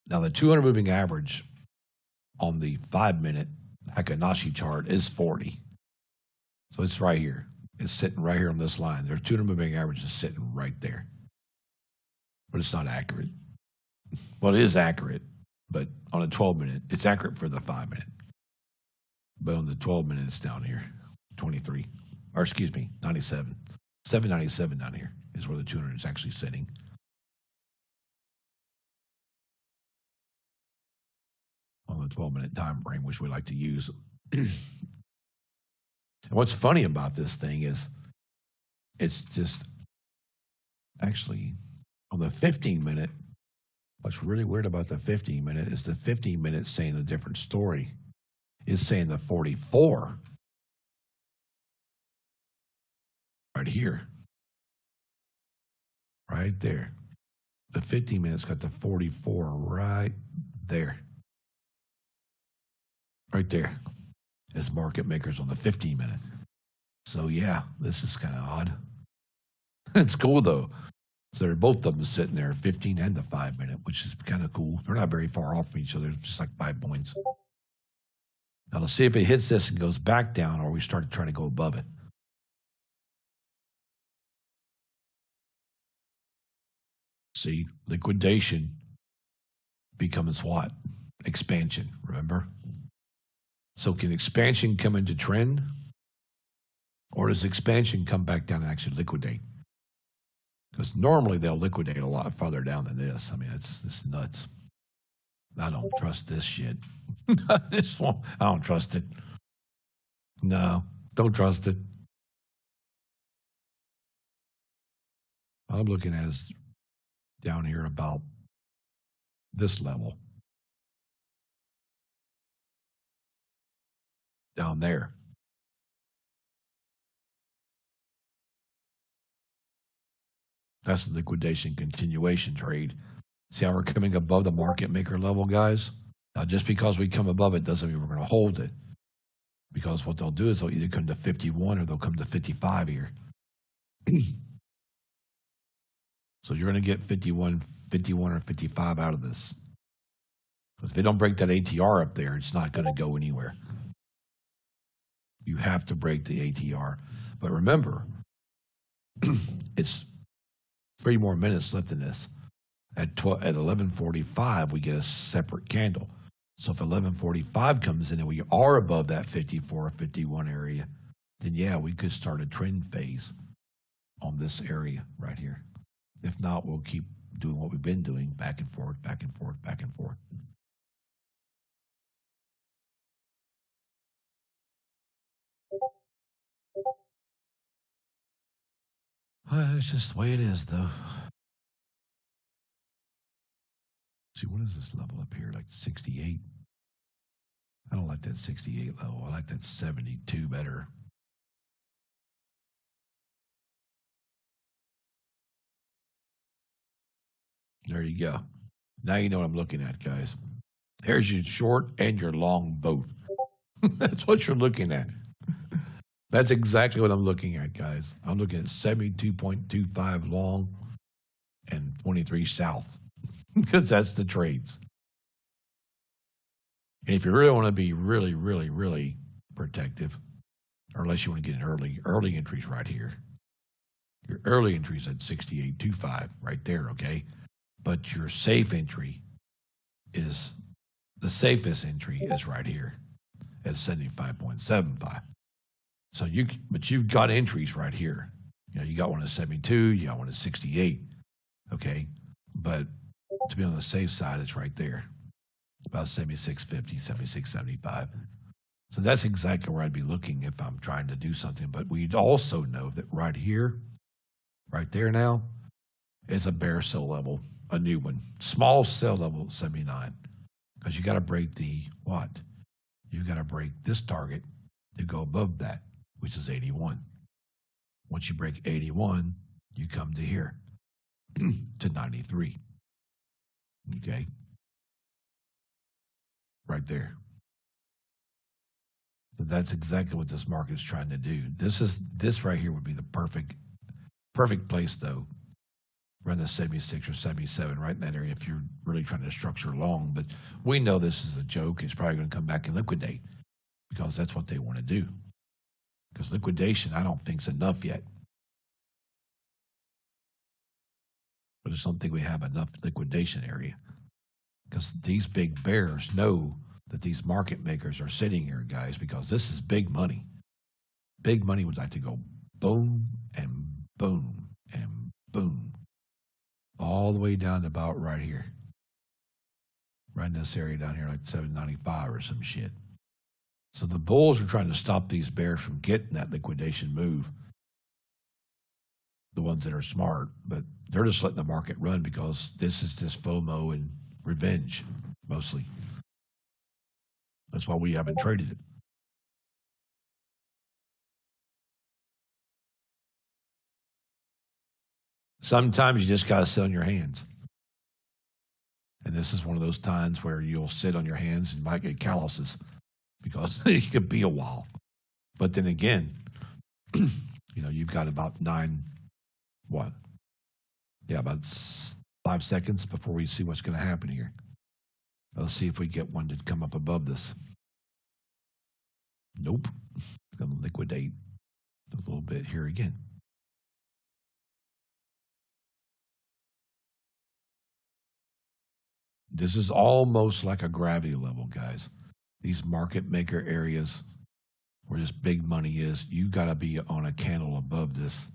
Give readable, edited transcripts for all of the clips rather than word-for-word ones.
Now, the 200 moving average on the 5-minute Heikin-Ashi chart is 40. So it's right here. It's sitting right here on this line. Their 200 moving average is sitting right there. But it's not accurate. Well, it is accurate, but on a 12-minute, it's accurate for the 5-minute. But on the 12-minute, it's down here, 23. Or excuse me, 97. 797 down here is where the 200 is actually sitting. On the 12-minute time frame, which we like to use. And what's funny about this thing is it's just actually on the 15-minute, what's really weird about the 15-minute is the 15-minute saying a different story. It's saying the 44 right here, right there. The 15 minutes got the 44 right there. Right there as market makers on the 15-minute. So yeah, this is kind of odd. It's cool though. So they're both of them sitting there, 15 and the 5-minute, which is kind of cool. They're not very far off from each other, just like 5 points. Now let's see if it hits this and goes back down, or we start to try to go above it. See, liquidation becomes what? Expansion, remember? So can expansion come into trend? Or does expansion come back down and actually liquidate? Because normally they'll liquidate a lot farther down than this. I mean, it's nuts. I don't trust this shit. This one, I don't trust it. No, don't trust it. I'm looking at is down here about this level. Down there. That's the liquidation continuation trade. See how we're coming above the market maker level, guys? Now, just because we come above it doesn't mean we're going to hold it. Because what they'll do is they'll either come to 51 or they'll come to 55 here. So you're going to get 51 or 55 out of this. If they don't break that ATR up there, it's not going to go anywhere. You have to break the ATR. But remember, it's 3 more minutes left in this. At 11:45, we get a separate candle. So if 11:45 comes in and we are above that 54 or 51 area, then yeah, we could start a trend phase on this area right here. If not, we'll keep doing what we've been doing, back and forth, back and forth, back and forth. Well, it's just the way it is, though. See, what is this level up here? Like 68? I don't like that 68 level. I like that 72 better. There you go. Now you know what I'm looking at, guys. There's your short and your long both. That's what you're looking at. That's exactly what I'm looking at, guys. I'm looking at 72.25 long and 23 south because that's the trades. And if you really want to be really, really, really protective, or unless you want to get an early entries right here. Your early entries at 68.25 right there, okay? But your safe entry is, the safest entry is right here at 75.75. So but you've got entries right here. You know, you got one at 72, you got one at 68, okay? But to be on the safe side, it's right there, about 76.50, 76.75. So that's exactly where I'd be looking if I'm trying to do something. But we'd also know that right here, right there now, is a bear sell level, a new one. Small sell level 79. Because you got to break the what? You've got to break this target to go above that, which is 81. Once you break 81, you come to here, to 93. Okay? Right there. So that's exactly what this market is trying to do. This right here would be the perfect place though Around the 76 or 77, right in that area if you're really trying to structure long. But we know this is a joke. It's probably going to come back and liquidate because that's what they want to do. Because liquidation, I don't think is enough yet. But I just don't think we have enough liquidation area. Because these big bears know that these market makers are sitting here, guys, because this is big money. Big money would like to go boom and boom and boom all the way down to about right here. Right in this area down here, like 795 or some shit. So the bulls are trying to stop these bears from getting that liquidation move. The ones that are smart, but they're just letting the market run because this is just FOMO and revenge, mostly. That's why we haven't traded it. Sometimes you just got to sit on your hands. And this is one of those times where you'll sit on your hands and you might get calluses because it could be a while. But then again, you've got about about 5 seconds before we see what's going to happen here. Let's see if we get one to come up above this. Nope. It's going to liquidate a little bit here again. This is almost like a gravity level, guys. These market maker areas where this big money is, you got to be on a candle above this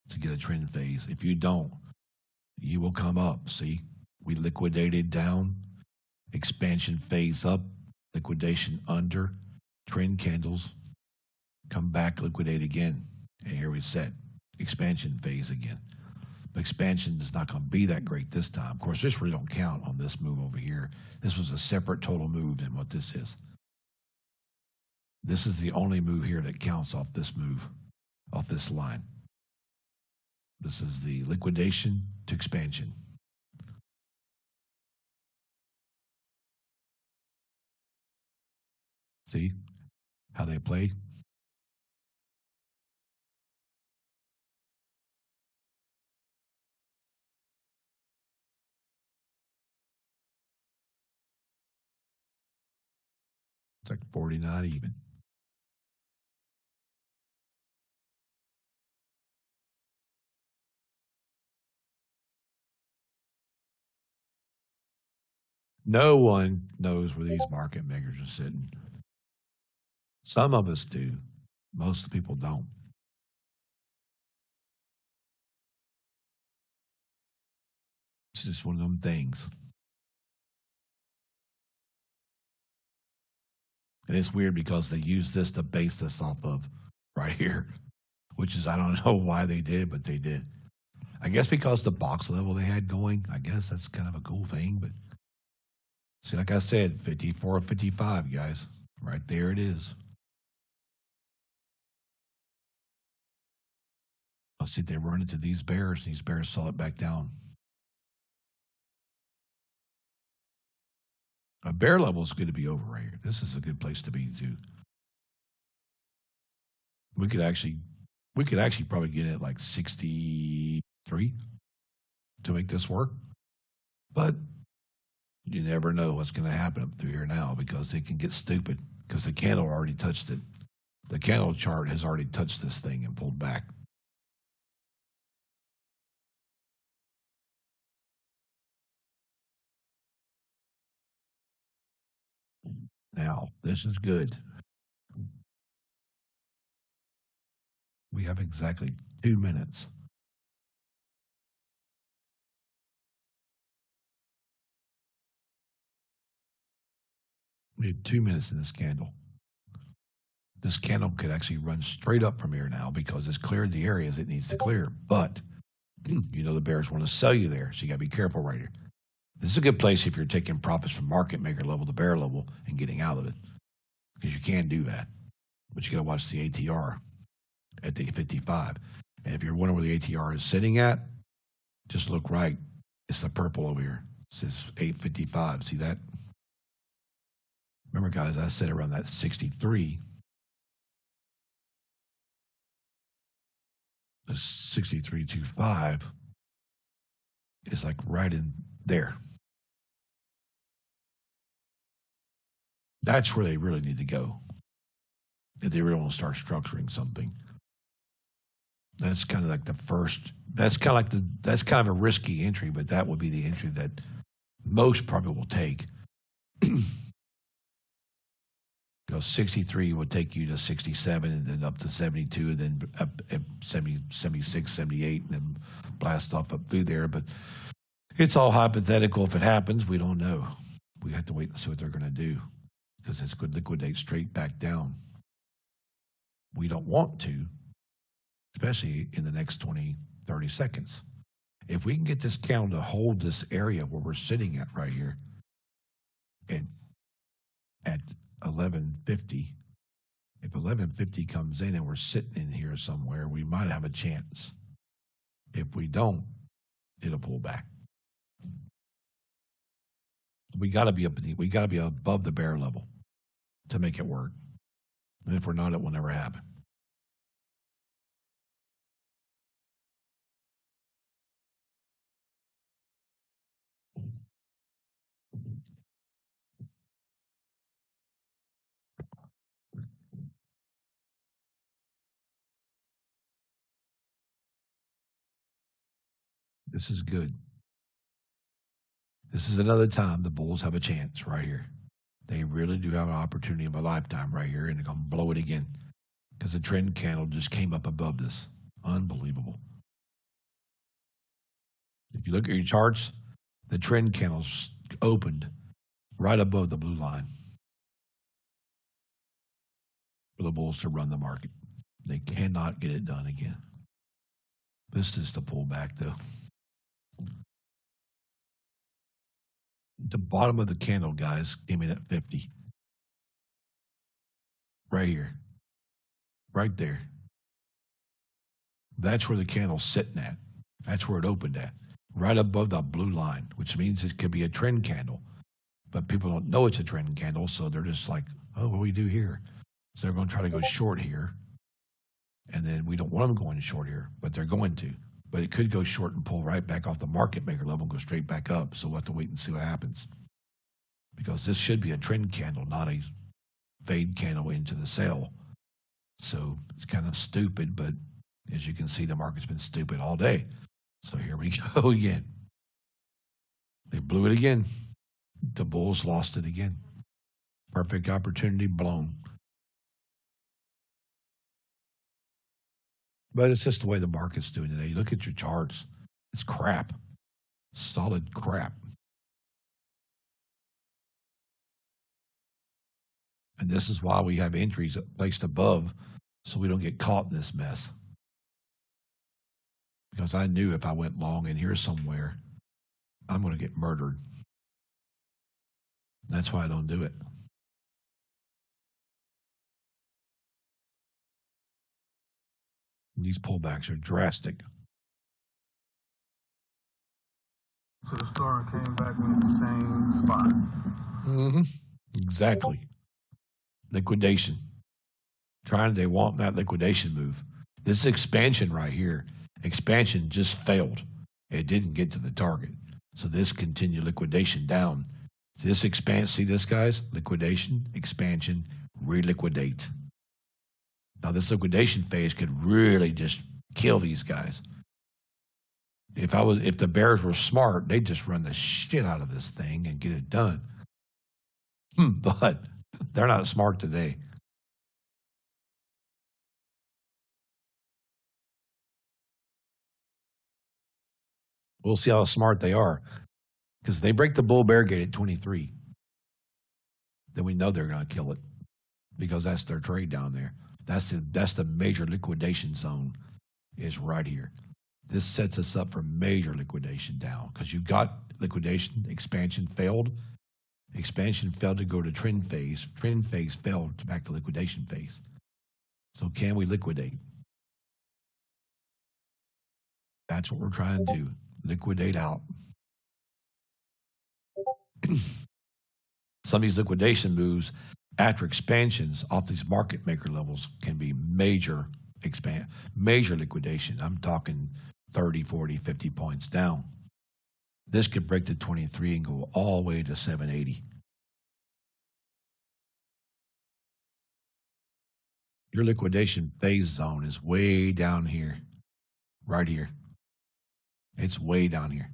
to get a trend phase. If you don't, you will come up. See, we liquidated down, expansion phase up, liquidation under, trend candles, come back, liquidate again. And here we set expansion phase again. But expansion is not going to be that great this time. Of course, this really don't count on this move over here. This was a separate total move than what this is. This is the only move here that counts off this move, off this line. This is the liquidation to expansion. See how they played? It's like 49 even. No one knows where these market makers are sitting. Some of us do. Most people don't. It's just one of them things. And it's weird because they use this to base this off of right here, which is, I don't know why they did, but they did. I guess because the box level they had going, I guess that's kind of a cool thing. But see, like I said, 54, 55, guys. Right there it is. I'll see if they run into these bears, and these bears sell it back down. A bear level is good to be over right here. This is a good place to be too. We could actually probably get it like 63 to make this work. But you never know what's going to happen up through here now because it can get stupid because the candle already touched it. The candle chart has already touched this thing and pulled back. Now, this is good. We have exactly 2 minutes. We have 2 minutes in this candle. This candle could actually run straight up from here now because it's cleared the areas it needs to clear. But the bears want to sell you there, so you got to be careful right here. This is a good place if you're taking profits from market maker level to bear level and getting out of it because you can do that. But you got to watch the ATR at the 55. And if you're wondering where the ATR is sitting at, just look right. It's the purple over here. It says 855. See that? Remember, guys, I said around that 63. The 63.25 is like right in there. That's where they really need to go if they really want to start structuring something. That's kind of like the first. That's kind of like the. That's kind of a risky entry, but that would be the entry that most probably will take. Because 63 would take you to 67 and then up to 72 and then up at 70, 76, 78 and then blast off up through there. But it's all hypothetical. If it happens, we don't know. We have to wait and see what they're going to do because it's going to liquidate straight back down. We don't want to, especially in the next 20, 30 seconds. If we can get this candle to hold this area where we're sitting at right here and at 1150, if 1150 comes in and we're sitting in here somewhere, we might have a chance. If we don't, it'll pull back. We got to be above the bear level to make it work. And if we're not, it will never happen. This is good. This is another time the bulls have a chance right here. They really do have an opportunity of a lifetime right here, and they're going to blow it again because the trend candle just came up above this. Unbelievable. If you look at your charts, the trend candles opened right above the blue line for the bulls to run the market. They cannot get it done again. This is the pullback, though. The bottom of the candle, guys, came in at 50. Right here. Right there. That's where the candle's sitting at. That's where it opened at. Right above that blue line, which means it could be a trend candle. But people don't know it's a trend candle, so they're just like, oh, what do we do here? So they're going to try to go short here. And then we don't want them going short here, but they're going to. But it could go short and pull right back off the market maker level and go straight back up. So we'll have to wait and see what happens. Because this should be a trend candle, not a fade candle into the sell. So it's kind of stupid, but as you can see, the market's been stupid all day. So here we go again. They blew it again. The bulls lost it again. Perfect opportunity blown. But it's just the way the market's doing today. You look at your charts. It's crap. Solid crap. And this is why we have entries placed above so we don't get caught in this mess. Because I knew if I went long in here somewhere, I'm going to get murdered. That's why I don't do it. These pullbacks are drastic. So the store came back in the same spot. Mm-hmm. Exactly. Liquidation. They want that liquidation move. This expansion right here, expansion just failed. It didn't get to the target. So this continued liquidation down. This see this, guys? Liquidation, expansion, reliquidate. Now, this liquidation phase could really just kill these guys. If the bears were smart, they'd just run the shit out of this thing and get it done. But they're not smart today. We'll see how smart they are. Because if they break the bull bear gate at 23, then we know they're going to kill it. Because that's their trade down there. That's the major liquidation zone is right here. This sets us up for major liquidation down because you've got liquidation, expansion failed. Expansion failed to go to trend phase. Trend phase failed to back to liquidation phase. So can we liquidate? That's what we're trying to do. Liquidate out. Some of these liquidation moves after expansions off these market maker levels can be major liquidation. I'm talking 30, 40, 50 points down. This could break to 23 and go all the way to 780. Your liquidation phase zone is way down here, right here. It's way down here.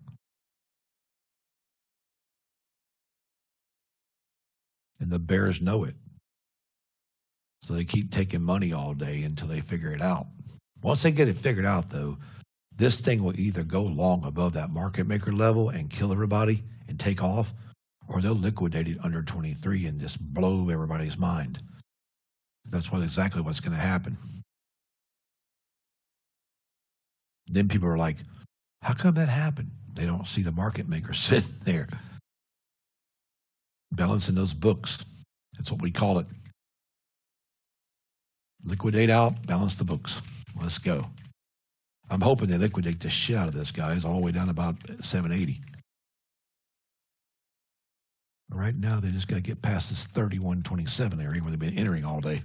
And the bears know it. So they keep taking money all day until they figure it out. Once they get it figured out, though, this thing will either go long above that market maker level and kill everybody and take off, or they'll liquidate it under 23 and just blow everybody's mind. That's exactly what's going to happen. Then people are like, how come that happened? They don't see the market maker sitting there balancing those books. That's what we call it. Liquidate out, balance the books. Let's go. I'm hoping they liquidate the shit out of this, guys, all the way down about 780. Right now, they just got to get past this 31.27 area where they've been entering all day.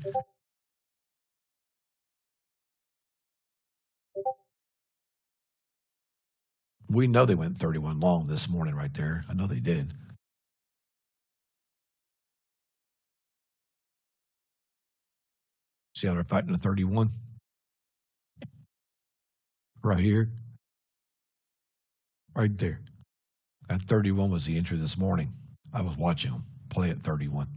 We know they went 31 long this morning right there. I know they did. See how they're fighting the 31? Right here. Right there. That 31 was the entry this morning. I was watching them play at 31.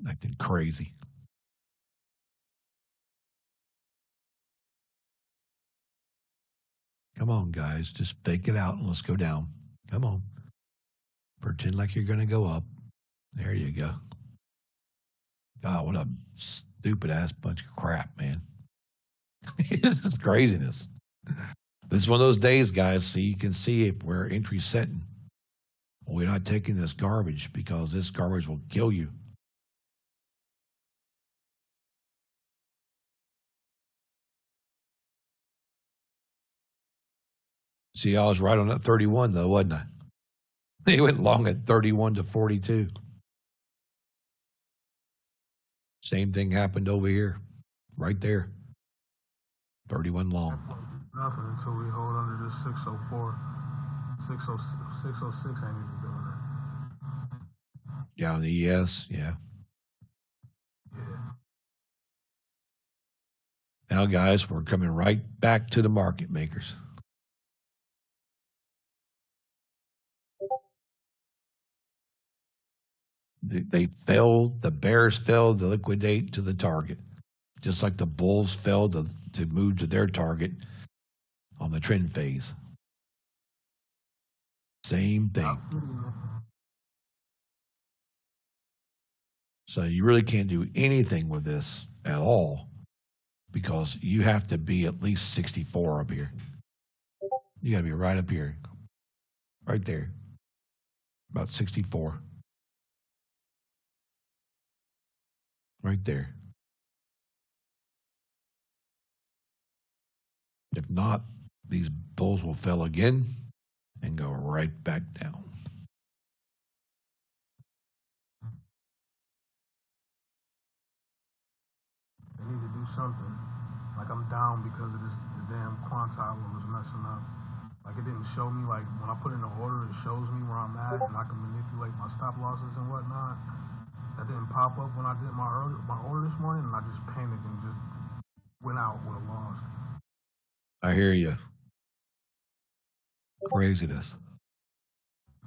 Acting crazy. Come on, guys. Just fake it out and let's go down. Come on. Pretend like you're going to go up. There you go. God, what a stupid-ass bunch of crap, man. This is craziness. This is one of those days, guys, so you can see if where entry's setting. We're not taking this garbage because this garbage will kill you. See, I was right on that 31, though, wasn't I? He went long at 31 to 42. Same thing happened over here, right there. 31 long. Nothing until we hold under this 604. 606 ain't even doing it. Yeah, on the ES, yeah. Now, guys, we're coming right back to the market makers. They failed, the bears failed to liquidate to the target, just like the bulls failed to move to their target on the trend phase. Same thing. So you really can't do anything with this at all because you have to be at least 64 up here. You got to be right up here, right there, about 64. Right there. If not, these bulls will fail again and go right back down. They need to do something. Like I'm down because of this. The damn quantile was messing up. Like it didn't show me. Like when I put in the order, it shows me where I'm at, and I can manipulate my stop losses and whatnot. That didn't pop up when I did my order this morning, and I just panicked and just went out with a loss. I hear you. Craziness.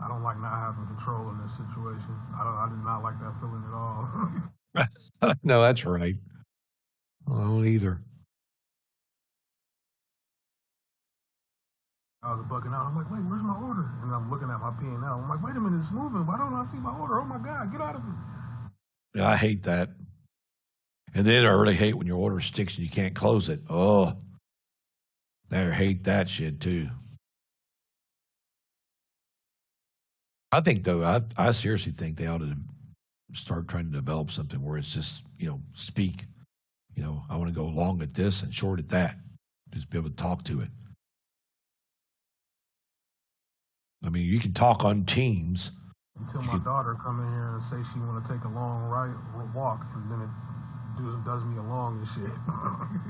I don't like not having control in this situation. I did not like that feeling at all. No, that's right. I don't either. I was bugging out. I'm like, wait, where's my order? And I'm looking at my P&L. I'm like, wait a minute, it's moving. Why don't I see my order? Oh my God, get out of it. Yeah, I hate that. And then I really hate when your order sticks and you can't close it. Oh, I hate that shit too. I think, though, I seriously think they ought to start trying to develop something where it's just, speak. I want to go long at this and short at that. Just be able to talk to it. I mean, you can talk on Teams. Until my daughter come in here and say she want to take a long walk, and then it does me along and shit.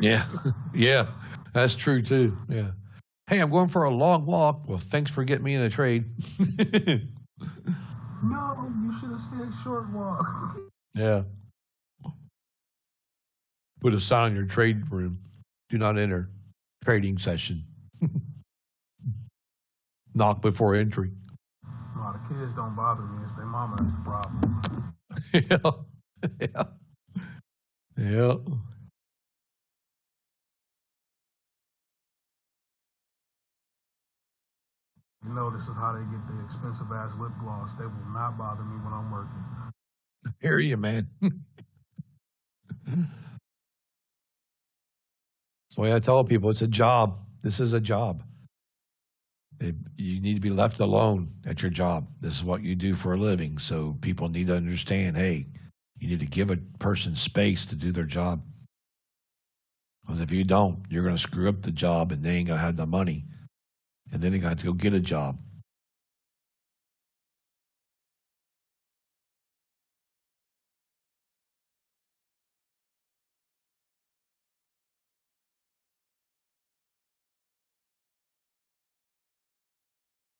Yeah. Yeah. That's true too. Yeah. Hey, I'm going for a long walk. Well, thanks for getting me in a trade. No, you should have said short walk. Yeah. Put a sign on your trade room. Do not enter. Trading session. Knock before entry. No, the kids don't bother me. It's their mama that's the problem. Yeah. Yeah. Yeah. You know, this is how they get the expensive ass lip gloss. They will not bother me when I'm working. Hear you, man. That's the way I tell people it's a job. This is a job. You need to be left alone at your job. This is what you do for a living. So people need to understand, hey, you need to give a person space to do their job. Because if you don't, you're going to screw up the job and they ain't going to have the money. And then they got to go get a job.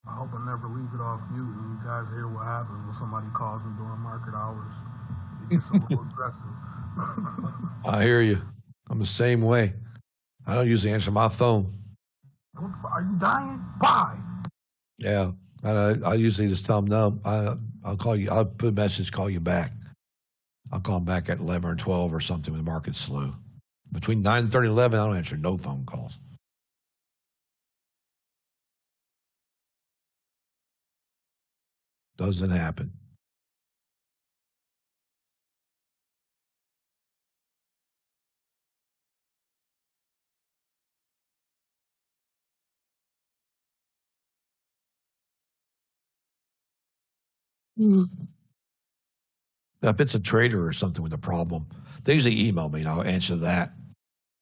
I hope I never leave it off mute and you guys hear what happens when somebody calls me during market hours. It gets a little aggressive. I hear you. I'm the same way. I don't usually answer my phone. Are you dying? Bye. Yeah. I usually just tell them, no, I'll call you. I'll put a message, call you back. I'll call them back at 11 or 12 or something when the market's slow. Between 9:30 and 11, I don't answer no phone calls. Doesn't happen. Now, if it's a trader or something with a problem, they usually email me and I'll answer that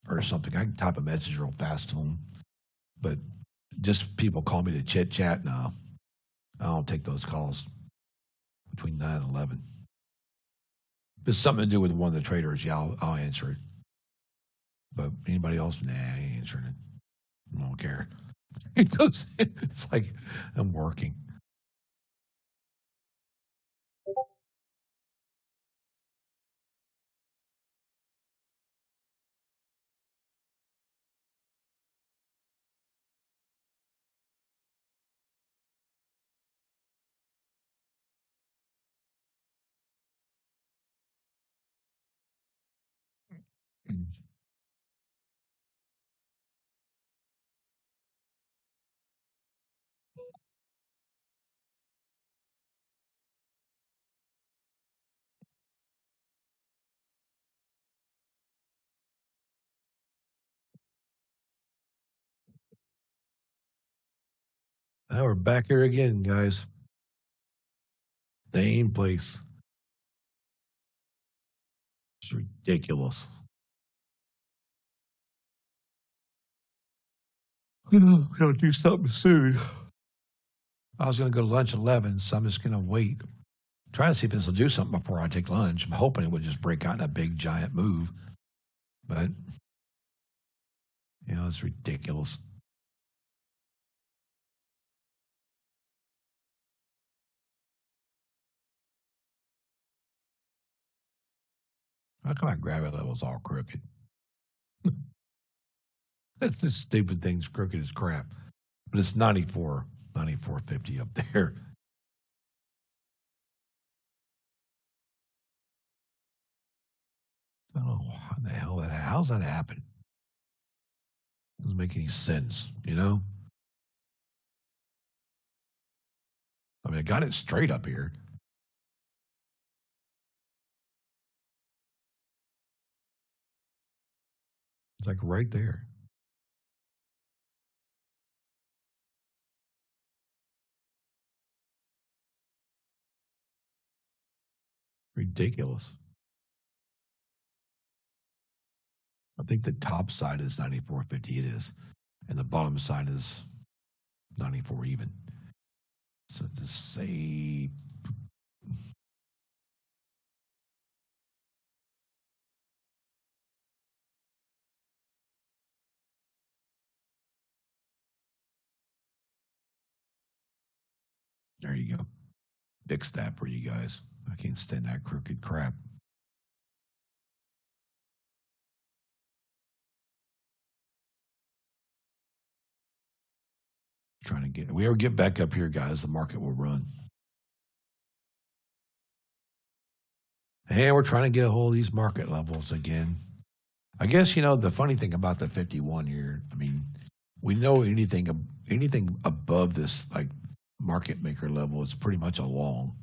or something. I can type a message real fast to them. But just people call me to chit chat. No, I don't take those calls between 9 and 11. If it's something to do with one of the traders, yeah, I'll answer it. But anybody else, nah, I ain't answering it. I don't care. It's like I'm working. Now we're back here again, guys. Same place. It's ridiculous. Gotta do something soon. I was going to go to lunch at 11, so I'm just going to wait. Trying to see if this will do something before I take lunch. I'm hoping it would just break out in a big, giant move. But, it's ridiculous. How come my gravity level's all crooked? This stupid thing's crooked as crap. But it's 94.50 up there. I don't know how the hell how's that happen? Doesn't make any sense, I mean, I got it straight up here. It's like right there. Ridiculous. I think the top side is 94.50. It is. And the bottom side is 94 even. So to say you go. Fix that for you guys. I can't stand that crooked crap. Trying to get, we ever get back up here, guys, the market will run. And we're trying to get a hold of these market levels again. I guess, the funny thing about the 51 here, I mean, we know anything above this, like, market maker level is pretty much a long.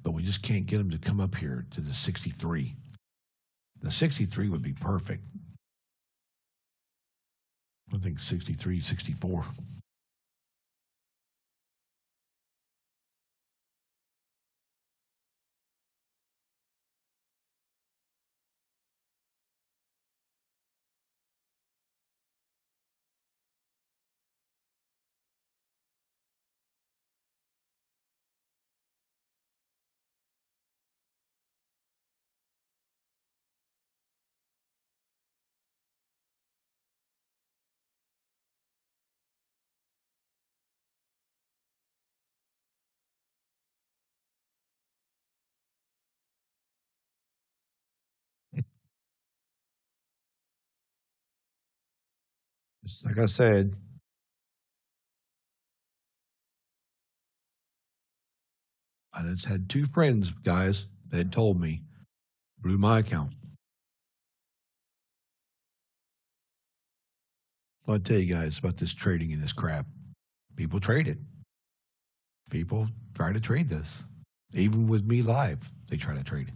But we just can't get them to come up here to the 63. The 63 would be perfect. I think 63, 64. Just like I said, I just had two friends, guys, that had told me, blew my account. I'll tell you guys about this trading and this crap. People trade it. People try to trade this. Even with me live, they try to trade it.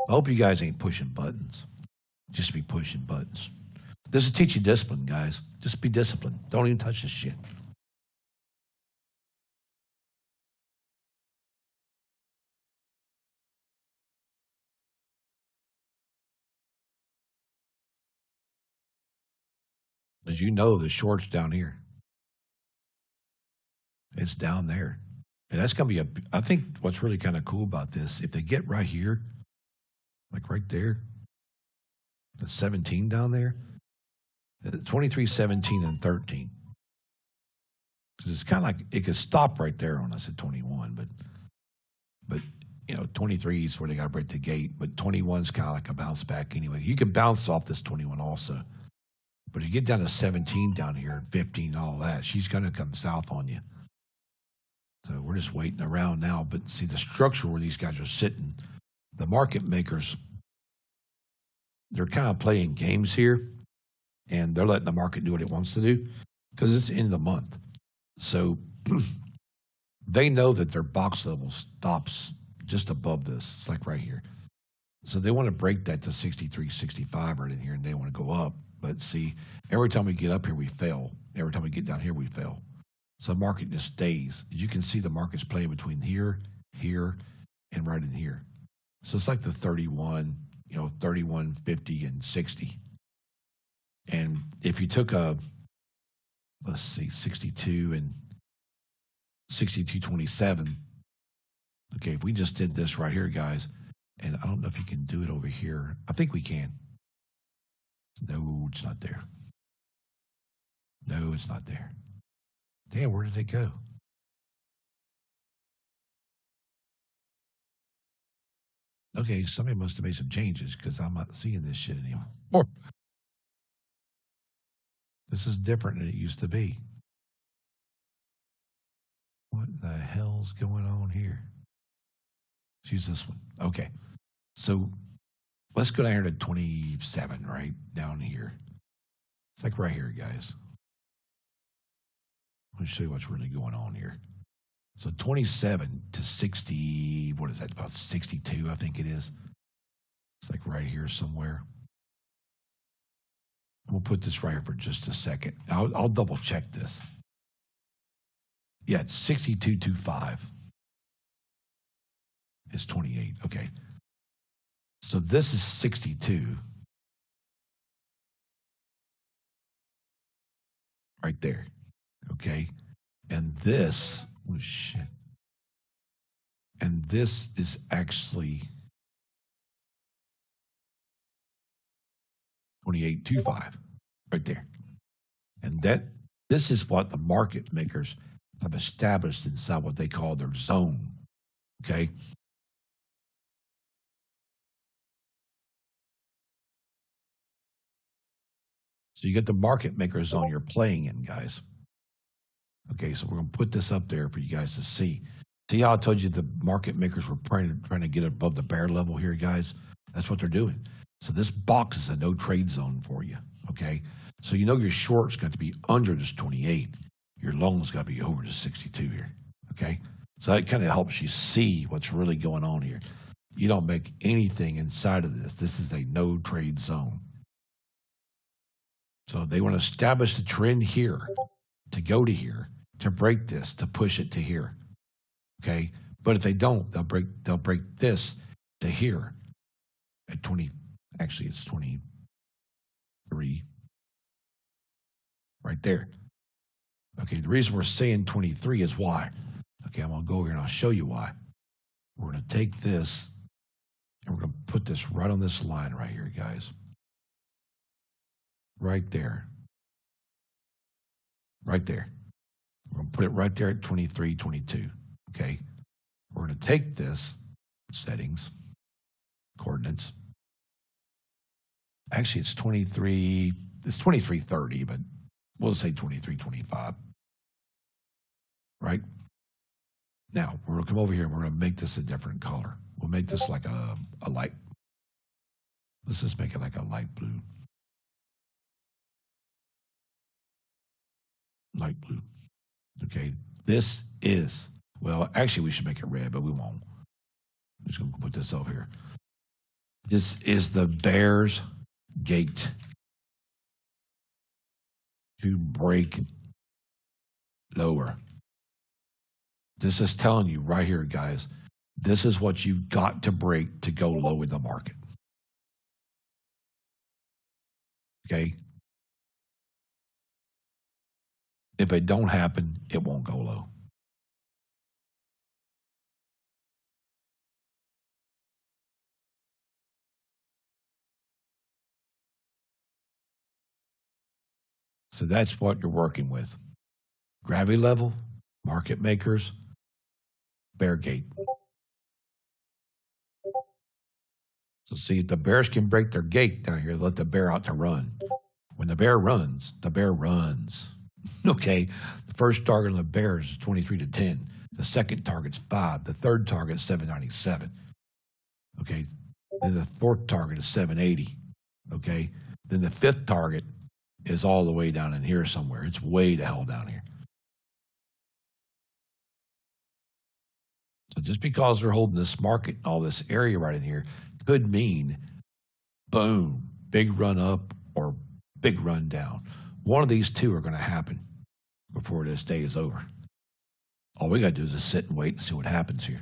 I hope you guys ain't pushing buttons. Just be pushing buttons. This will teach you discipline, guys. Just be disciplined. Don't even touch this shit. As you know, the short's down here. It's down there. And that's going to be I think what's really kind of cool about this, if they get right here, like right there, the 17 down there, 23, 17, and 13. Because it's kind of like it could stop right there on us at 21, but 23 is where they got to break the gate, but 21 is kind of like a bounce back anyway. You can bounce off this 21 also, but if you get down to 17 down here, 15, all that, she's going to come south on you. So we're just waiting around now. But see the structure where these guys are sitting, the market makers, they're kind of playing games here, and they're letting the market do what it wants to do because it's the end of the month. So they know that their box level stops just above this. It's like right here. So they want to break that to 63, 65 right in here, and they want to go up. But see, every time we get up here, we fail. Every time we get down here, we fail. So the market just stays. As you can see, the market's playing between here, here, and right in here. So it's like the 31, 31, 50, and 60. And if you took let's see, 62 and 62.27, okay, if we just did this right here, guys, and I don't know if you can do it over here. I think we can. No, it's not there. No, it's not there. Damn, where did it go? Okay, somebody must have made some changes because I'm not seeing this shit anymore. This is different than it used to be. What the hell's going on here? Let's use this one. Okay. So let's go down here to 27, right? Down here. It's like right here, guys. Let me show you what's really going on here. So 27 to 60, what is that, about 62, I think it is. It's like right here somewhere. We'll put this right here for just a second. I'll double check this. Yeah, it's 62.25. It's 28. Okay. So this is 62. Right there. Okay. And this, oh shit. And this is actually 28.25 right there. And this is what the market makers have established inside what they call their zone. Okay. So you get the market maker zone you're playing in, guys. Okay, so we're going to put this up there for you guys to see. See how I told you the market makers were trying to get above the bear level here, guys? That's what they're doing. So this box is a no trade zone for you. Okay, so you know your short's got to be under this 28. Your long's got to be over the 62 here. Okay, so that kind of helps you see what's really going on here. You don't make anything inside of this. This is a no trade zone. So they want to establish the trend here to go to here, to break this, to push it to here. Okay? But if they don't, they'll break this to here at 20. Actually, it's 23 right there. Okay, the reason we're saying 23 is why. Okay, I'm going to go here and I'll show you why. We're going to take this and we're going to put this right on this line right here, guys. Right there. Right there. We're going to put it right there at 23, 22. Okay. We're going to take this settings, coordinates. Actually, it's 23, it's 2330, but we'll say 2325. Right? Now, we're going to come over here and we're going to make this a different color. We'll make this like a light. Let's just make it like a light blue. Light blue. Okay. This is, well, actually, we should make it red, but we won't. I'm just going to put this over here. This is the bear's gate to break lower. This is telling you right here, guys, this is what you've got to break to go low in the market. Okay? If it don't happen, it won't go low. So that's what you're working with. Gravity level, market makers, bear gate. So see, if the bears can break their gate down here, let the bear out to run. When the bear runs, the bear runs. Okay, the first target on the bears is 23 to 10. The second target's 5. The third target is 797. Okay, then the fourth target is 780. Okay, then the fifth target is all the way down in here somewhere. It's way the hell down here. So just because they're holding this market, all this area right in here, could mean, boom, big run up or big run down. One of these two are going to happen before this day is over. All we got to do is just sit and wait and see what happens here.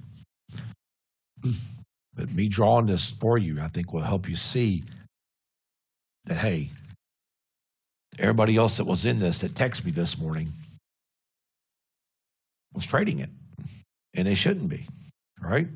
But me drawing this for you, I think will help you see that, hey, everybody else that was in this that texted me this morning was trading it, and they shouldn't be, right?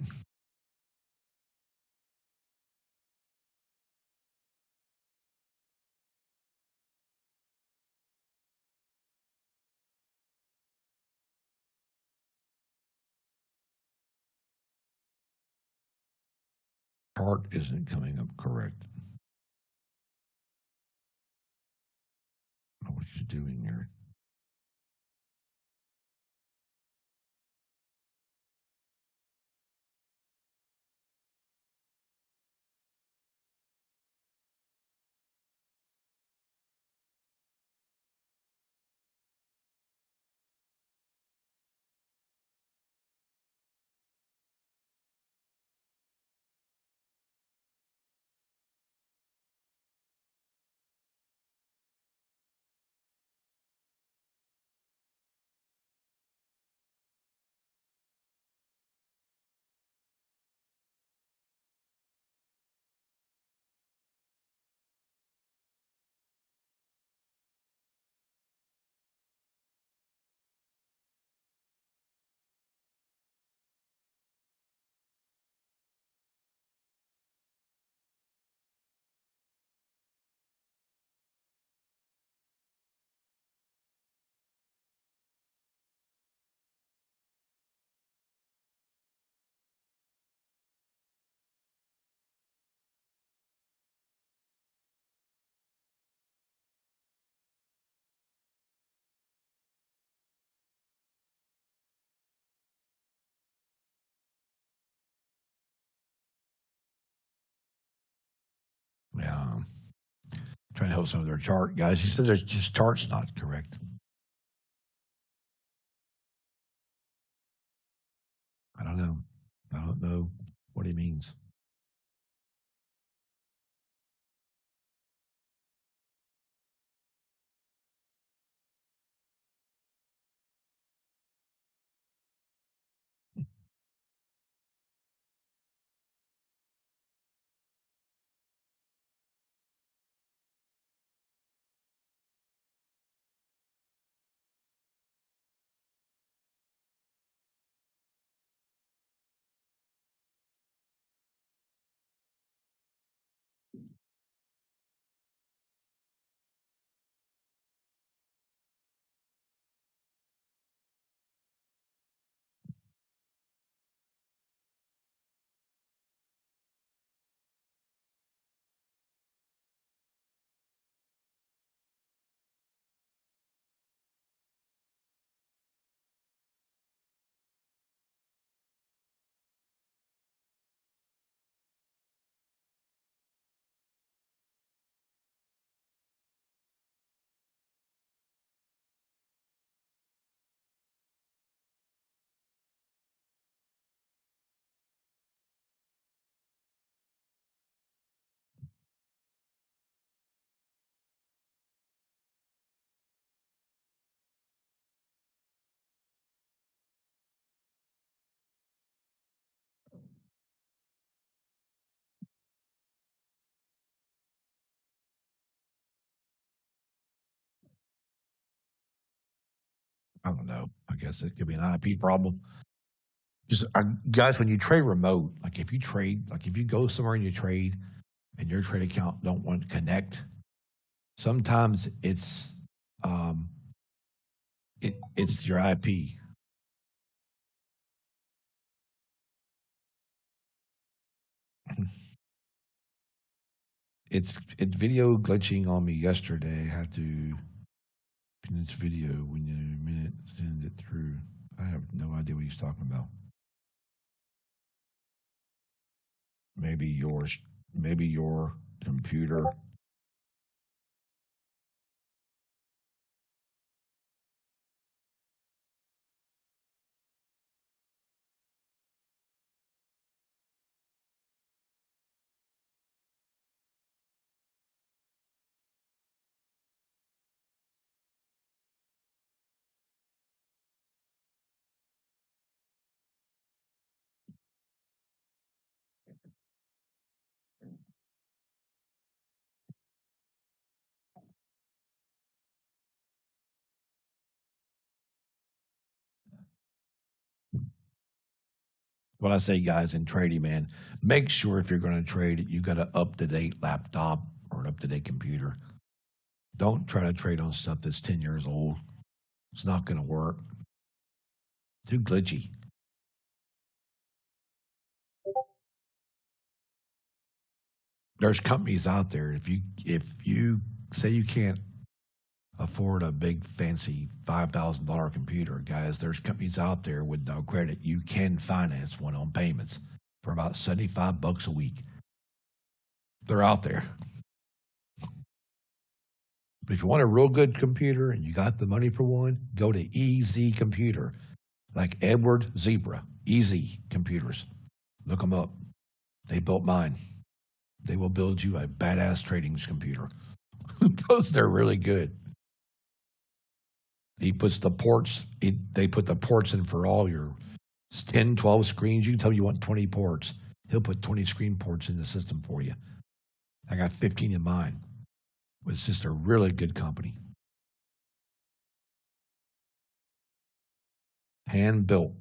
Chart isn't coming up correct. I don't know what you're doing here. trying to help some of their chart guys. He said there's just chart's not correct. I don't know. I don't know what he means. I don't know. I guess it could be an IP problem. Just guys, when you trade remote, like if you go somewhere and you trade, and your trade account don't want to connect, sometimes um, it's your IP. It's video glitching on me yesterday. I have to finish video when you minute send it through. I have no idea what he's talking about. Maybe your computer. What I say, guys, in trading, man, make sure if you're going to trade, you got an up to date laptop or an up to date computer. Don't try to trade on stuff that's 10 years old. It's not going to work. Too glitchy. There's companies out there. If you say you can't afford a big fancy $5,000 computer, guys, there's companies out there with no credit. You can finance one on payments for about $75 a week. They're out there. But if you want a real good computer and you got the money for one, go to EZ Computer, like Edward Zebra. EZ Computers. Look them up. They built mine. They will build you a badass trading computer because they're really good. He puts the ports. They put the ports in for all your 10, 12 screens. You can tell him you want 20 ports. He'll put 20 screen ports in the system for you. I got 15 in mine. It's just a really good company. Hand built.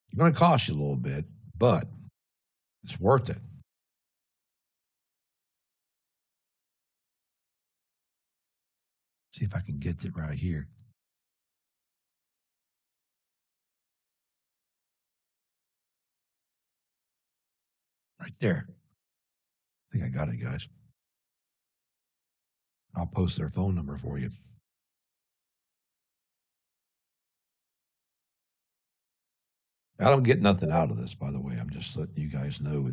It's going to cost you a little bit, but it's worth it. See if I can get it right here. Right there. I think I got it, guys. I'll post their phone number for you. I don't get nothing out of this, by the way. I'm just letting you guys know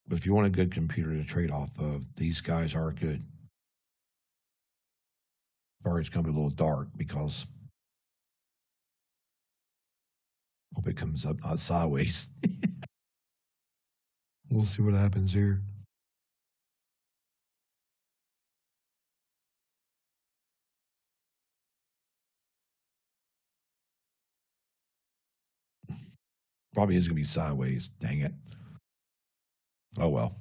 But if you want a good computer to trade off of, these guys are good. Sorry, it's going to be a little dark because hope it comes up not sideways. We'll see what happens here. Probably is going to be sideways. Dang it. Oh well.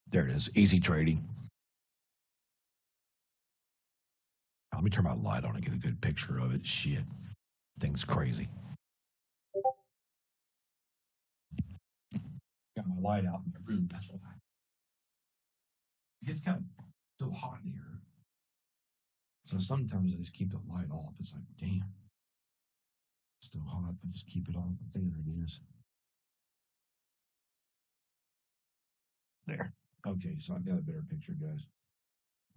There it is. Easy trading. Let me turn my light on and get a good picture of it. Shit. Thing's crazy. Got my light out in the room. That's why. It gets kind of so hot in here. So sometimes I just keep the light off. It's like, damn. It's still hot. I just keep it on. There it is. There. Okay, so I've got a better picture, guys.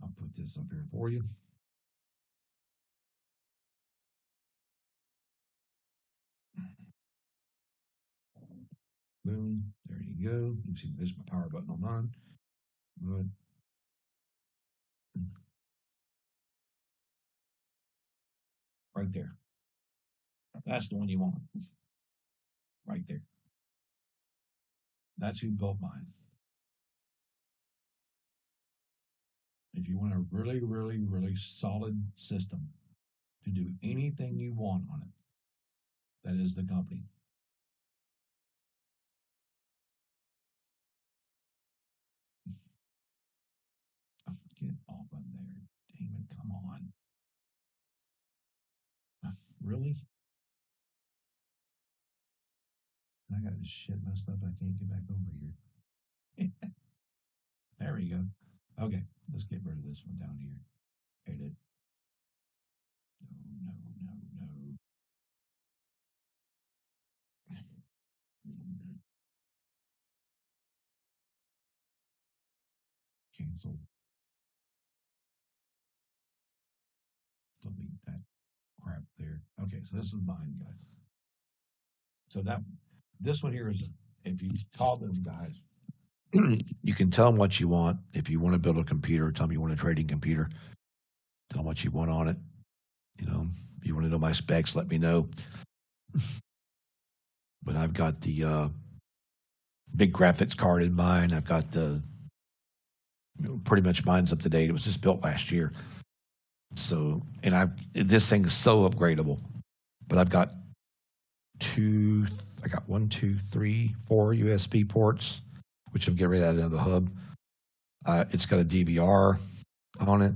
I'll put this up here for you. Boom. There you go. You can see there's my power button on mine. Good. Right there. That's the one you want. Right there. That's who built mine. If you want a really, really, really solid system to do anything you want on it, that is the company. Get off of there. Damon, come on. Really? I got this shit messed up. I can't get back over here. There we go. Okay, let's get rid of this one down here. Edit. No, no, no, no. Cancel. Delete that crap there. Okay, so this is mine, guys. So this one here is, if you call them guys, you can tell them what you want. If you want to build a computer, tell them you want a trading computer. Tell them what you want on it. You know, if you want to know my specs, let me know. But I've got the big graphics card in mine. I've got the, pretty much mine's up to date. It was just built last year. So, and this thing is so upgradable. But I've got one, two, three, four USB ports, which will get rid of that into the hub. It's got a DVR on it.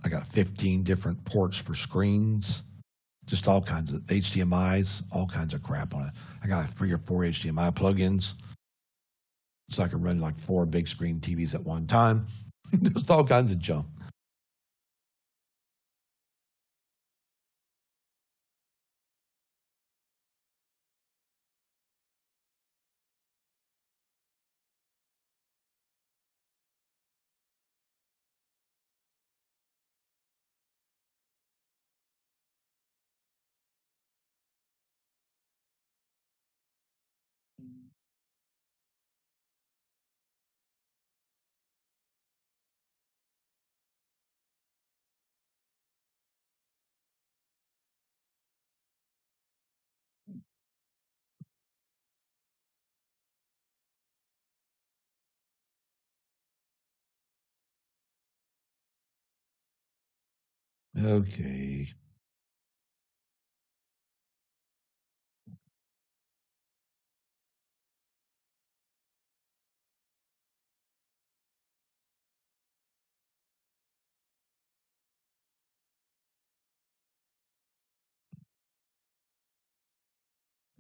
I got 15 different ports for screens, just all kinds of HDMIs, all kinds of crap on it. I got 3 or 4 HDMI plugins, so I can run like 4 big screen TVs at one time. Just all kinds of junk. Okay.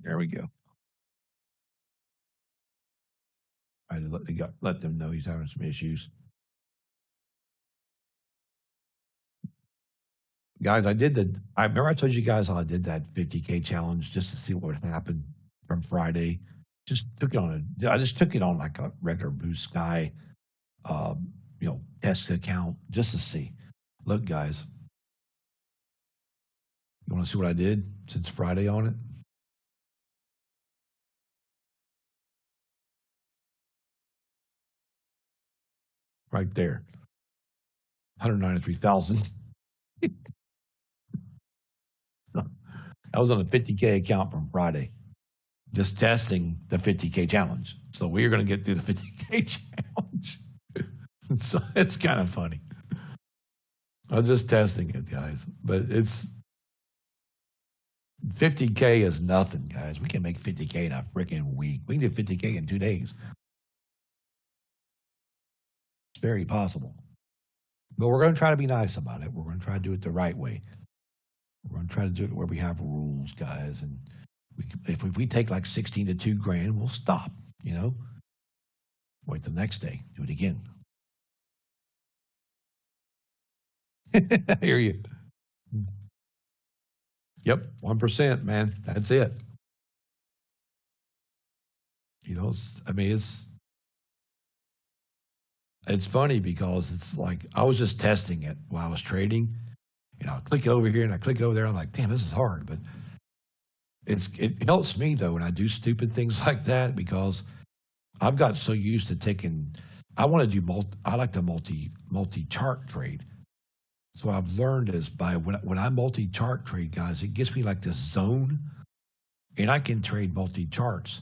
There we go. I had to let them know he's having some issues. Guys, I remember I told you guys how I did that 50K challenge just to see what would happen from Friday. I just took it on like a regular Blue Sky, test account just to see. Look, guys, you want to see what I did since Friday on it? right there. 193,000. I was on a 50K account from Friday, just testing the 50K challenge. So we are going to get through the 50K challenge. So it's kind of funny. I was just testing it, guys. But it's 50K is nothing, guys. We can make 50K in a freaking week. We can do 50K in 2 days. It's very possible. But we're going to try to be nice about it. We're going to try to do it the right way. We're going to try to do it where we have rules, guys. And if we take like 16 to 2 grand, we'll stop, you know? Wait the next day, do it again. I hear you. Yep, 1%, man. That's it. You know, it's funny because it's like I was just testing it while I was trading. You know, I click it over here and I click it over there. I'm like, damn, this is hard. But it helps me though when I do stupid things like that because I've got so used to taking. I want to do I like to multi chart trade. So what I've learned is by when I multi chart trade, guys, it gets me like this zone, and I can trade multi charts,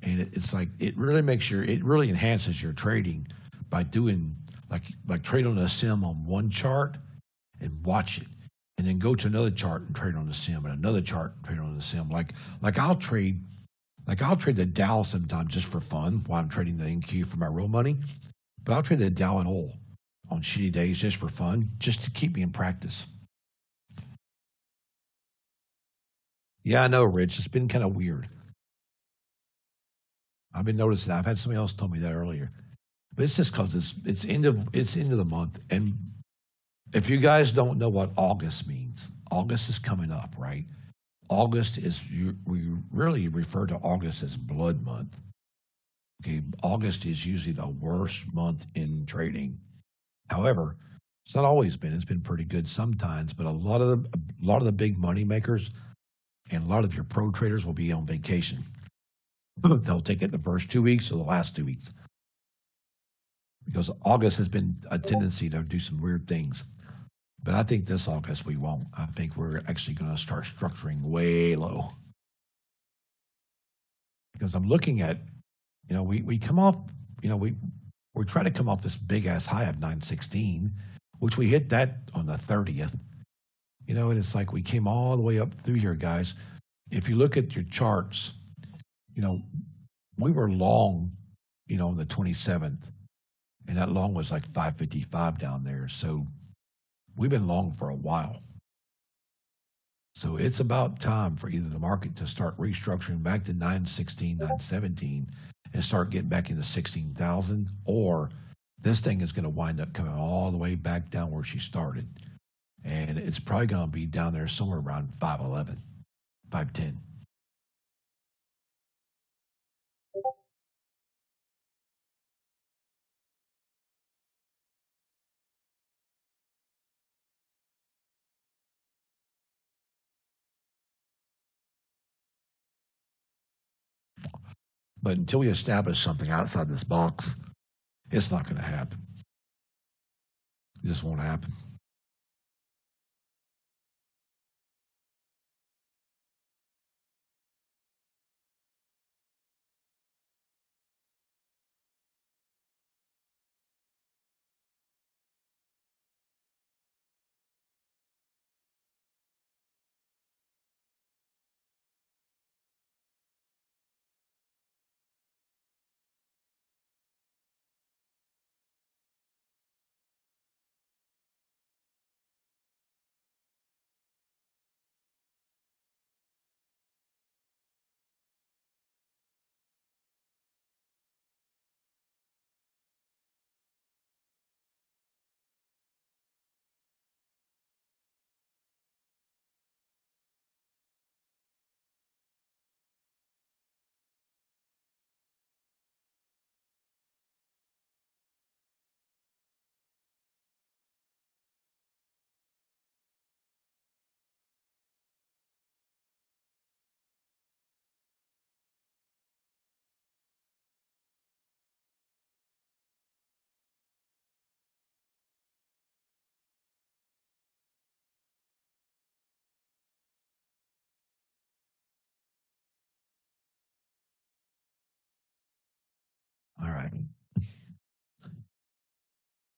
and it's like it really enhances your trading by doing like trade on a sim on one chart and watch it, and then go to another chart and trade on the sim and another chart and trade on the sim. Like I'll trade the Dow sometimes just for fun while I'm trading the NQ for my real money, but I'll trade the Dow and oil on shitty days just for fun, just to keep me in practice. Yeah, I know, Rich. It's been kind of weird. I've been noticing that. I've had somebody else tell me that earlier. But it's just because it's end of the month, and if you guys don't know what August means, August is coming up, right? We really refer to August as blood month. Okay, August is usually the worst month in trading. However, it's not always been. It's been pretty good sometimes, but a lot of the big money makers and a lot of your pro traders will be on vacation. They'll take it the first 2 weeks or the last 2 weeks because August has been a tendency to do some weird things. But I think this August we won't. I think we're actually going to start structuring way low because I'm looking at, we come off, we're trying to come off this big ass high of 916, which we hit that on the 30th. And it's like we came all the way up through here, guys. If you look at your charts, we were long, on the 27th, and that long was like 555 down there. So we've been long for a while. So it's about time for either the market to start restructuring back to 916, 917, and start getting back into 16,000, or this thing is going to wind up coming all the way back down where she started. And it's probably going to be down there somewhere around 511, 510. But until we establish something outside this box, it's not going to happen. It just won't happen.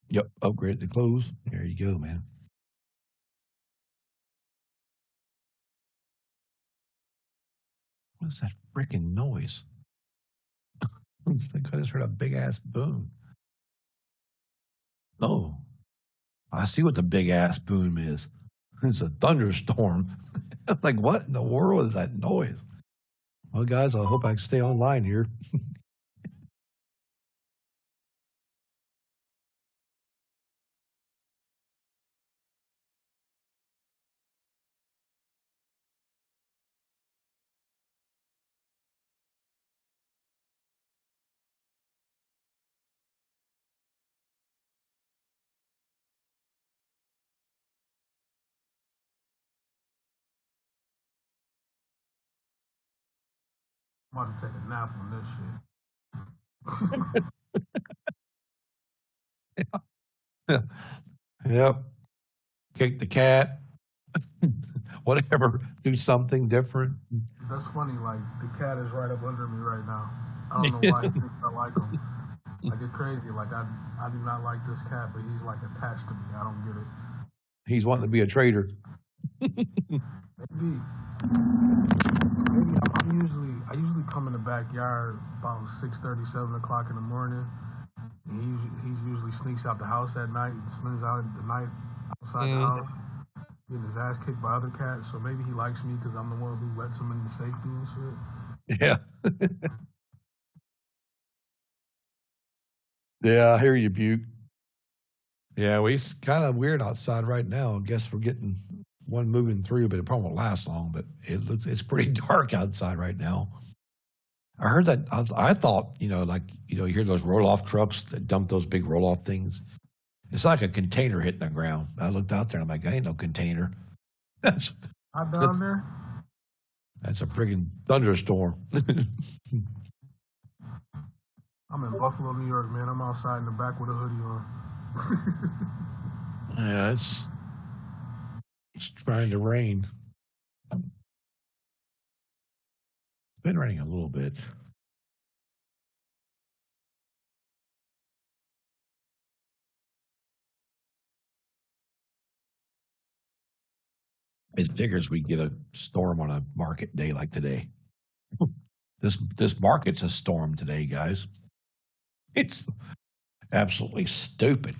Yep, upgrade the clothes. There you go, man. What's that freaking noise? I just heard a big ass boom. Oh, I see what the big ass boom is. It's a thunderstorm. I'm like, what in the world is that noise? Well, guys, I hope I can stay online here. I'm about to take a nap on this shit. Yep. Kick the cat. Whatever. Do something different. That's funny. Like the cat is right up under me right now. I don't know why he thinks I like him. Like it's crazy. Like I do not like this cat, but he's like attached to me. I don't get it. He's wanting to be a trader. Maybe I usually come in the backyard about 6:30, 7 o'clock in the morning. And he's usually sneaks out the house at night and spends out the night outside the house, getting his ass kicked by other cats. So maybe he likes me because I'm the one who lets him into safety and shit. Yeah. Yeah, I hear you, Butte. Yeah, it's kind of weird outside right now. I guess we're getting one moving through, but it probably won't last long. But it's pretty dark outside right now. I heard that. I thought, you hear those roll off trucks that dump those big roll off things. It's like a container hitting the ground. I looked out there and I'm like, ain't no container. That's Not down there. that's a friggin' thunderstorm. I'm in Buffalo, New York, man. I'm outside in the back with a hoodie on. Yeah, it's trying to rain. It's been raining a little bit. It figures we get a storm on a market day like today. This market's a storm today, guys. It's absolutely stupid.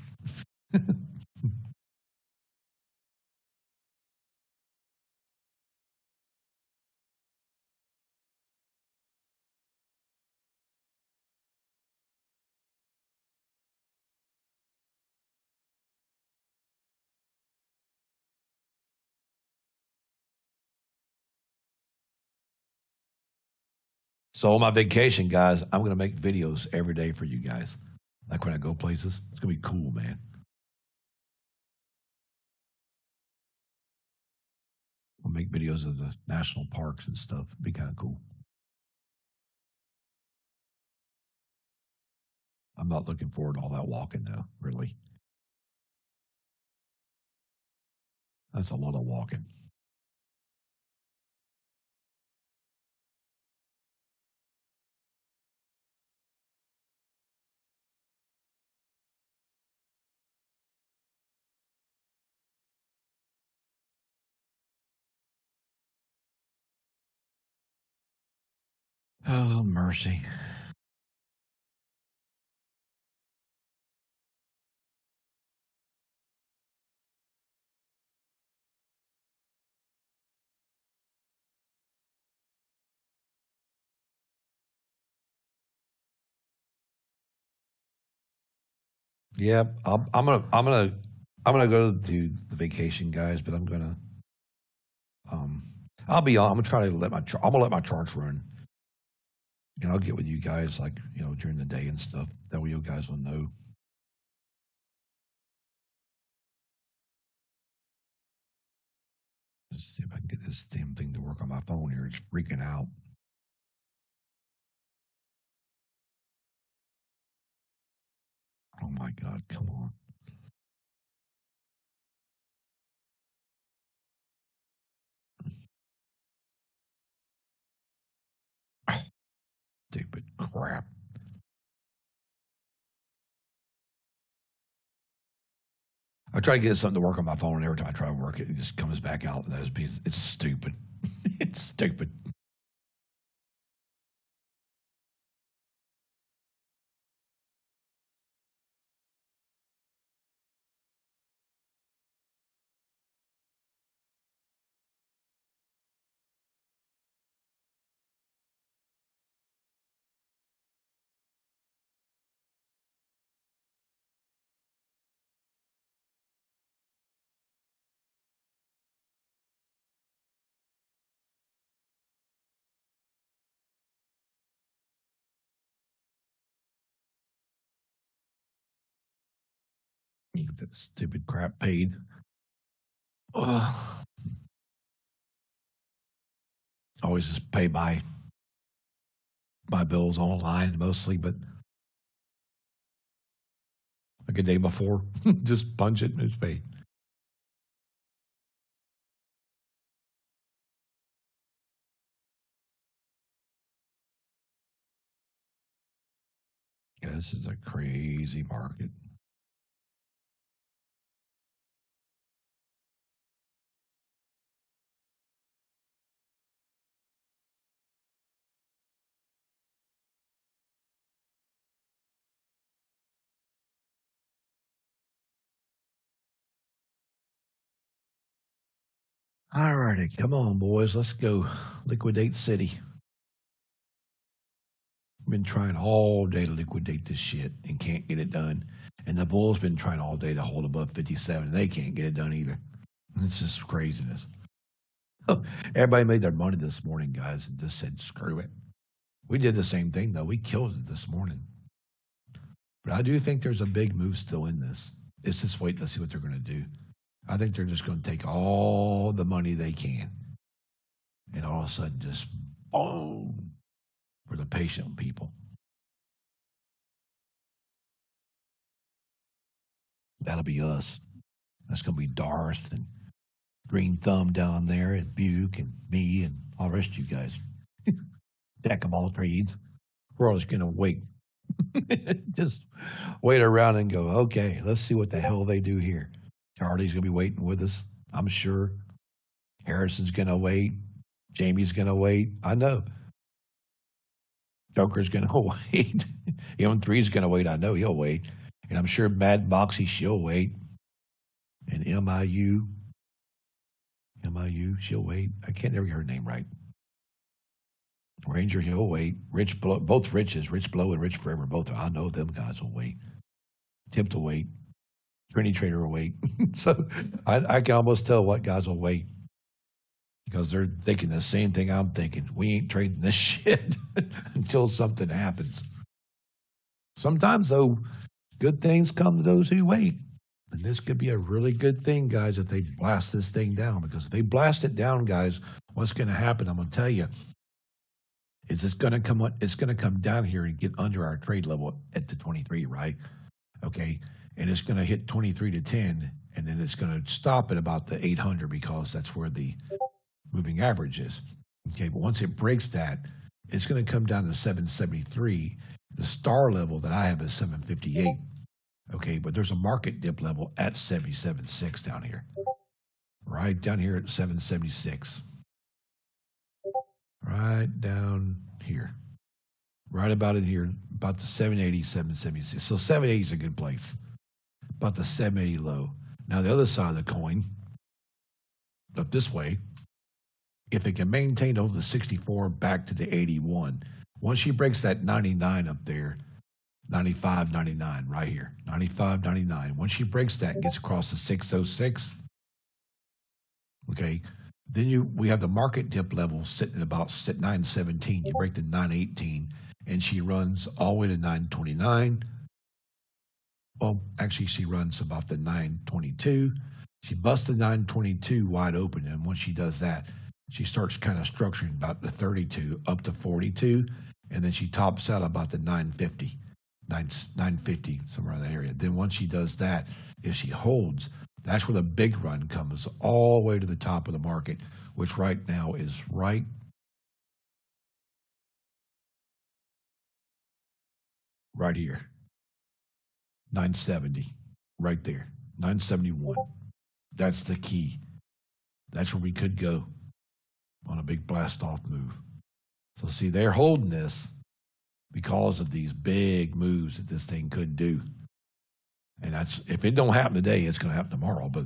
So on my vacation, guys, I'm gonna make videos every day for you guys. Like when I go places, it's gonna be cool, man. I'll make videos of the national parks and stuff. It'd be kind of cool. I'm not looking forward to all that walking though. Really, that's a lot of walking. Oh mercy. Yeah, I'm gonna go to the vacation, guys. But um, I'll be on. I'm gonna try to I'm gonna let my charts run, and I'll get with you guys like during the day and stuff. That way you guys will know. Let's see if I can get this damn thing to work on my phone here. It's freaking out. Oh my God, come on. Stupid crap. I try to get something to work on my phone, and every time I try to work it, it just comes back out. It's stupid. It's stupid. You get that stupid crap paid. Ugh. Always just pay by my bills online mostly, but like a day before, just punch it and it's paid. Yeah, this is a crazy market. All righty, come on, boys, let's go liquidate city. Been trying all day to liquidate this shit and can't get it done. And the Bulls been trying all day to hold above 57. They can't get it done either. It's just craziness. Everybody made their money this morning, guys, and just said, screw it. We did the same thing, though. We killed it this morning. But I do think there's a big move still in this. It's just wait to see what they're going to do. I think they're just going to take all the money they can and all of a sudden just boom for the patient people. That'll be us. That's going to be Darth and Green Thumb down there and Buke and me and all the rest of you guys. Jack of all trades. We're all just going to wait. Just wait around and go, okay, let's see what the hell they do here. Charlie's going to be waiting with us, I'm sure. Harrison's going to wait. Jamie's going to wait. I know. Joker's going to wait. M3's going to wait. I know he'll wait. And I'm sure Mad Moxie, she'll wait. And MIU, she'll wait. I can't never get her name right. Ranger, he'll wait. Rich Blow, both Riches, Rich Blow and Rich Forever, both. I know them guys will wait. Tip to wait. Trinity Trader will wait. So I can almost tell what guys will wait because they're thinking the same thing I'm thinking. We ain't trading this shit until something happens. Sometimes, though, good things come to those who wait. And this could be a really good thing, guys, if they blast this thing down. Because if they blast it down, guys, what's going to happen? I'm going to tell you. Is it's going to come? It's going to come down here and get under our trade level at the 23, right? Okay, and it's going to hit 23 to 10, and then it's going to stop at about the 800 because that's where the moving average is. Okay, but once it breaks that, it's going to come down to 773. The star level that I have is 758. Okay, but there's a market dip level at 77.6 down here. Right down here at 776. Right down here. Right about in here, about the 780, 776. So 780 is a good place. About the 780 low. Now the other side of the coin, up this way, if it can maintain over the 64 back to the 81, once she breaks that 99 up there, 95, 99 right here, 95, 99. Once she breaks that and gets across the 606, okay, then we have the market dip level sitting at about 917. You break the 918, and she runs all the way to 929. Well, actually, she runs about the 922. She busts the 922 wide open, and once she does that, she starts kind of structuring about the 32 up to 42, and then she tops out about the 950. 950, somewhere in that area. Then once she does that, if she holds, that's where the big run comes all the way to the top of the market, which right now is right here, 970, right there. 971. That's the key. That's where we could go on a big blast off move. So see, they're holding this because of these big moves that this thing could do. And that's if it don't happen today, it's going to happen tomorrow. But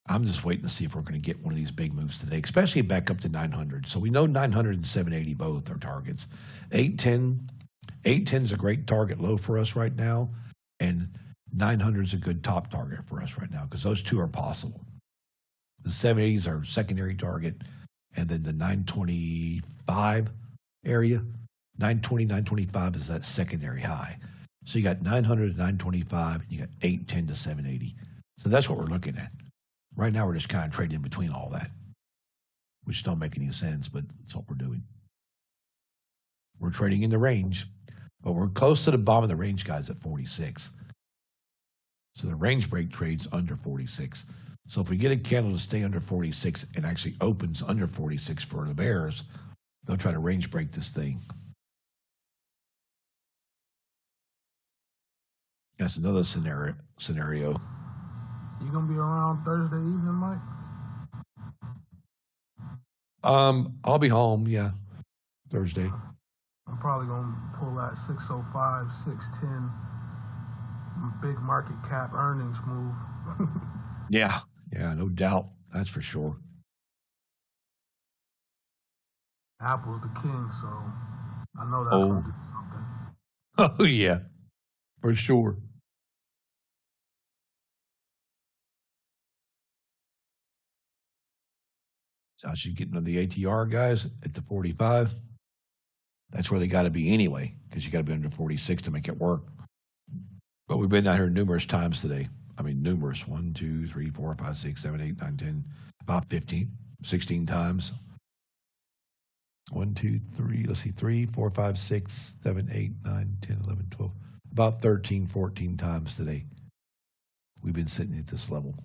I'm just waiting to see if we're going to get one of these big moves today, especially back up to 900. So we know 900 and 780 both are targets. 810, 810 is a great target low for us right now, and 900 is a good top target for us right now because those two are possible. The 780s are secondary target, and then the 925 area, 920, 925 is that secondary high. So you got 900 to 925, and you got 810 to 780. So that's what we're looking at. Right now, we're just kind of trading in between all that, which don't make any sense, but that's what we're doing. We're trading in the range, but we're close to the bottom of the range, guys, at 46. So the range break trades under 46. So if we get a candle to stay under 46 and actually opens under 46 for the bears, they'll try to range break this thing. That's another scenario. You gonna be around Thursday evening, Mike? I'll be home, yeah, Thursday. I'm probably gonna pull that 605, 610 big market cap earnings move. Yeah, no doubt. That's for sure. Apple's the king, so I know that's gonna do something. Oh, yeah, for sure. So I should get into the ATR, guys, at the 45. That's where they got to be anyway, because you got to be under 46 to make it work. But we've been down here numerous times today. I mean, numerous. 1, 2, 3, 4, 5, 6, 7, 8, 9, 10, about 15, 16 times. 1, 2, 3, let's see, 3, 4, 5, 6, 7, 8, 9, 10, 11, 12. About 13, 14 times today. We've been sitting at this level.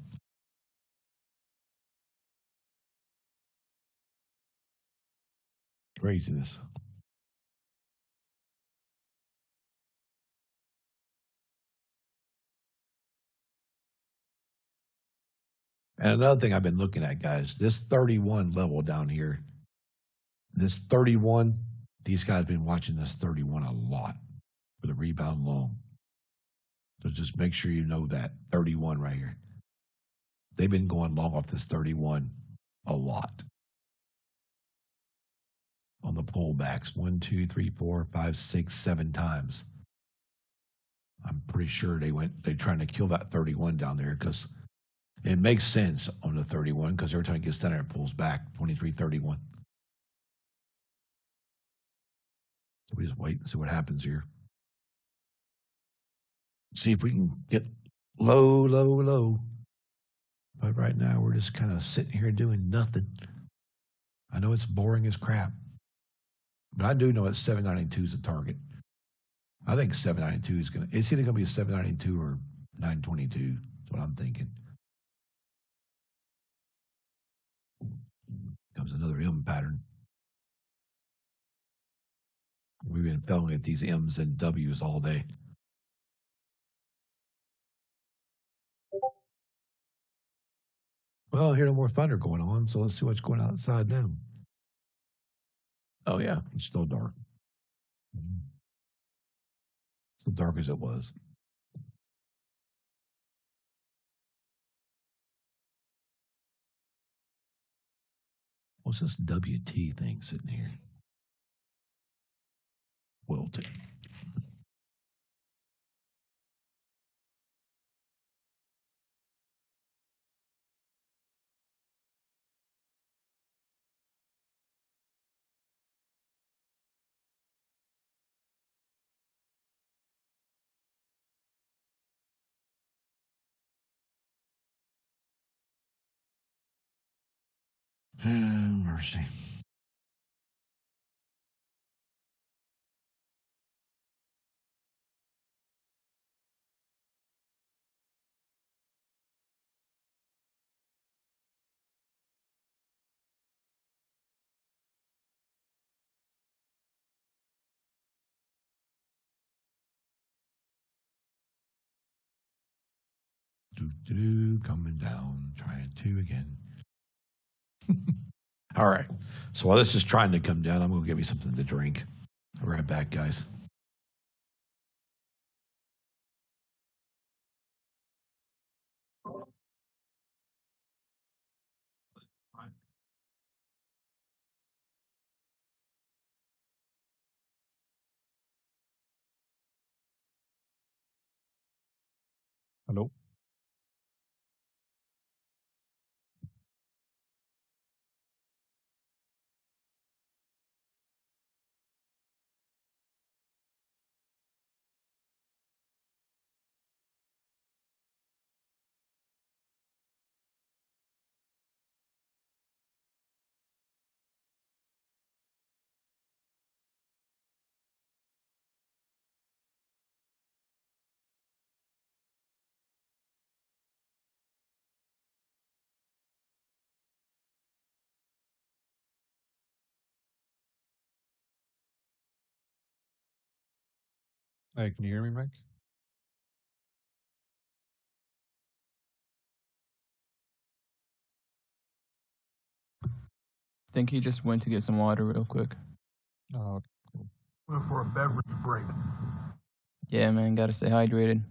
Craziness. And another thing I've been looking at, guys, this 31 level down here, this 31, these guys have been watching this 31 a lot for the rebound long. So just make sure you know that 31 right here. They've been going long off this 31 a lot on the pullbacks. 1, 2, 3, 4, 5, 6, 7 times. I'm pretty sure they're trying to kill that 31 down there because it makes sense on the 31 because every time it gets down there, it pulls back 23, 31. So we just wait and see what happens here. See if we can get low, low, low. But right now, we're just kind of sitting here doing nothing. I know it's boring as crap. But I do know it's 792 is a target. I think 792 is going to, it's either going to be a 792 or 922. That's what I'm thinking. Comes another M pattern. We've been filling at these M's and W's all day. Well, I hear no more thunder going on, so let's see what's going on outside now. Oh, yeah, it's still dark. Still dark as it was. What's this WT thing sitting here? Wilted. Mercy. Coming down, trying to again. All right. So while this is trying to come down, I'm going to give you something to drink. I'll be right back, guys. Hello. Hey, can you hear me, Mike? I think he just went to get some water real quick. Oh, cool. Went for a beverage break. Yeah, man, gotta stay hydrated.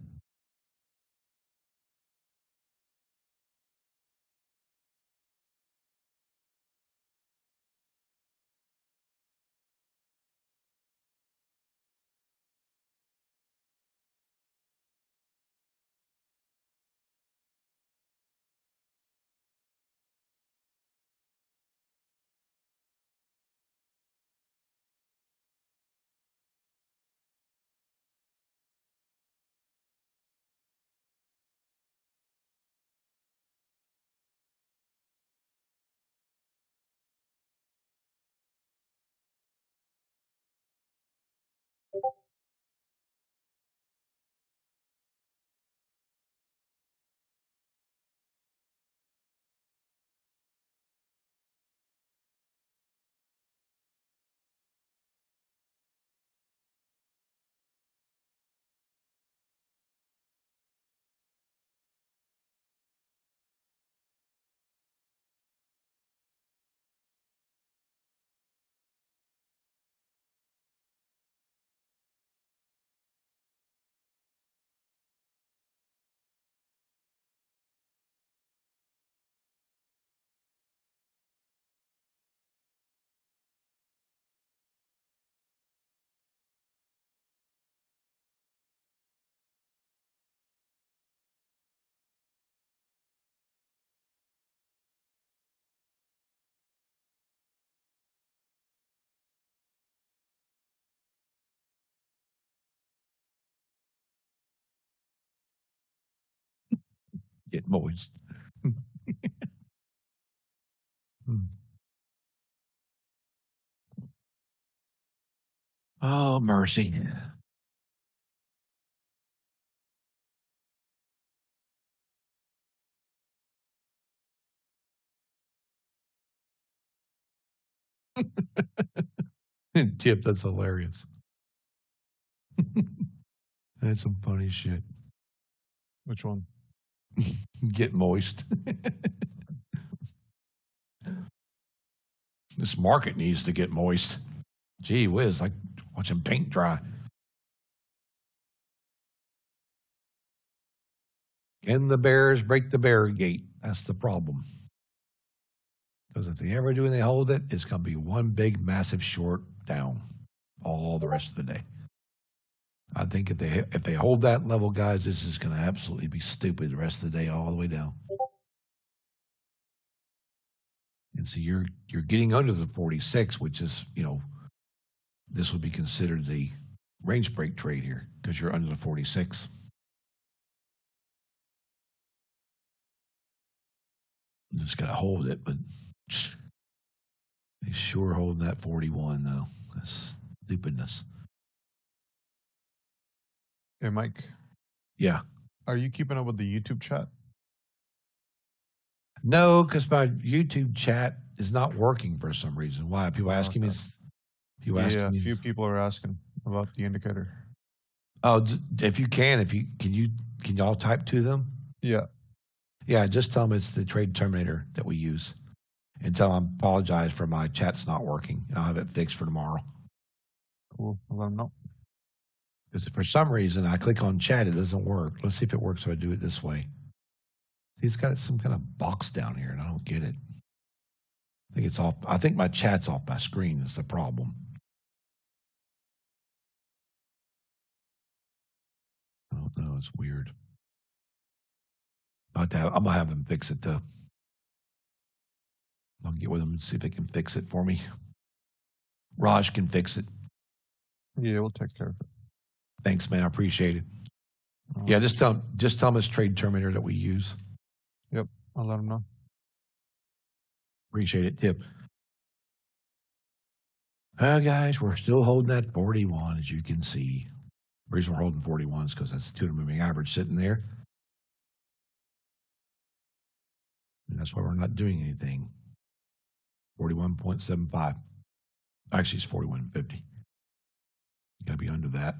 Get moist. Oh, mercy. Tip, that's hilarious. That's some funny shit. Which one? Get moist. This market needs to get moist. Gee whiz, like watching paint dry. Can the Bears break the bear gate? That's the problem. Because if they ever do and they hold it, it's going to be one big, massive short down all the rest of the day. I think if they hold that level, guys, this is going to absolutely be stupid the rest of the day, all the way down. And so you're getting under the 46, which is, this would be considered the range break trade here because you're under the 46. Just got to hold it, but they sure holding that 41 though. That's stupidness. Hey, Mike. Yeah. Are you keeping up with the YouTube chat? No, because my YouTube chat is not working for some reason. Why? People asking me. Yeah, a few people are asking about the indicator. Oh, if you can y'all type to them? Yeah. Yeah, just tell them it's the trade terminator that we use. And tell them I apologize for my chat's not working. I'll have it fixed for tomorrow. Cool. I'll let them know. Because for some reason I click on chat, it doesn't work. Let's see if it works if I do it this way. See, it's got some kind of box down here, and I don't get it. I think it's off. I think my chat's off my screen is the problem. I don't know. It's weird. I'm gonna have them fix it though. I'll get with them and see if they can fix it for me. Raj can fix it. Yeah, we'll take care of it. Thanks, man. I appreciate it. Yeah, just tell them it's trade terminator that we use. Yep, I'll let them know. Appreciate it, Tip. Guys, we're still holding that 41, as you can see. The reason we're holding 41 is because that's the 200 moving average sitting there. And that's why we're not doing anything. 41.75. Actually, it's 41.50. Got to be under that.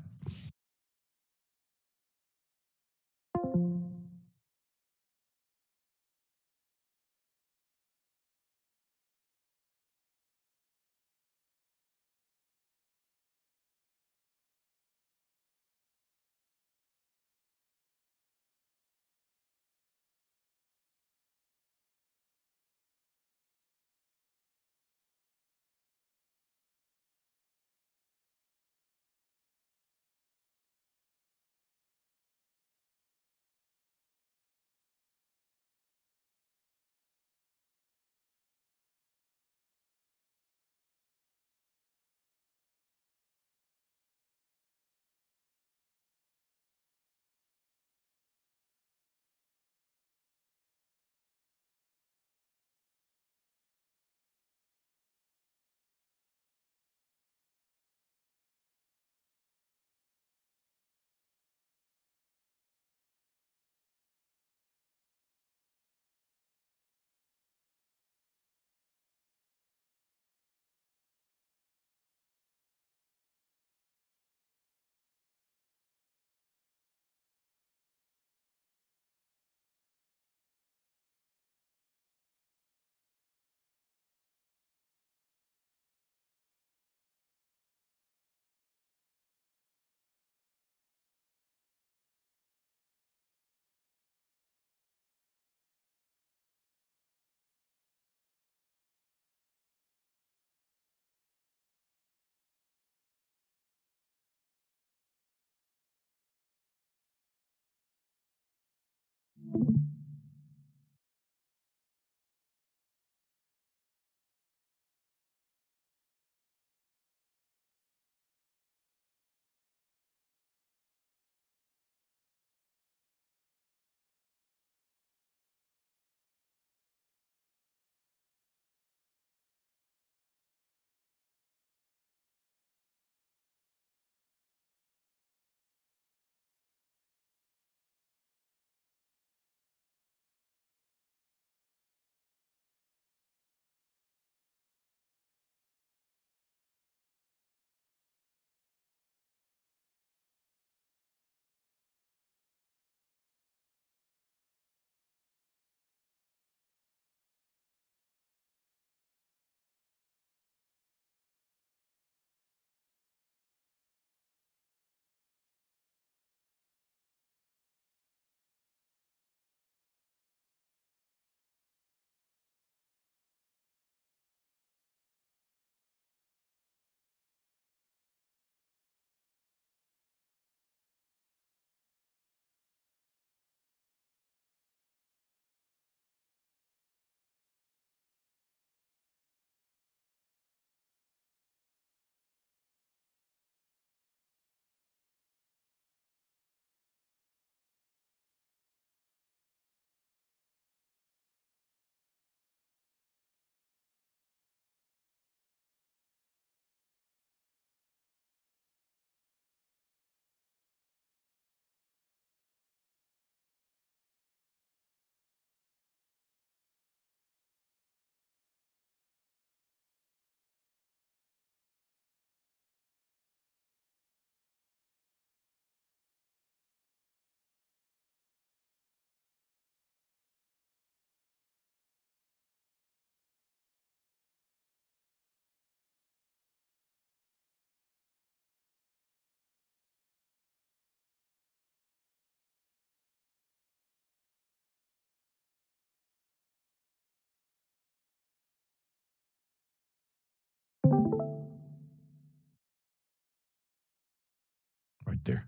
right there.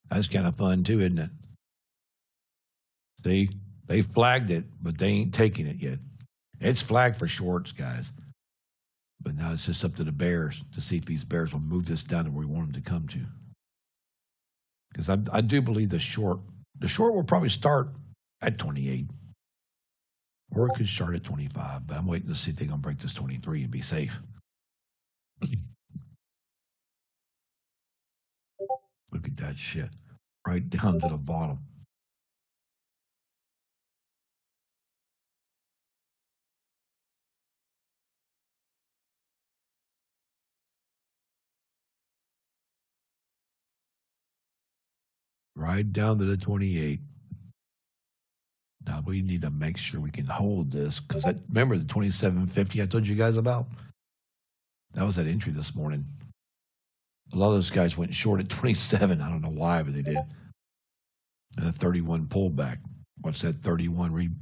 That's kind of fun too, isn't it? See, they flagged it, but they ain't taking it yet. It's flagged for shorts, guys. But now it's just up to the bears to see if these bears will move this down to where we want them to come to. Because I do believe the short will probably start at 28. Or it could start at 25, but I'm waiting to see if they're going to break this 23 and be safe. Look at that shit. Right down to the bottom. Right down to the 28. Now we need to make sure we can hold this because remember the 27.50 I told you guys about? That was that entry this morning. A lot of those guys went short at 27. I don't know why, but they did. And a 31 pullback. What's that 31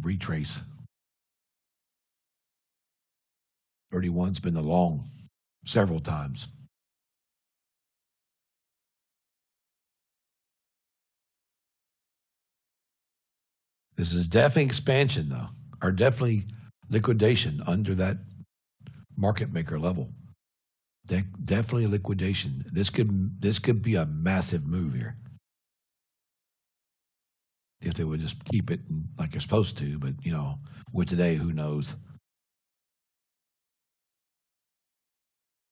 retrace? 31's been the long several times. This is definitely expansion, though, or definitely liquidation under that market maker level. Definitely liquidation. This could be a massive move here if they would just keep it like they're supposed to. But with today, who knows?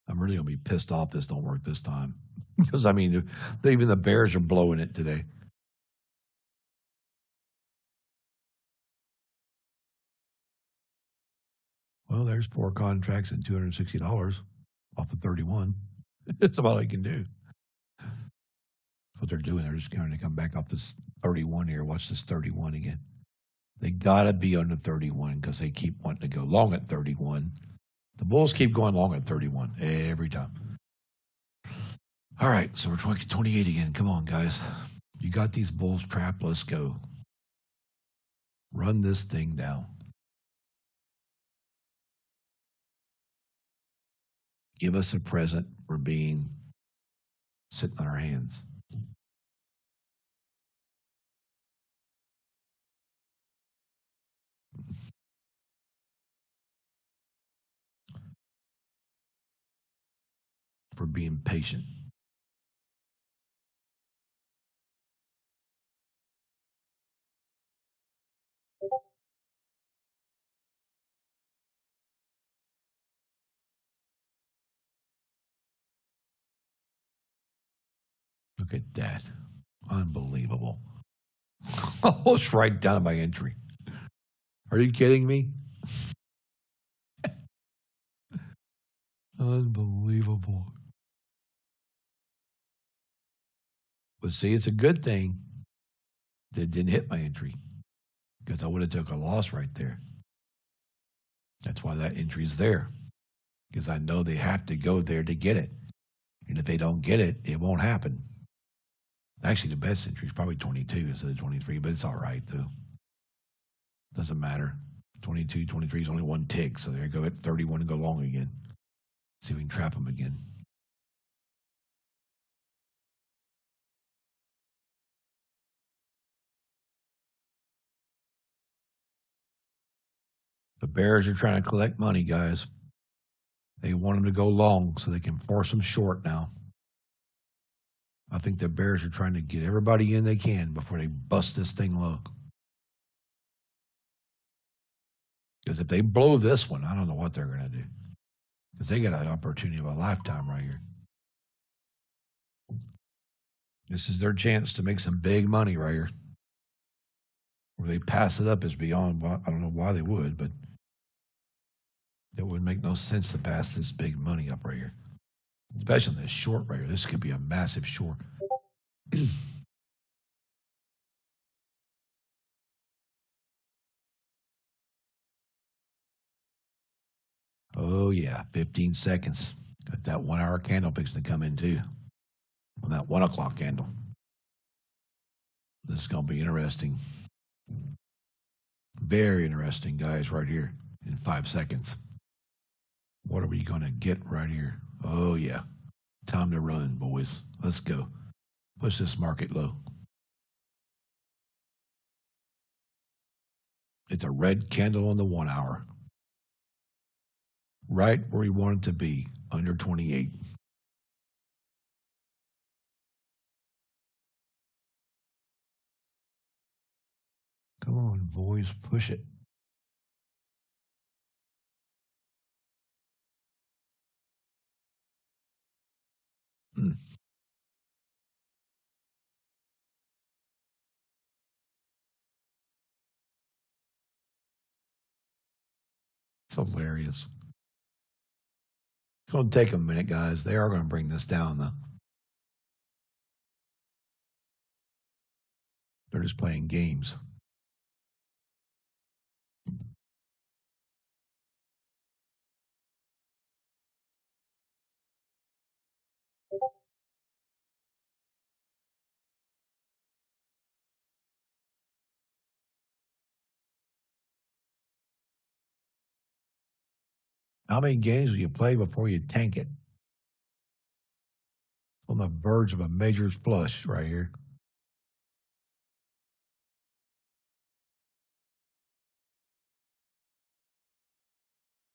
I'm really gonna be pissed off this don't work this time because even the bears are blowing it today. Well, there's 4 contracts and $260 off the 31. That's about all you can do. That's what they're doing. They're just going to come back off this 31 here. Watch this 31 again. They got to be under 31 because they keep wanting to go long at 31. The bulls keep going long at 31 every time. All right, so we're 28 again. Come on, guys. You got these bulls trapped. Let's go. Run this thing down. Give us a present for being sitting on our hands. For being patient. Look at that. Unbelievable. Almost right down to my entry. Are you kidding me? Unbelievable. But see, it's a good thing that it didn't hit my entry because I would have took a loss right there. That's why that entry is there because I know they have to go there to get it. And if they don't get it, it won't happen. Actually, the best entry is probably 22 instead of 23, but it's all right, though. Doesn't matter. 22, 23 is only one tick, so there you go at 31 and go long again. See if we can trap them again. The bears are trying to collect money, guys. They want them to go long so they can force them short now. I think the bears are trying to get everybody in they can before they bust this thing low. Because if they blow this one, I don't know what they're going to do. Because they got an opportunity of a lifetime right here. This is their chance to make some big money right here. Where they pass it up is beyond, I don't know why they would, but it would make no sense to pass this big money up right here. Especially this short right here. This could be a massive short. Oh, yeah. 15 seconds. Got that 1 hour candle fixing to come in, too. On that 1 o'clock candle. This is going to be interesting. Very interesting, guys, right here. in 5 seconds. What are we going to get right here? Oh, yeah. Time to run, boys. Let's go. Push this market low. It's a red candle on the 1 hour. Right where we want it to be, under 28. Come on, boys, push it. It's hilarious. It's going to take a minute, guys. They are going to bring this down, though. They're just playing games. How many games will you play before you tank it? On the verge of a major flush right here.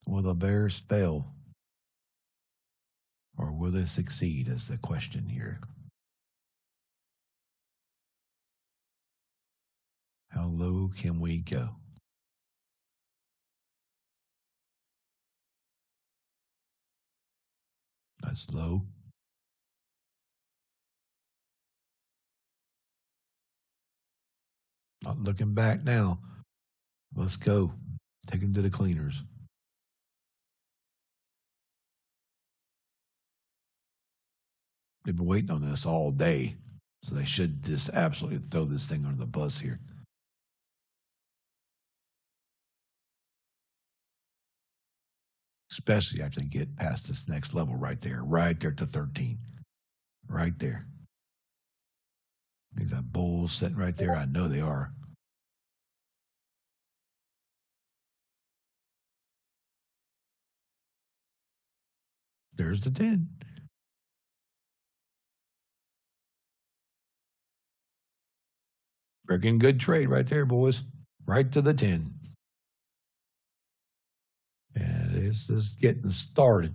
Will the Bears fail? Or will they succeed is the question here. How low can we go? That's low. Not looking back now. Let's go. Take them to the cleaners. They've been waiting on this all day, so they should just absolutely throw this thing under the bus here. Especially after they get past this next level right there to 13. Right there. These got bulls sitting right there. I know they are. There's the 10. Freaking good trade right there, boys. Right to the 10. And it's just getting started.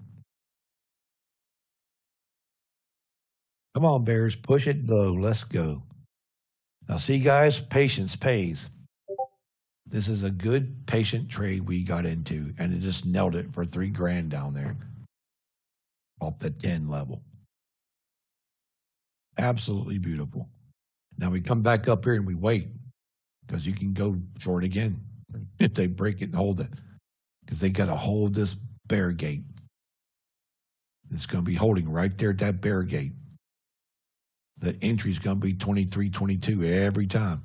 Come on, Bears. Push it low. Let's go. Now, see, guys, patience pays. This is a good patient trade we got into, and it just nailed it for $3,000 down there off the 10 level. Absolutely beautiful. Now we come back up here and we wait because you can go short again if they break it and hold it because they got to hold this bear gate. It's going to be holding right there at that bear gate. The entry is going to be 23, 22 every time.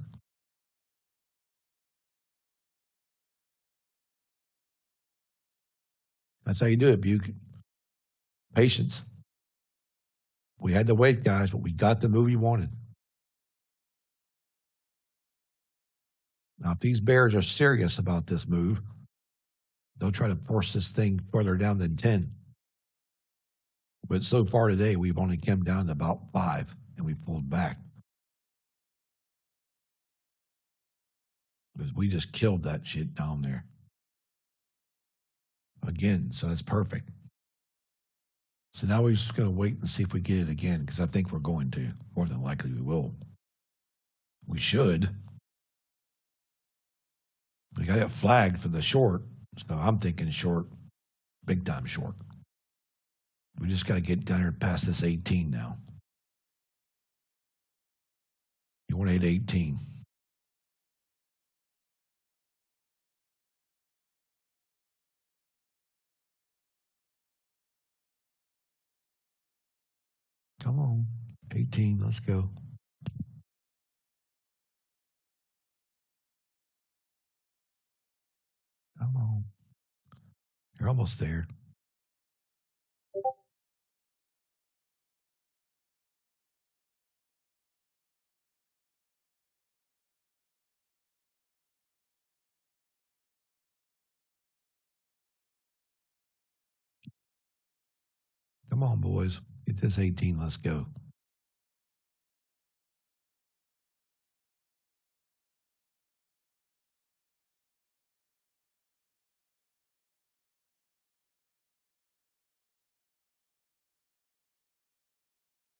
That's how you do it, Buke. Patience. We had to wait, guys, but we got the move we wanted. Now, if these Bears are serious about this move, they'll try to force this thing further down than 10. But so far today, we've only come down to about 5, and we pulled back. Because we just killed that shit down there. Again, so that's perfect. So now we're just going to wait and see if we get it again, because I think we're going to. More than likely we will. We should. We got it flagged for the short, so I'm thinking short, big time short. We just got to get down here past this 18 now. You want to hit 18. Come on, 18, let's go. Come on. You're almost there. Come on, boys. Get this 18. Let's go.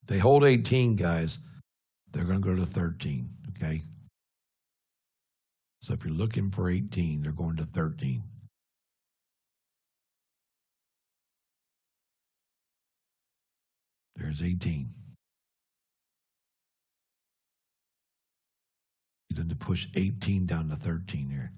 They hold 18, guys. They're going to go to 13, okay? So if you're looking for 18, they're going to 13. There's 18. Get them to push 18 down to 13 here.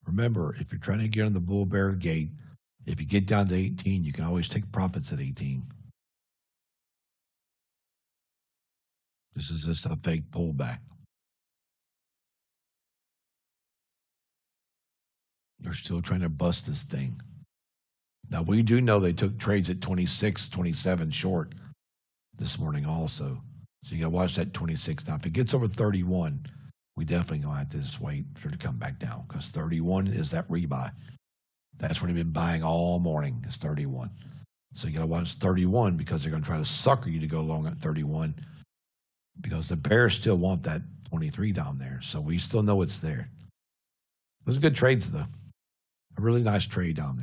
Remember, if you're trying to get on the bull bear gate, if you get down to 18, you can always take profits at 18. This is just a fake pullback. They're still trying to bust this thing. Now, we do know they took trades at 26, 27 short this morning also. So you got to watch that 26. Now, if it gets over 31, we definitely going to have to just wait for it to come back down because 31 is that rebuy. That's what they've been buying all morning is 31. So you got to watch 31 because they're going to try to sucker you to go long at 31 because the bears still want that 23 down there. So we still know it's there. Those are good trades, though. A really nice trade down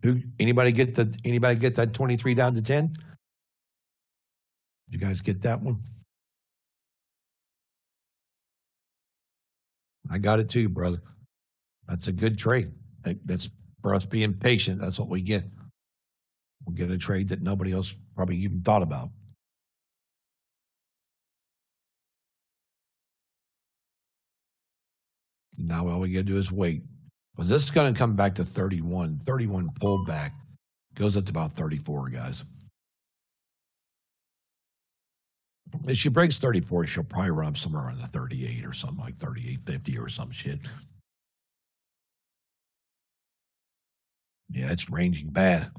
there. Anybody get that 23 down to 10? Did you guys get that one? I got it too, brother. That's a good trade. That's for us being patient. That's what we get. We'll get a trade that nobody else probably even thought about. Now all we got to do is wait. Because this is going to come back to 31. 31 pullback goes up to about 34, guys. If she breaks 34, she'll probably run up somewhere around the 38 or something like 38.50 or some shit. Yeah, it's ranging bad.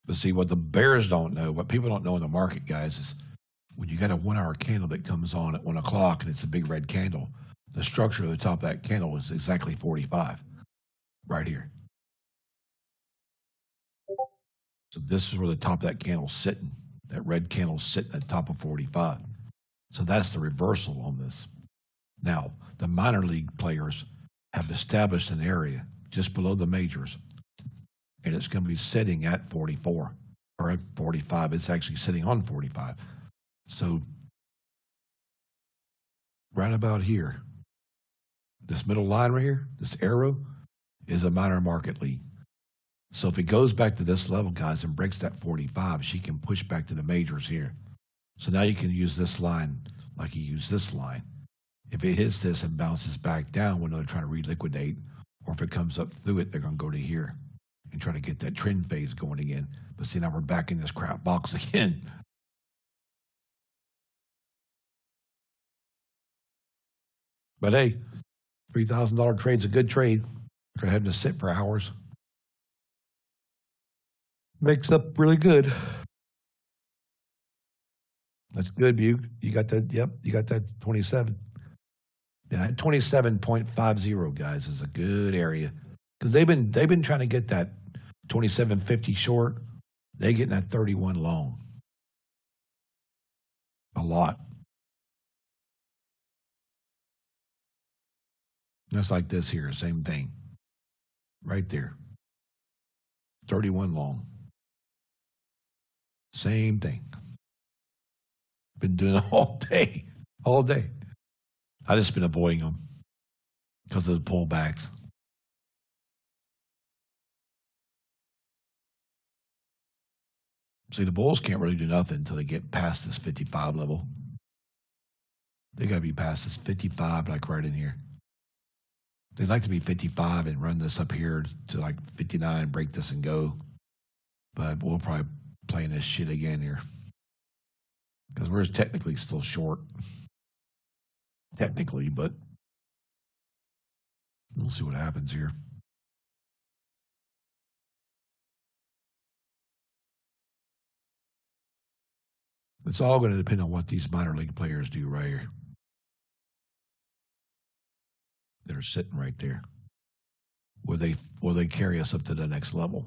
But see, what the bears don't know, what people don't know in the market, guys, is when you got a 1 hour candle that comes on at 1 o'clock and it's a big red candle, the structure of the top of that candle is exactly 45 right here. So this is where the top of that candle's sitting. That red candle's sitting at the top of 45. So that's the reversal on this. Now, the minor league players have established an area just below the majors, and it's going to be sitting at 44 or at 45. It's actually sitting on 45. So right about here, this middle line right here, this arrow, is a minor market league. So if it goes back to this level, guys, and breaks that 45, she can push back to the majors here. So now you can use this line like you use this line. If it hits this and bounces back down when they're trying to reliquidate, or if it comes up through it, they're going to go to here and try to get that trend phase going again. But see, now we're back in this crap box again. But hey, $3,000 trade's a good trade for having to sit for hours. Makes up really good. That's good, Buke. You got that? Yep, you got that 27. Yeah, 27.50, guys, is a good area because they've been trying to get that 27.50 short. They getting that 31 long. A lot. Just like this here, same thing. Right there. 31 long. Same thing. Been doing it all day. All day. I just been avoiding them because of the pullbacks. See, the bulls can't really do nothing until they get past this 55 level. They got to be past this 55, like right in here. They'd like to be 55 and run this up here to like 59, break this and go. But we'll probably playing this shit again here. Because we're technically still short. Technically, but we'll see what happens here. It's all going to depend on what these minor league players do right here. They're sitting right there. Will they carry us up to the next level?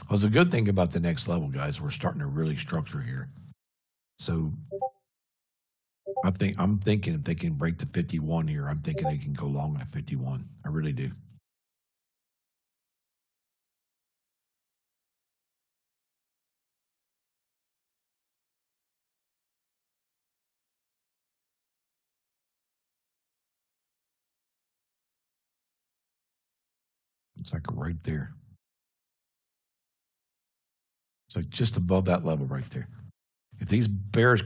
Well, the good thing about the next level, guys, we're starting to really structure here. So I'm thinking if they can break the 51 here, I'm thinking they can go long at 51. I really do. It's like right there. It's like just above that level right there. If these Bulls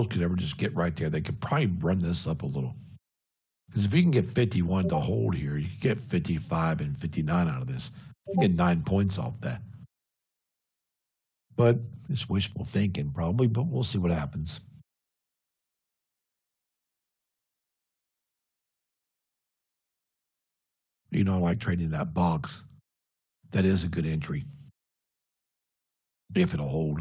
could ever just get right there, they could probably run this up a little. Because if you can get 51 to hold here, you can get 55 and 59 out of this. You can get 9 points off that. But it's wishful thinking probably, but we'll see what happens. You know, I like trading that box. That is a good entry. If it'll hold.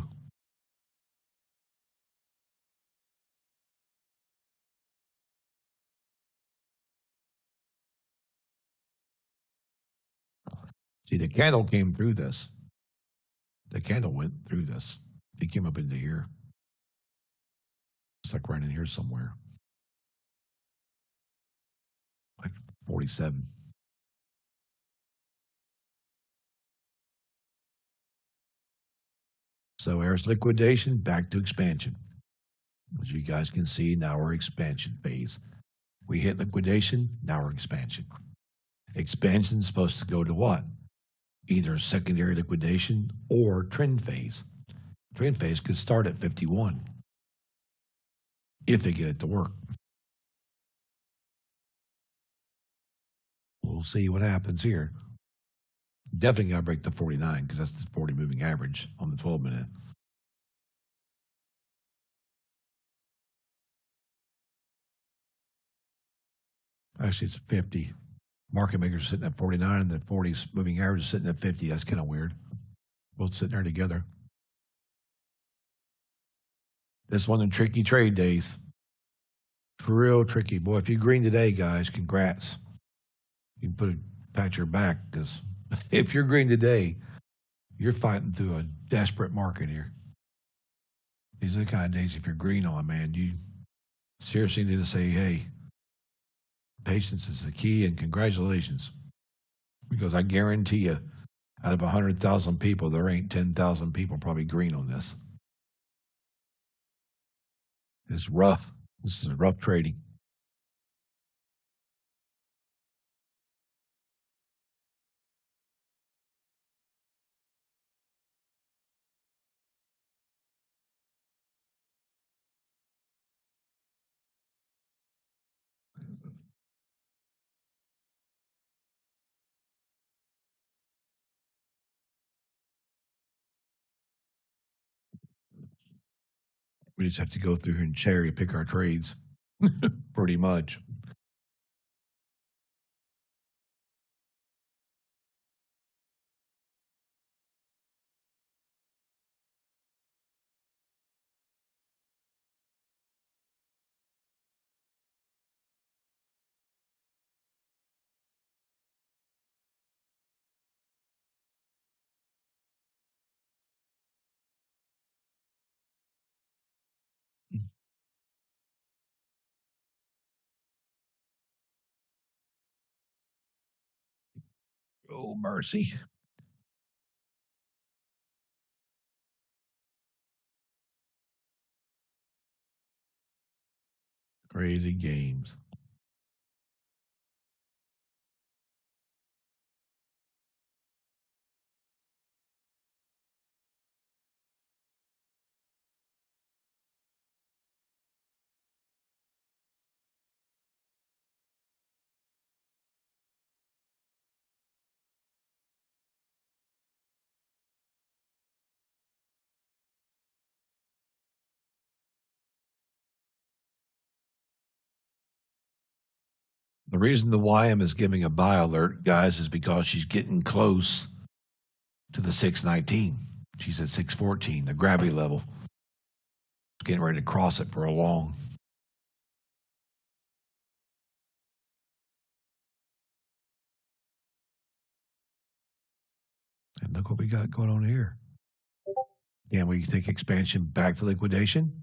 See, the candle came through this. The candle went through this. It came up into here. It's like right in here somewhere. Like 47. So there's liquidation, back to expansion. As you guys can see, now we're expansion phase. We hit liquidation, now we're expansion. Expansion is supposed to go to what? Either secondary liquidation or trend phase. Trend phase could start at 51 if they get it to work. We'll see what happens here. Definitely got to break the 49 because that's the 40 moving average on the 12 minute. Actually, it's 50. Market makers are sitting at 49 and the 40 moving average is sitting at 50. That's kind of weird. Both sitting there together. This one of the tricky trade days. For real tricky. Boy, if you green today, guys, congrats. You can pat your back because if you're green today, you're fighting through a desperate market here. These are the kind of days if you're green on, man, you seriously need to say, hey, patience is the key and congratulations. Because I guarantee you, out of 100,000 people, there ain't 10,000 people probably green on this. It's rough. This is rough trading. We just have to go through here and cherry pick our trades, pretty much. Oh, mercy. Crazy games. The reason the YM is giving a buy alert, guys, is because she's getting close to the 619. She's at 614, the gravity level. She's getting ready to cross it for a long. And look what we got going on here. Can we take expansion back to liquidation?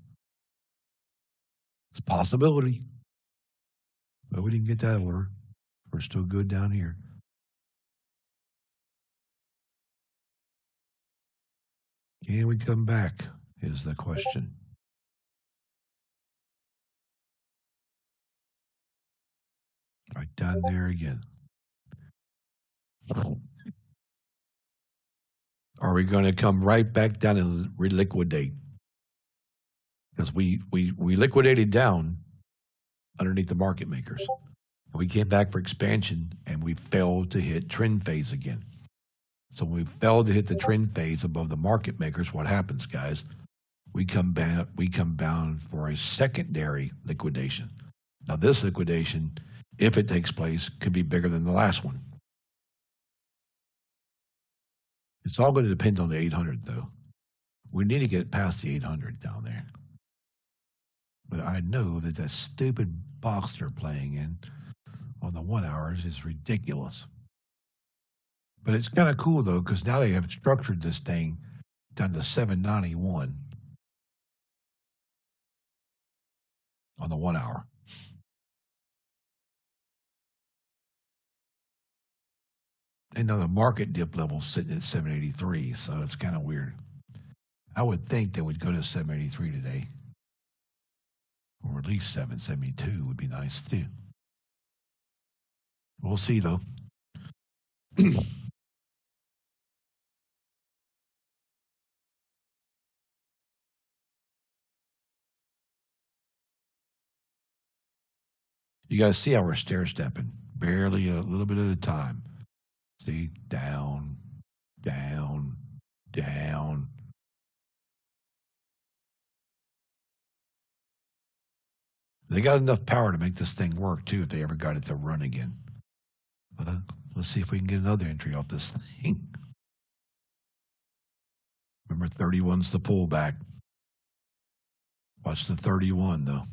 It's a possibility. But we didn't get that order. We're still good down here. Can we come back is the question. Right down there again. Are we going to come right back down and reliquidate? Because we liquidated down underneath the market makers. And we came back for expansion and we failed to hit trend phase again. So when we failed to hit the trend phase above the market makers, what happens, guys? We come bound for a secondary liquidation. Now this liquidation, if it takes place, could be bigger than the last one. It's all going to depend on the 800, though. We need to get past the 800 down there. But I know that that stupid box they're playing in on the 1 hours is ridiculous. But it's kind of cool, though, because now they have structured this thing down to 791 on the 1 hour. And now the market dip level is sitting at 783, so it's kind of weird. I would think they would go to 783 today. Or at least 772 would be nice, too. We'll see, though. You guys see how we're stair-stepping, barely a little bit at a time. See, down, down, down. They got enough power to make this thing work, too, if they ever got it to run again. Let's see if we can get another entry off this thing. Remember, 31's the pullback. Watch the 31, though.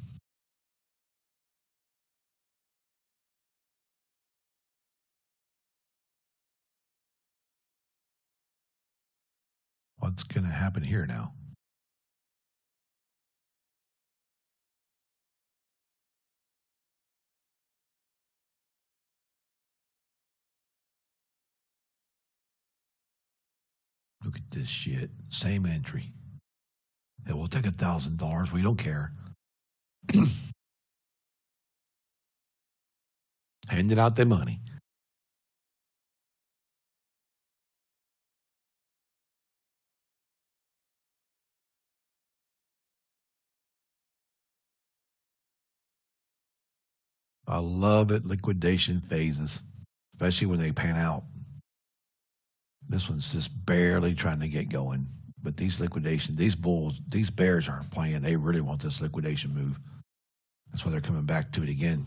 What's going to happen here now? Look at this shit. Same entry. Yeah, we'll take $1,000. We don't care. Handing out their money. I love it, liquidation phases, especially when they pan out. This one's just barely trying to get going. But these liquidation, these bulls, these bears aren't playing. They really want this liquidation move. That's why they're coming back to it again.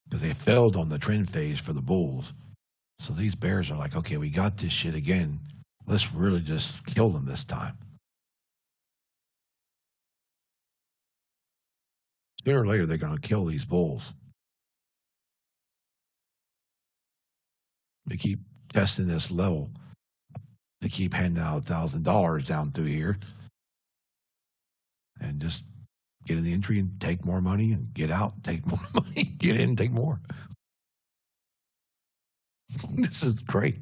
Because they failed on the trend phase for the bulls. So these bears are like, okay, we got this shit again. Let's really just kill them this time. Sooner or later, they're going to kill these bulls. They keep testing this level. They keep handing out $1,000 down through here. And just get in the entry and take more money and get out, take more money, get in, take more. This is great.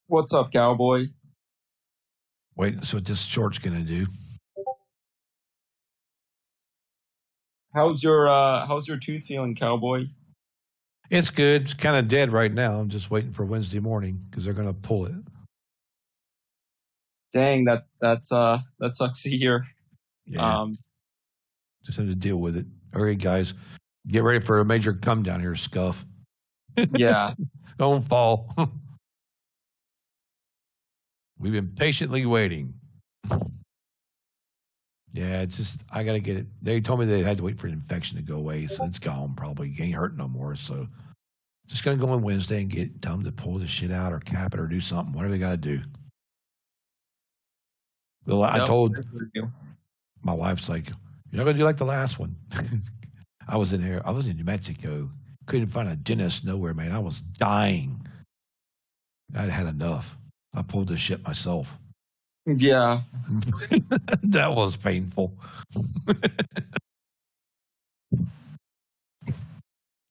What's up, cowboy? Wait, so what this short's going to do? How's your tooth feeling, cowboy? It's good. It's kind of dead right now. I'm just waiting for Wednesday morning because they're going to pull it. Dang, that sucks to hear. Yeah. Just have to deal with it. All right, guys, get ready for a major come down here, Scuff. Yeah. Don't fall. We've been patiently waiting. Yeah, it's just, I got to get it. They told me they had to wait for an infection to go away, so it's gone probably. It ain't hurting no more. So just going to go on Wednesday and tell them to pull the shit out or cap it or do something, whatever they got to do. Well, I told my wife's like, you're not going to do like the last one. I was in New Mexico. Couldn't find a dentist nowhere, man. I was dying. I'd had enough. I pulled this shit myself. Yeah. That was painful.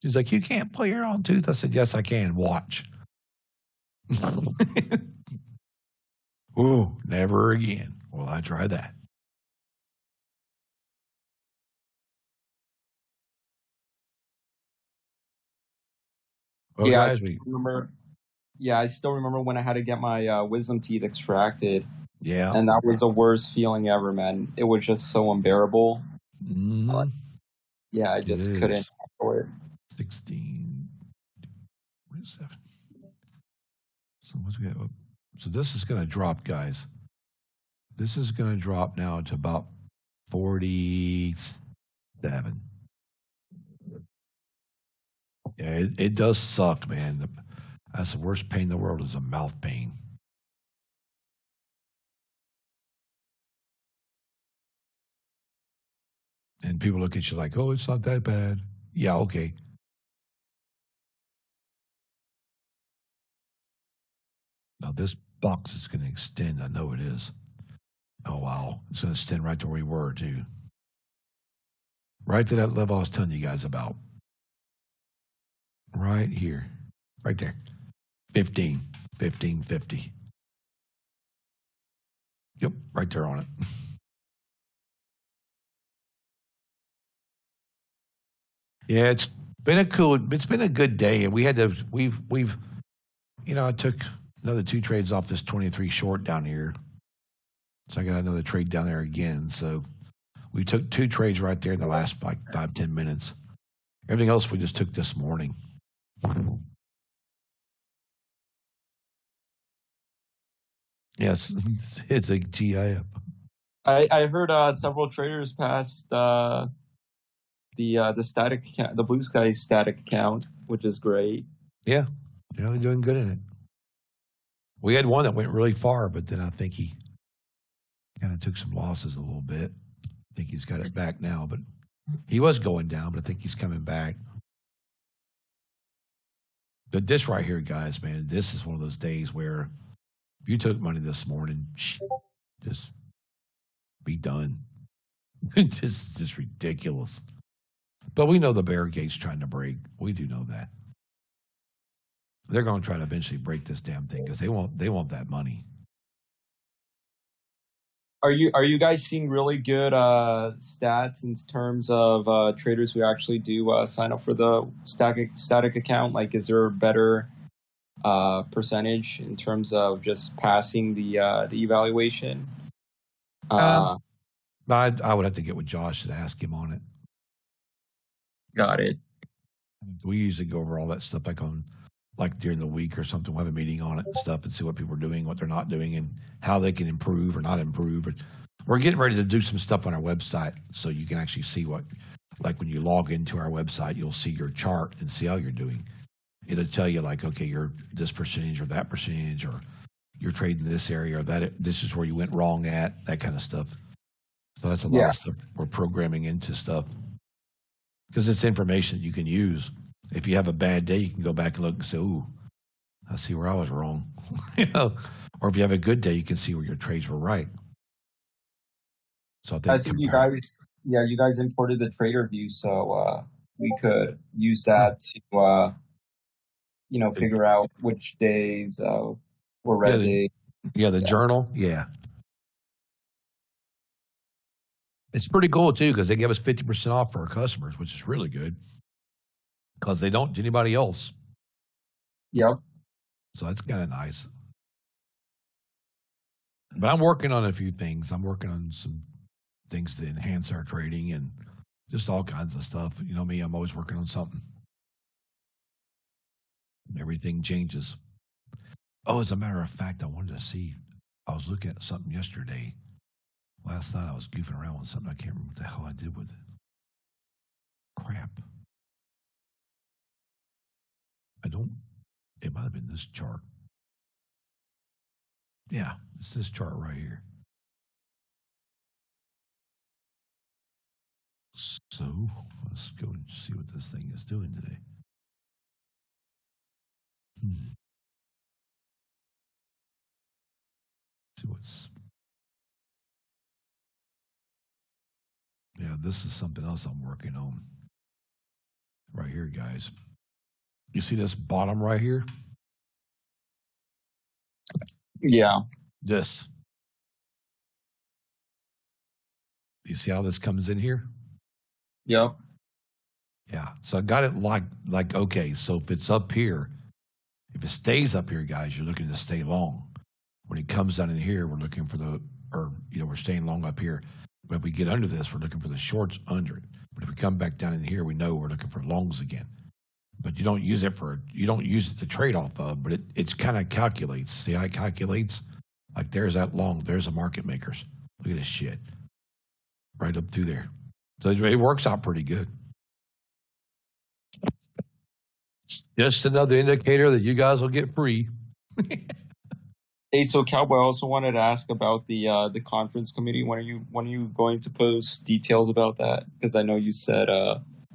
She's like, you can't pull your own tooth. I said, yes, I can. Watch. Ooh, never again. Well, I try that. Well, Yeah, guys, I still remember when I had to get my wisdom teeth extracted. Yeah. And that was the worst feeling ever, man. It was just so unbearable. Mm-hmm. Yeah, I just couldn't handle it. 16, 27. So what's we got? So this is going to drop, guys. This is going to drop now to about 47. Yeah, it does suck, man. That's the worst pain in the world is a mouth pain. And people look at you like, oh, it's not that bad. Yeah, okay. Now this box is going to extend. I know it is. Oh, wow. It's going to extend right to where we were, too. Right to that level I was telling you guys about. Right here. Right there. 15. 1550. Yep, right there on it. Yeah, it's been a good day. And we've I took another 2 trades off this 23 short down here. So I got another trade down there again. So we took 2 trades right there in the last 5-10 minutes. Everything else we just took this morning. Yes, it's a GIF. I heard several traders passed the static account, the Blue Sky static account, which is great. Yeah, they're doing good in it. We had one that went really far, but then I think he kind of took some losses a little bit. I think he's got it back now, but he was going down, but I think he's coming back. But this right here, guys, man, this is one of those days where if you took money this morning, just be done. It's just ridiculous. But we know the bear gate's trying to break. We do know that. They're going to try to eventually break this damn thing because they want that money. Are you guys seeing really good stats in terms of traders who actually do sign up for the static account? Like, is there a better percentage in terms of just passing the evaluation? I would have to get with Josh and ask him on it. Got it. We usually go over all that stuff like during the week or something. We'll have a meeting on it and stuff and see what people are doing, what they're not doing, and how they can improve or not improve. We're getting ready to do some stuff on our website so you can actually see like when you log into our website, you'll see your chart and see how you're doing. It'll tell you like, okay, you're this percentage or that percentage, or you're trading this area, or this is where you went wrong at, that kind of stuff. So that's a lot of stuff we're programming into stuff because it's information you can use. If you have a bad day, you can go back and look and say, ooh, I see where I was wrong. Or if you have a good day, you can see where your trades were right. So I think you guys imported the trader view, so we could use that to figure out which days were red days. Yeah, the journal. Yeah. It's pretty cool too because they give us 50% off for our customers, which is really good. Because they don't to anybody else. Yep. So that's kind of nice. But I'm working on a few things. I'm working on some things to enhance our trading and Just all kinds of stuff. You know me, I'm always working on something. Everything changes. Oh, as a matter of fact, I wanted to see. I was looking at something yesterday. Last night I was goofing around with something. I can't remember what the hell I did with it. Crap. It might have been this chart. Yeah, it's this chart right here. So let's go and see what this thing is doing today. See what's. Yeah, this is something else I'm working on. Right here, guys. You see this bottom right here? Yeah. This. You see how this comes in here? Yep. Yeah. So I got it like okay, so if it's up here, if it stays up here, guys, you're looking to stay long. When it comes down in here, we're looking for we're staying long up here. But if we get under this, we're looking for the shorts under it. But if we come back down in here, we know we're looking for longs again. But you don't use it to trade off of, but it kind of calculates. See how it calculates? Like there's that long, there's the market makers. Look at this shit. Right up through there. So it works out pretty good. Just another indicator that you guys will get free. Hey, so Cowboy, I also wanted to ask about the conference committee. When are you going to post details about that? Because I know you said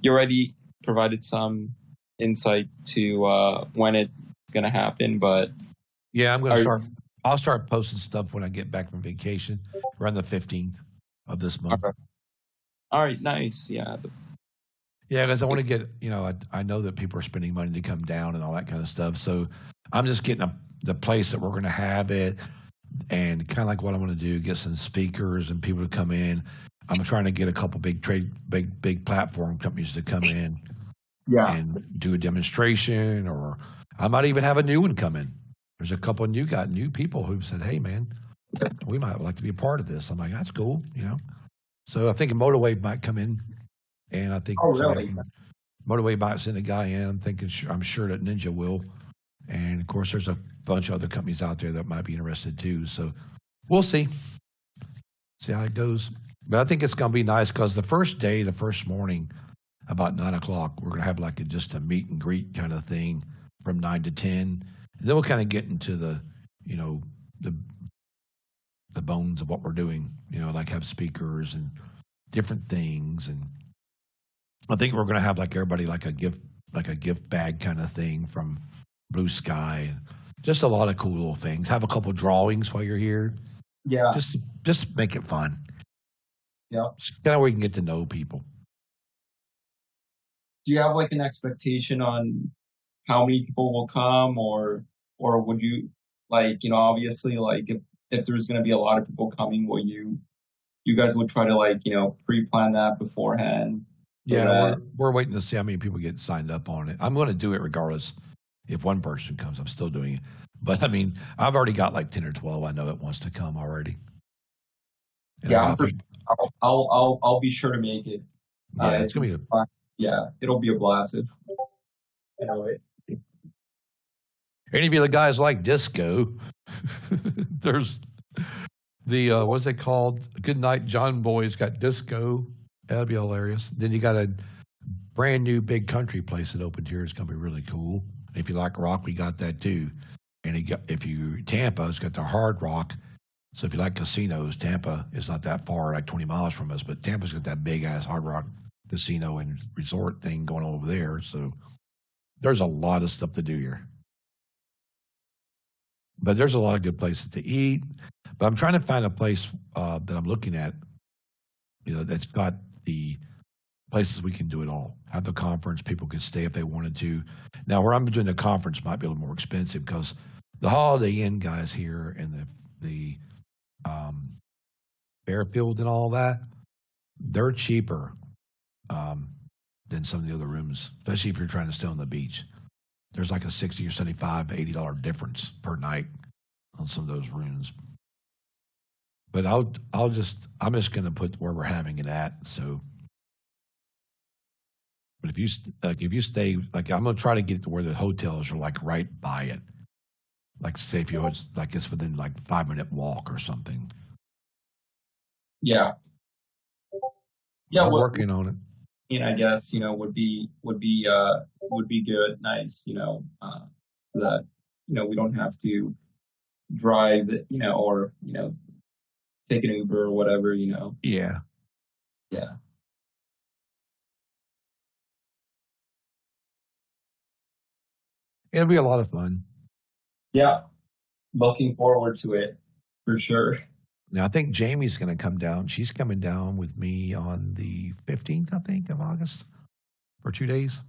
you already provided some insight to when it's going to happen, but yeah, I'm going to start. I'll start posting stuff when I get back from vacation around the 15th of this month. All right, nice. Yeah. Yeah, because I want to get, I know that people are spending money to come down and all that kind of stuff. So I'm just getting the place that we're going to have it, and kind of like what I'm going to do, get some speakers and people to come in. I'm trying to get a couple big platform companies to come in and do a demonstration, or I might even have a new one come in. There's a couple of new people who've said, hey, man, we might like to be a part of this. I'm like, that's cool, So I think Motorwave might come in, and I think Motorwave might send a guy in. I'm sure that Ninja will. And, of course, there's a bunch of other companies out there that might be interested, too. So we'll see how it goes. But I think it's going to be nice because the first morning, about 9 o'clock, we're going to have just a meet and greet kind of thing from 9 to 10. And then we'll kind of get into the bones of what we're doing, like have speakers and different things. And I think we're going to have everybody a gift bag kind of thing from Blue Sky, and just a lot of cool little things. Have a couple drawings while you're here. Yeah. Just make it fun. Yeah. Just kind of where you can get to know people. Do you have an expectation on how many people will come, or would you obviously if there's going to be a lot of people coming, will you guys would try to pre-plan that beforehand? Yeah, we're waiting to see how many people get signed up on it. I'm going to do it regardless. If one person comes, I'm still doing it. But I mean, I've already got 10 or 12 I know that wants to come already. And I'll be sure to make it. Yeah, it's gonna be it'll be a blast. Any of you guys like disco? There's the what's it called? Good Night John Boy's got disco. That'd be hilarious. Then you got a brand new big country place that opened here. It's gonna be really cool. If you like rock, we got that too. And Tampa's got the Hard Rock. So if you like casinos, Tampa is not that far, 20 miles from us, but Tampa's got that big ass Hard Rock casino and resort thing going on over there. So there's a lot of stuff to do here. But there's a lot of good places to eat. But I'm trying to find a place that I'm looking at, that's got the places we can do it all. Have the conference, people could stay if they wanted to. Now, where I'm doing the conference might be a little more expensive because the Holiday Inn guys here and the Fairfield and all that, they're cheaper than some of the other rooms, especially if you're trying to stay on the beach. There's a $60 or $75, $80 difference per night on some of those rooms. But I'm just going to put where we're having it at. So But if you stay, like, I'm gonna try to get it to where the hotels are like right by it. Like, say if you was like it's within like 5-minute walk or something. Yeah. Yeah. I'm working on it. I guess would be good, nice. So that we don't have to drive, or take an Uber or whatever. Yeah. Yeah. It'll be a lot of fun. Yeah. Looking forward to it for sure. Now, I think Jamie's going to come down. She's coming down with me on the 15th, I think, of August for 2 days.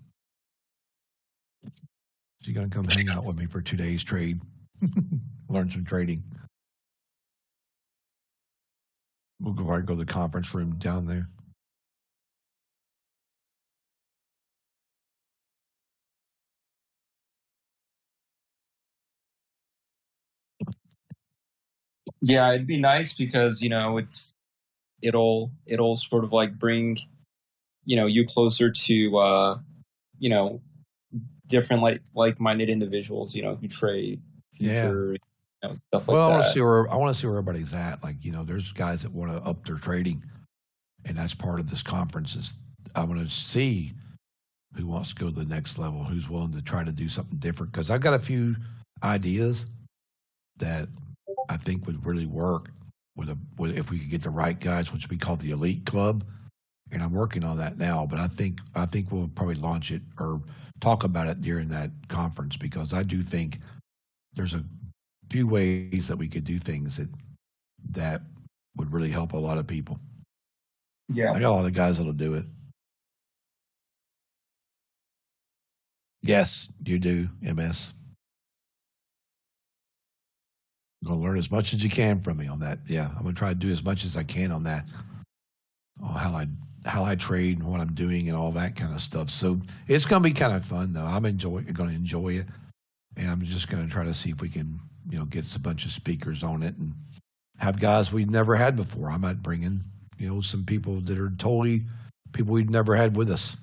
She's going to come hang out with me for 2 days, trade, learn some trading. We'll go to the conference room down there. Yeah, it'd be nice because it'll sort of like bring you closer to different like-minded individuals who trade future, stuff like well, that. I want to see where everybody's at. Like, there's guys that want to up their trading, and that's part of this conference. Is I want to see who wants to go to the next level, who's willing to try to do something different. Because I've got a few ideas that I think would really work with if we could get the right guys, which we call the elite club. And I'm working on that now, but I think we'll probably launch it or talk about it during that conference, because I do think there's a few ways that we could do things that would really help a lot of people. Yeah. I got a lot of guys that'll do it. Yes, you do, MS. I'm going to learn as much as you can from me on that. Yeah, I'm going to try to do as much as I can on that. How I trade and what I'm doing and all that kind of stuff. So it's going to be kind of fun, though. I'm going to enjoy it, and I'm just going to try to see if we can, get a bunch of speakers on it and have guys we've never had before. I might bring in, some people that are totally people we've never had with us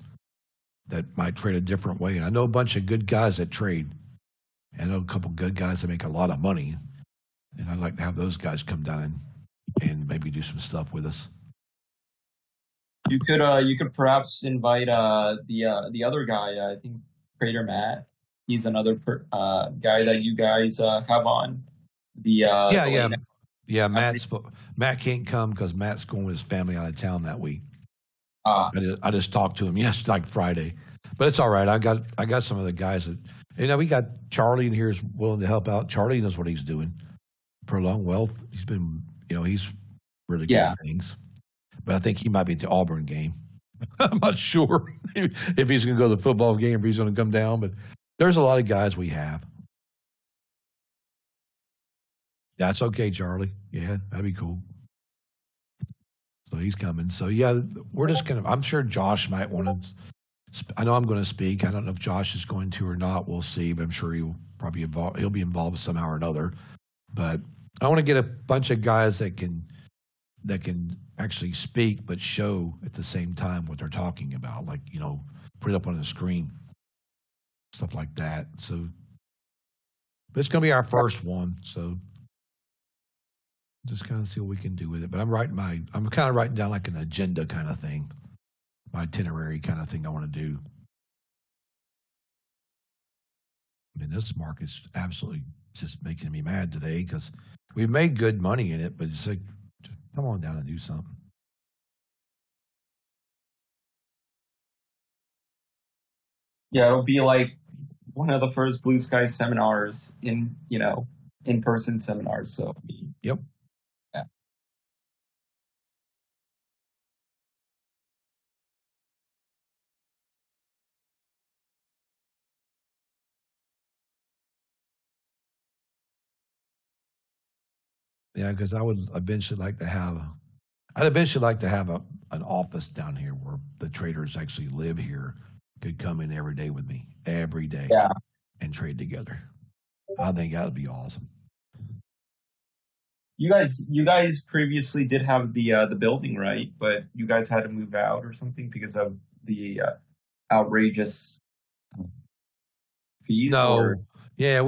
that might trade a different way. And I know a bunch of good guys that trade. I know a couple good guys that make a lot of money, and I'd like to have those guys come down and maybe do some stuff with us. You could perhaps invite the other guy. I think Trader Matt. He's another guy that you guys have on the. Matt can't come because Matt's going with his family out of town that week. I just talked to him like Friday, but it's all right. I got some of the guys that we got Charlie in here is willing to help out. Charlie knows what he's doing. Prolonged Wealth. He's been he's really good at things. But I think he might be at the Auburn game. I'm not sure if he's going to go to the football game, if he's going to come down. But there's a lot of guys we have. That's okay, Charlie. Yeah, that'd be cool. So he's coming. So, yeah, we're just going to – I'm sure Josh might want to – I know I'm going to speak. I don't know if Josh is going to or not. We'll see. But I'm sure he'll be involved somehow or another. But I want to get a bunch of guys that can actually speak but show at the same time what they're talking about, like put it up on the screen, stuff like that. So but it's going to be our first one, so just kind of see what we can do with it. But I'm kind of writing down like an agenda kind of thing, my itinerary kind of thing I want to do. I mean, this market's absolutely just making me mad today because we've made good money in it, but it's like, come on down and do something. Yeah, it'll be like one of the first Blue Sky seminars in-person seminars. So, yep. Yeah. Yeah, because I'd eventually like to have an office down here where the traders actually live here, could come in every day with me, every day, and trade together. I think that would be awesome. You guys previously did have the building, right? But you guys had to move out or something because of the outrageous fees? Or No. Yeah,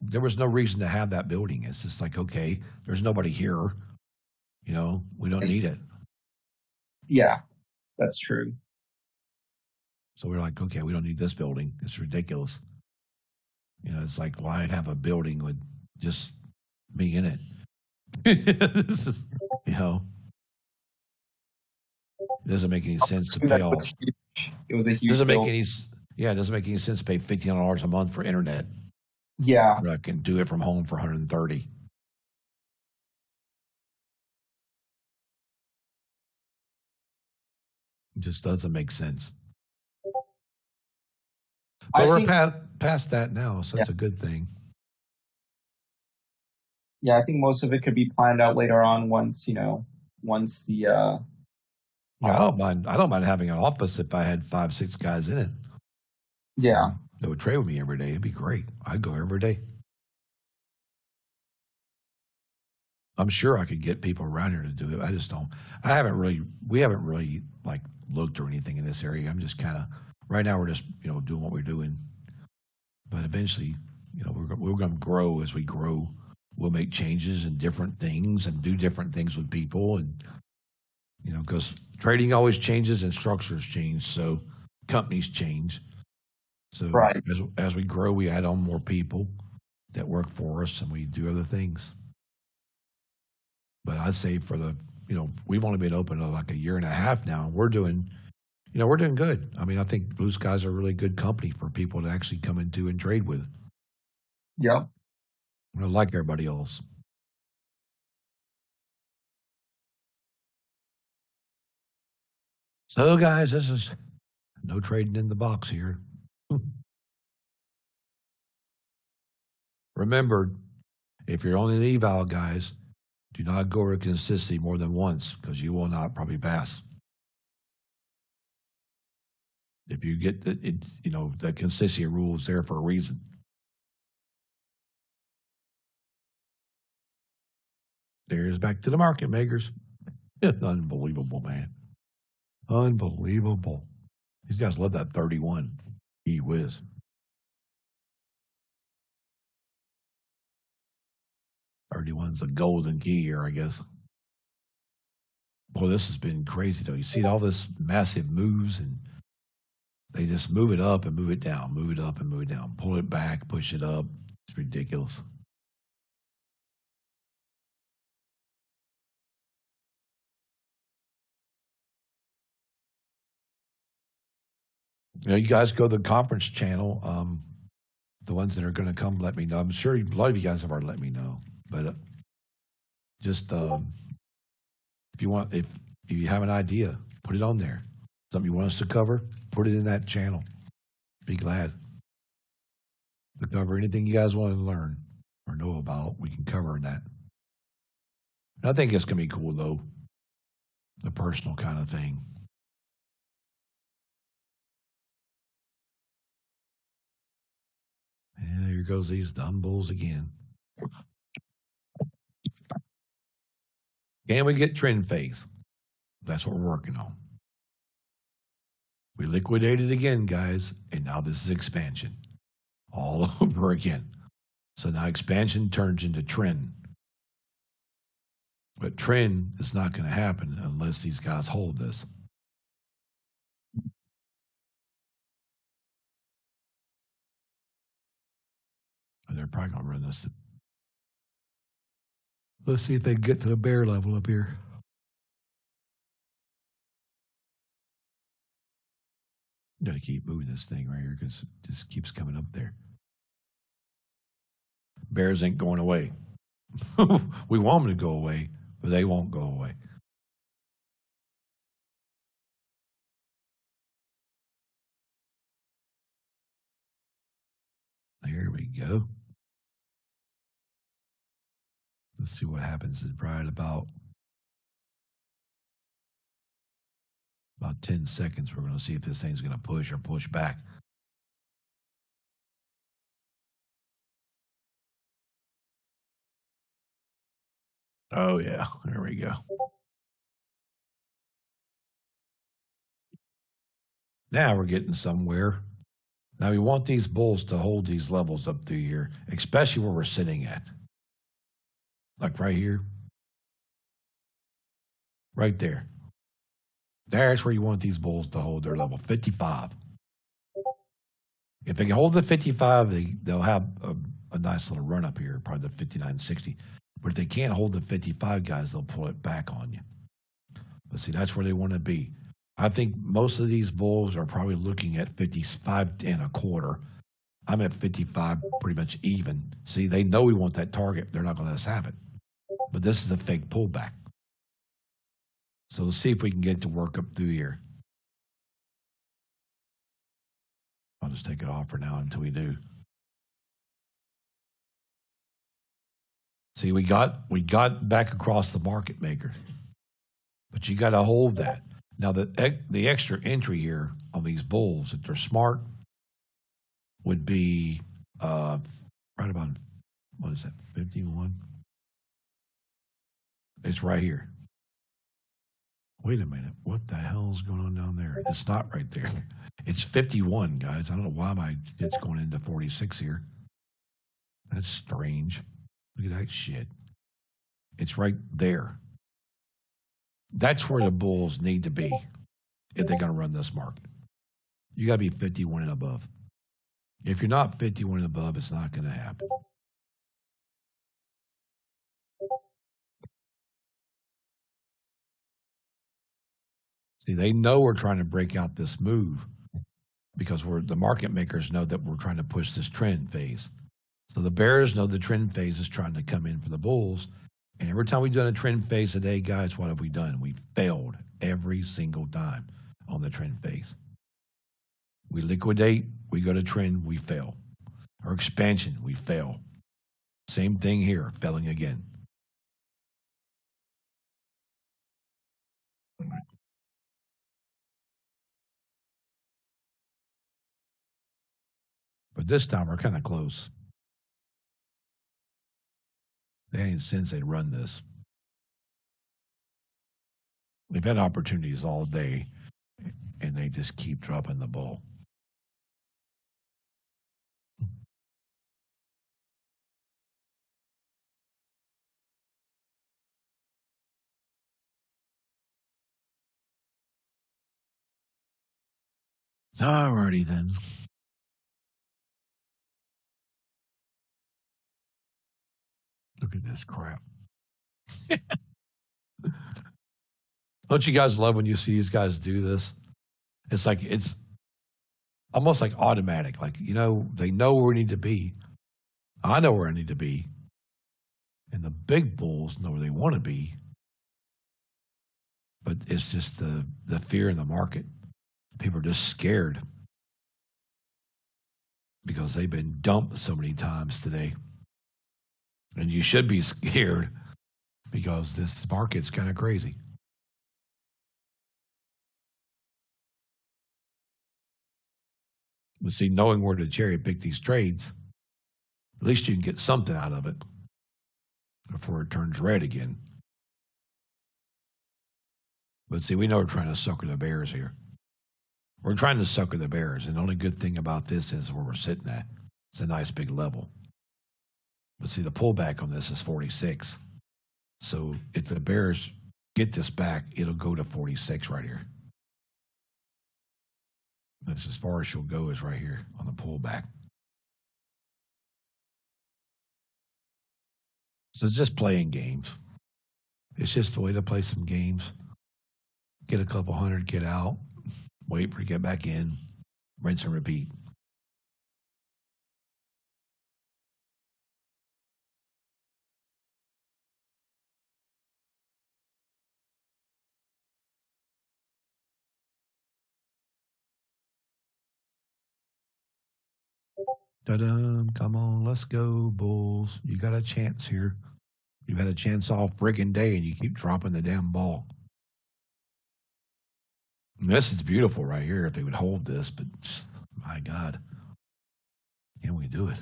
there was no reason to have that building. It's just like, okay, there's nobody here. You know, we don't need it. yeah, that's true. So we're like, okay, we don't need this building. It's ridiculous. You know, it's like, why have a building with just me in it? This is, you know, it doesn't make any sense to pay all. It was a huge. Doesn't make any. Yeah, it doesn't make any sense to pay $1,500 a month for internet. Yeah, I can do it from home for 130. It just doesn't make sense. But we're past that now, so it's a good thing. Yeah, I think most of it could be planned out later on once the. Yeah, I don't mind having an office if I had 5-6 guys in it. Yeah. That would trade with me every day. It'd be great. I'd go every day. I'm sure I could get people around here to do it. I just don't. We haven't really like looked or anything in this area. I'm just kind of right now. We're just doing what we're doing. But eventually, we're going to grow as we grow. We'll make changes and different things and do different things with people, and because trading always changes and structures change, so companies change. So right. as we grow, we add on more people that work for us, and we do other things. But I'd say for we've only been open like a year and a half now. We're doing good. I mean, I think Blue Sky's a really good company for people to actually come into and trade with. Yep. Like everybody else. So, guys, this is no trading in the box here. Remember, if you're on an eval, guys, do not go over consistency more than once because you will not probably pass. If you get the consistency rule is there for a reason. There's back to the market makers. Unbelievable, man. Unbelievable. These guys love that 31. Gee whiz. "31's a golden key here, I guess. Boy, this has been crazy, though. You see all this massive moves, and they just move it up and move it down, move it up and move it down, pull it back, push it up. It's ridiculous. You guys go to the conference channel. The ones that are going to come, let me know. I'm sure a lot of you guys have already let me know, but just if you have an idea, put it on there. Something you want us to cover, put it in that channel. Be glad to cover anything you guys want to learn or know about. We can cover that. And I think it's going to be cool, though, the personal kind of thing. And here goes these dumb bulls again. Can we get trend phase? That's what we're working on. We liquidated again, guys, and now this is expansion all over again. So now expansion turns into trend. But trend is not going to happen unless these guys hold this. And they're probably going to run this. Let's see if they can get to the bear level up here. I'm going to keep moving this thing right here because it just keeps coming up there. Bears ain't going away. We want them to go away, but they won't go away. There we go. Let's see what happens in right about 10 seconds. We're going to see if this thing's going to push or push back. Oh, yeah. There we go. Now we're getting somewhere. Now we want these bulls to hold these levels up through here, especially where we're sitting at. Like right here. Right there. There's where you want these bulls to hold their level, 55. If they can hold the 55, they'll have a nice little run up here, probably the 59.60. But if they can't hold the 55, guys, they'll pull it back on you. But see, that's where they want to be. I think most of these bulls are probably looking at 55.25. I'm at 55, pretty much even. See, they know we want that target. They're not going to let us have it. But this is a fake pullback. So let's see if we can get it to work up through here. I'll just take it off for now until we do. See, we got back across the market maker, but you got to hold that. Now the extra entry here on these bulls, if they're smart, would be right about, what is that, 51? It's right here. Wait a minute. What the hell's going on down there? It's not right there. It's 51, guys. I don't know why my shit's going into 46 here. That's strange. Look at that shit. It's right there. That's where the bulls need to be if they're going to run this market. You got to be 51 and above. If you're not 51 and above, it's not going to happen. See, they know we're trying to break out this move because the market makers know that we're trying to push this trend phase. So the bears know the trend phase is trying to come in for the bulls. And every time we've done a trend phase today, guys, what have we done? We failed every single time on the trend phase. We liquidate, we go to trend, we fail. Our expansion, we fail. Same thing here, failing again. But this time we're kind of close. They ain't since they'd run this. We've had opportunities all day, and they just keep dropping the ball. Alrighty then. Look at this crap. Don't you guys love when you see these guys do this? It's like, it's almost like automatic. Like, you know, they know where we need to be. I know where I need to be. And the big bulls know where they want to be. But it's just the fear in the market. People are just scared because they've been dumped so many times today. And you should be scared because this market's kind of crazy. But see, knowing where to cherry pick these trades, at least you can get something out of it before it turns red again. But see, we know we're trying to sucker the bears here. We're trying to sucker the bears, and the only good thing about this is where we're sitting at. It's a nice big level. But see, the pullback on this is 46. So if the bears get this back, it'll go to 46 right here. That's as far as she'll go is right here on the pullback. So it's just playing games. It's just a way to play some games. Get a couple hundred, get out, wait for it to get back in, rinse and repeat. Ta-da, come on, let's go, Bulls. You got a chance here. You've had a chance all friggin' day, and you keep dropping the damn ball. And this is beautiful right here if they would hold this, but my God, can we do it?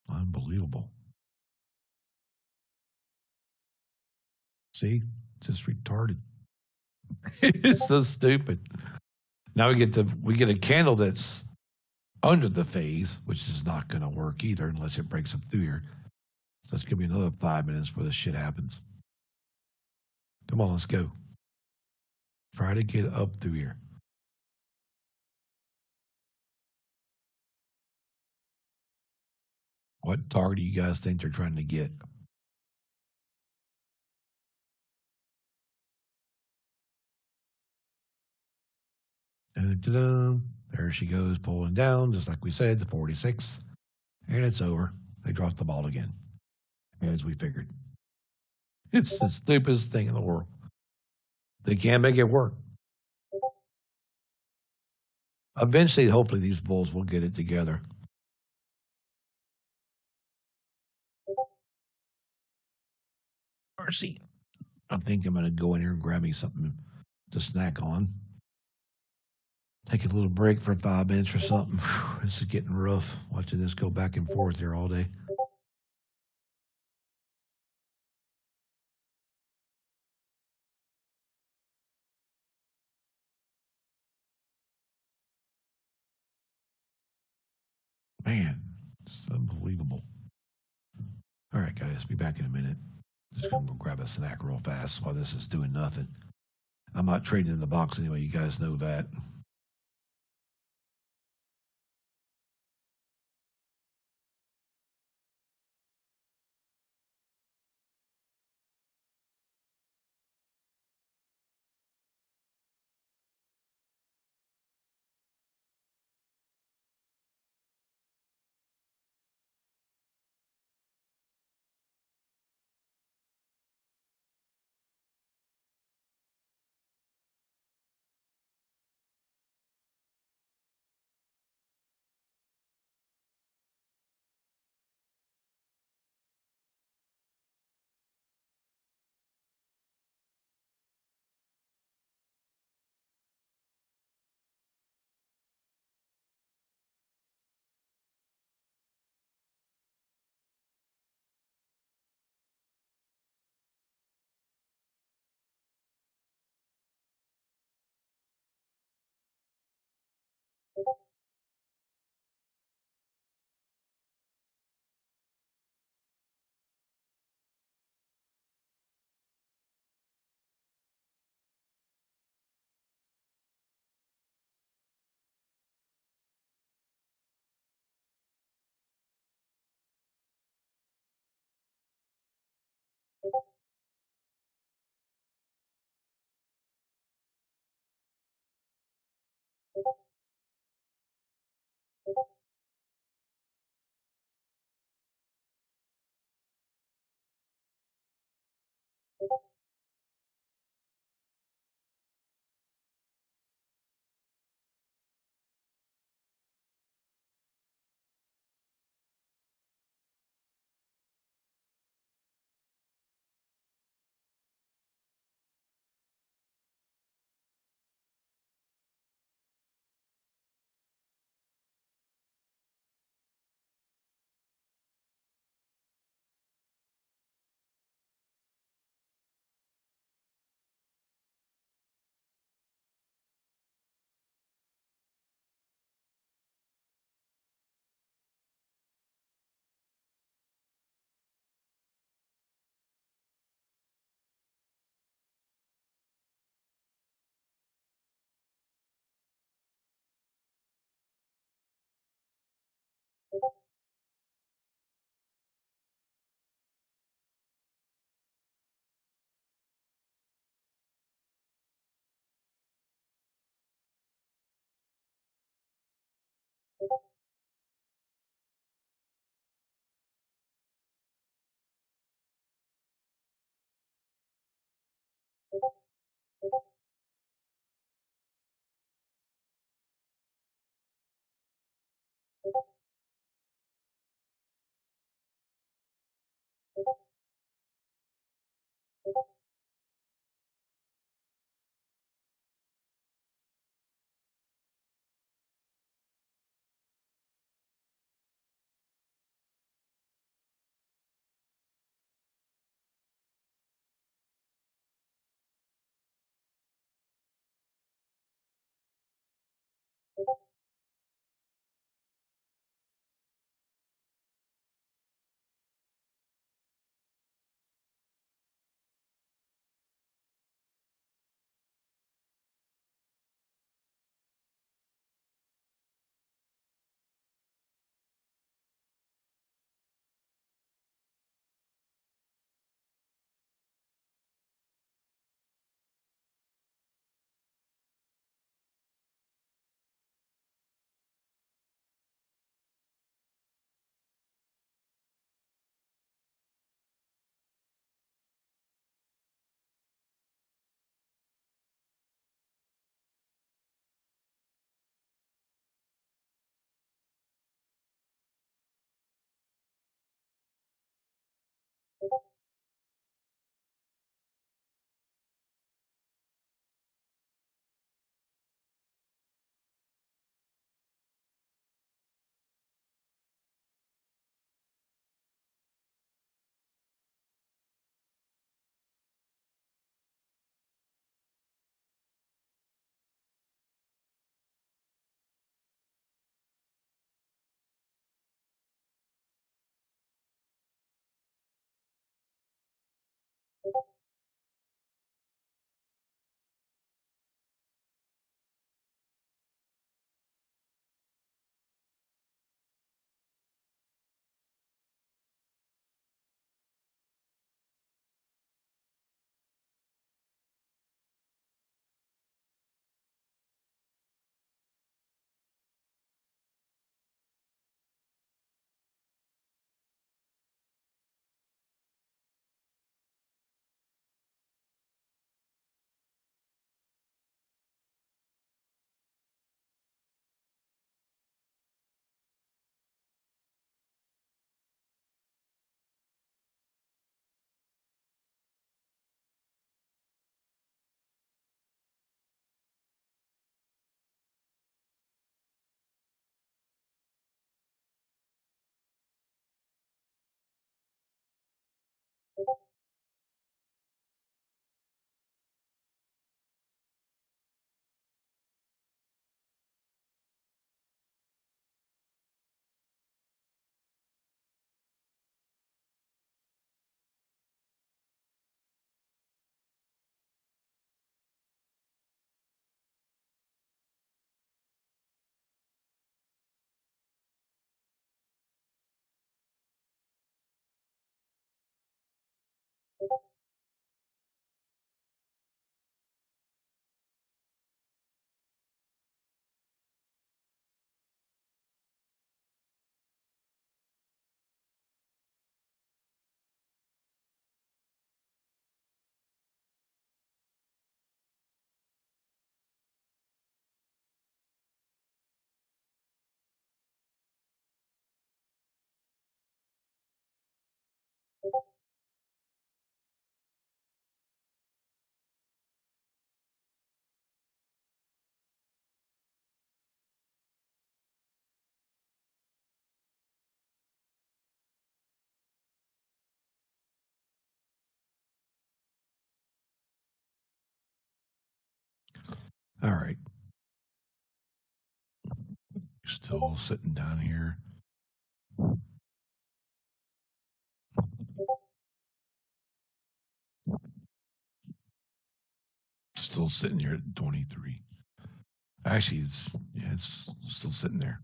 Unbelievable. See, it's just retarded. It's so stupid. Now we get a candle that's under the phase, which is not going to work either unless it breaks up through here. So it's going to be another 5 minutes before this shit happens. Come on, let's go. Try to get up through here. What target do you guys think they're trying to get? There she goes, pulling down, just like we said, the 46. And it's over. They dropped the ball again, as we figured. It's the stupidest thing in the world. They can't make it work. Eventually, hopefully, these bulls will get it together. Mercy. I think I'm going to go in here and grab me something to snack on. Take a little break for 5 minutes or something. This is getting rough, watching this go back and forth here all day. Man, it's unbelievable. All right, guys, be back in a minute. Just going to go grab a snack real fast while this is doing nothing. I'm not trading in the box anyway. You guys know that. All right. Still sitting down here. Still sitting here at 23. Actually, it's still sitting there.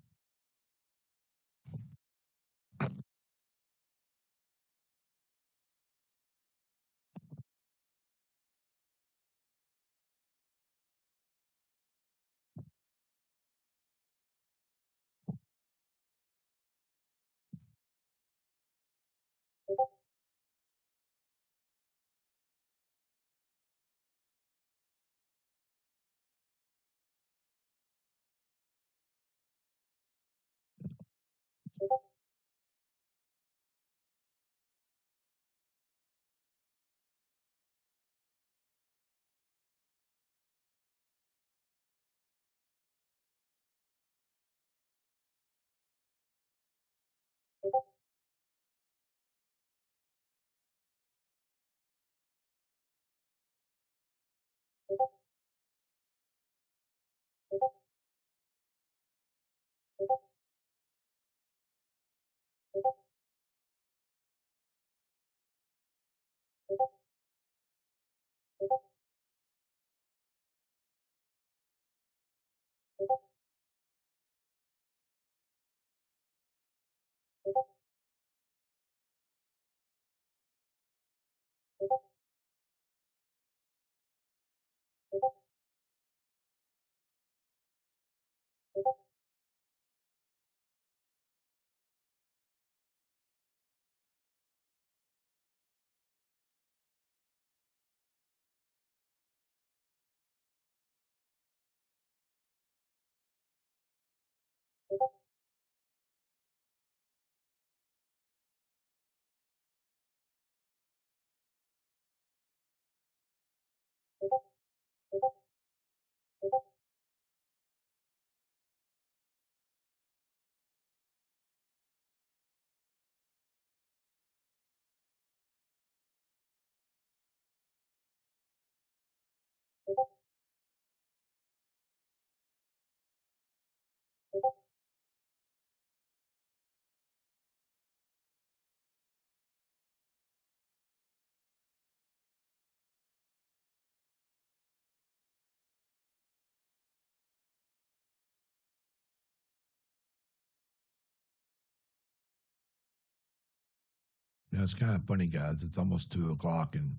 Yeah, it's kind of funny, guys. It's almost 2 o'clock, and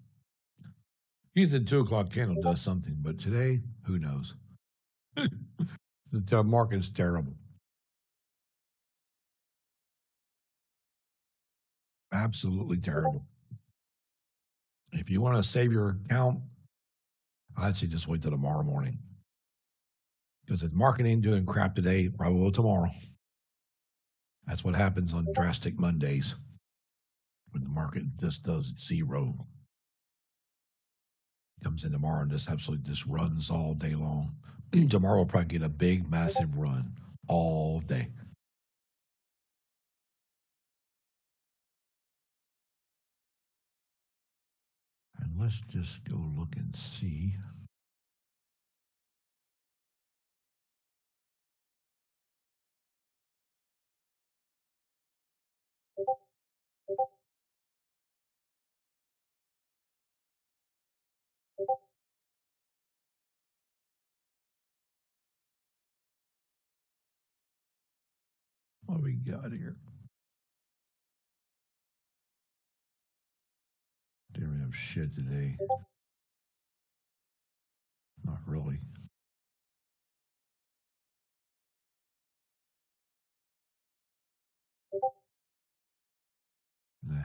usually the 2 o'clock candle does something, but today, who knows? The market's terrible. Absolutely terrible. If you want to save your account, I'd say just wait till tomorrow morning. Because if market ain't doing crap today, probably will tomorrow. That's what happens on drastic Mondays when the market just does zero. Comes in tomorrow and just absolutely just runs all day long. Tomorrow will probably get a big, massive run all day. And let's just go look and see. What we got here? Didn't have shit today. Not really. Nah.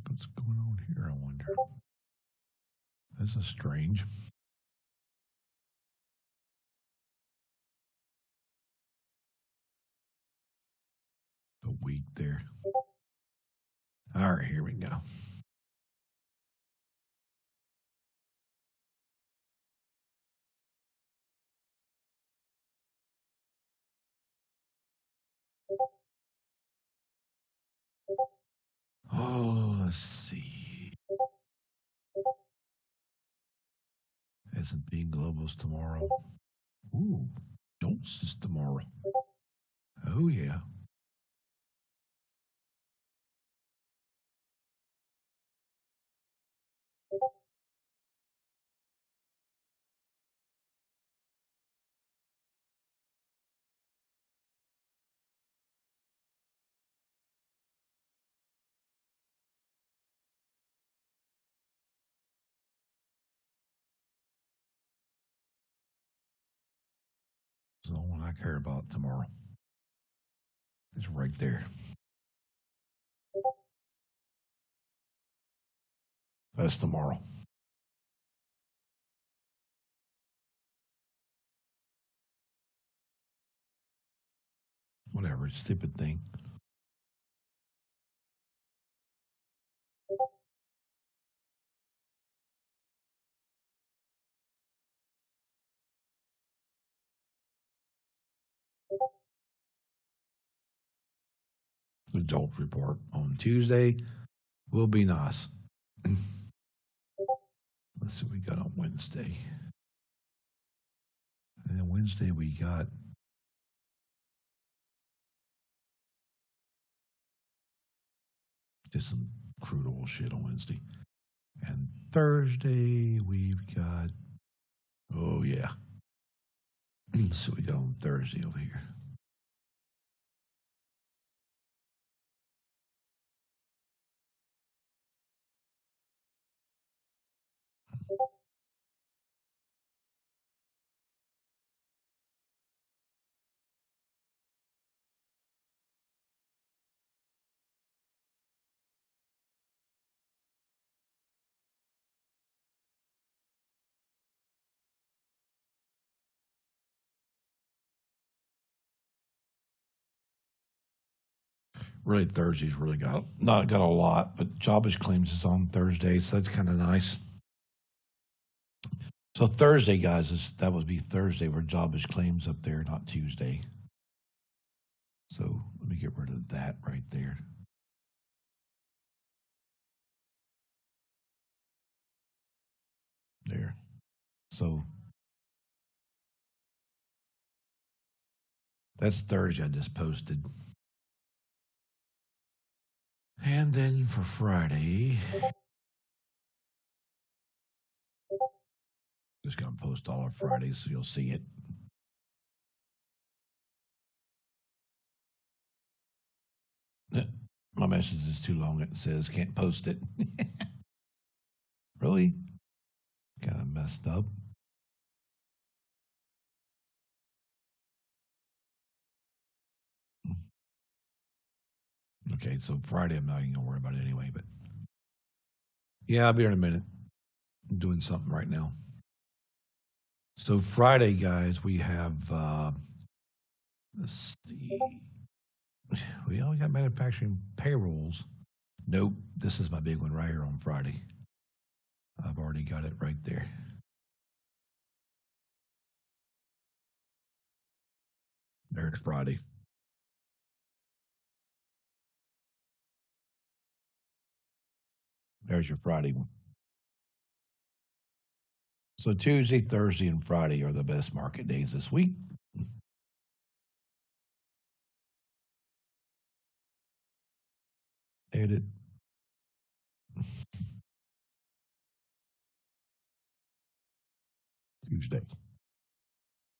What's going on here, I wonder? This is strange. The wheat there. All right, here we go. Oh, let's see. S&P Global's tomorrow. Ooh, Jolts is tomorrow. Oh, yeah. That's the only one I care about tomorrow. It's right there. That's tomorrow. Whatever, stupid thing. The Jolt report on Tuesday will be nice. Let's see what we got on Wednesday. And then Wednesday we got just some crude oil shit on Wednesday. And Thursday we've got, oh yeah. Let's see what we got on Thursday over here. Really, Thursday's really got not got a lot, but jobless claims is on Thursday, so that's kind of nice. So Thursday, guys, that would be Thursday where jobless claims up there, not Tuesday. So let me get rid of that right there. There. So that's Thursday I just posted. And then for Friday, just going to post all our Fridays so you'll see it. My message is too long. It says can't post it. Really? Kind of messed up. Okay, so Friday I'm not even gonna worry about it anyway, but yeah, I'll be here in a minute. I'm doing something right now. So Friday, guys, we have let's see. We only got manufacturing payrolls. Nope, this is my big one right here on Friday. I've already got it right there. There's Friday. There's your Friday one. So Tuesday, Thursday, and Friday are the best market days this week. Edit. Tuesday.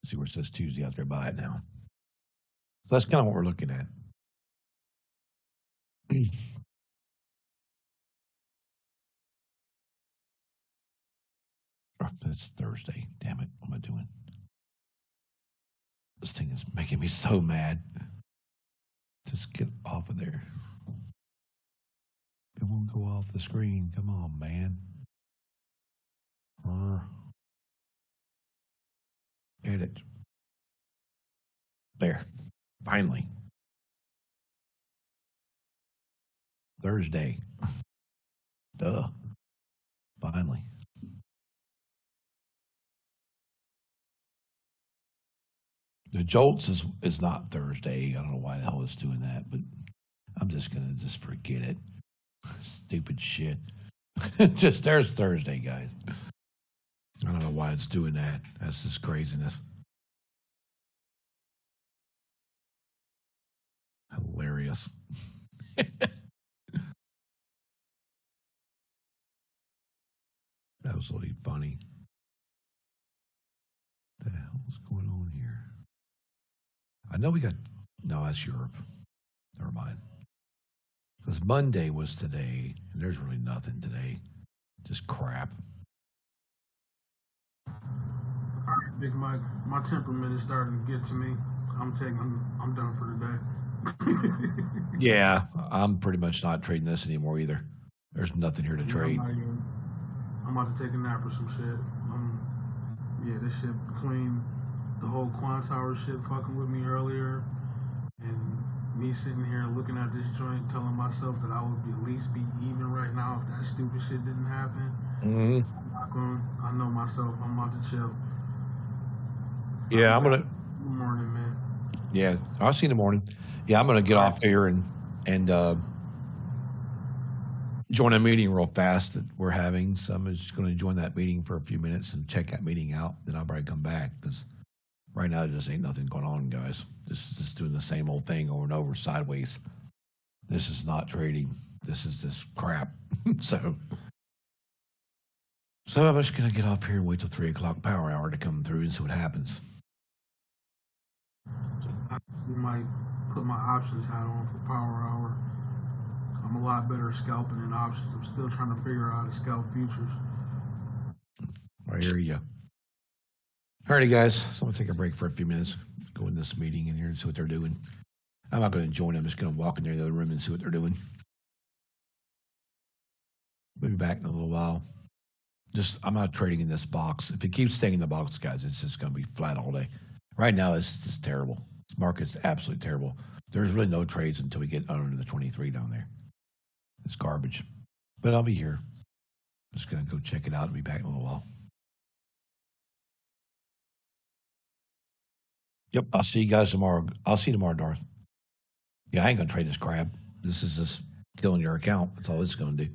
See where it says Tuesday out there by it now. So that's kind of what we're looking at. Oh, that's Thursday. Damn it. What am I doing? This thing is making me so mad. Just get off of there. It won't go off the screen. Come on, man. Edit. There. Finally. Thursday. Duh. Finally. The Jolts is not Thursday. I don't know why the hell it's doing that, but I'm just going to just forget it. Stupid shit. Just there's Thursday, guys. I don't know why it's doing that. That's just craziness. Hilarious. Absolutely funny. What the hell is going on here? I know we got. No, that's Europe. Never mind. Because Monday was today, and there's really nothing today. Just crap. Big Mike, my temperament is starting to get to me. I'm done for the day. Yeah, I'm pretty much not trading this anymore either. There's nothing here to trade. I'm about to take a nap or some shit. Yeah, this shit between the whole Quant Tower shit fucking with me earlier and me sitting here looking at this joint telling myself that I would at least be even right now if that stupid shit didn't happen. Mm-hmm. I know myself. I'm about to chill. Yeah, I'm gonna. Good morning, man. Yeah, I'll see you in the morning. Yeah, I'm gonna get off here and join a meeting real fast that we're having. So I'm just going to join that meeting for a few minutes and check that meeting out. Then I'll probably come back because right now there just ain't nothing going on, guys. This is just doing the same old thing over and over sideways. This is not trading. This is just crap. So I'm just going to get off here and wait till 3 o'clock power hour to come through and see what happens. You might put my options hat on for power hour. I'm a lot better at scalping than options. I'm still trying to figure out how to scalp futures. I hear you. Alrighty, guys. So I'm going to take a break for a few minutes, go in this meeting in here and see what they're doing. I'm not going to join them. I'm just going to walk in there in the other room and see what they're doing. We'll be back in a little while. I'm not trading in this box. If it keeps staying in the box, guys, it's just going to be flat all day. Right now, it's just terrible. This market's absolutely terrible. There's really no trades until we get under the 23 down there. It's garbage. But I'll be here. I'm just going to go check it out and be back in a little while. Yep, I'll see you guys tomorrow. I'll see you tomorrow, Darth. Yeah, I ain't going to trade this crap. This is just killing your account. That's all it's going to do.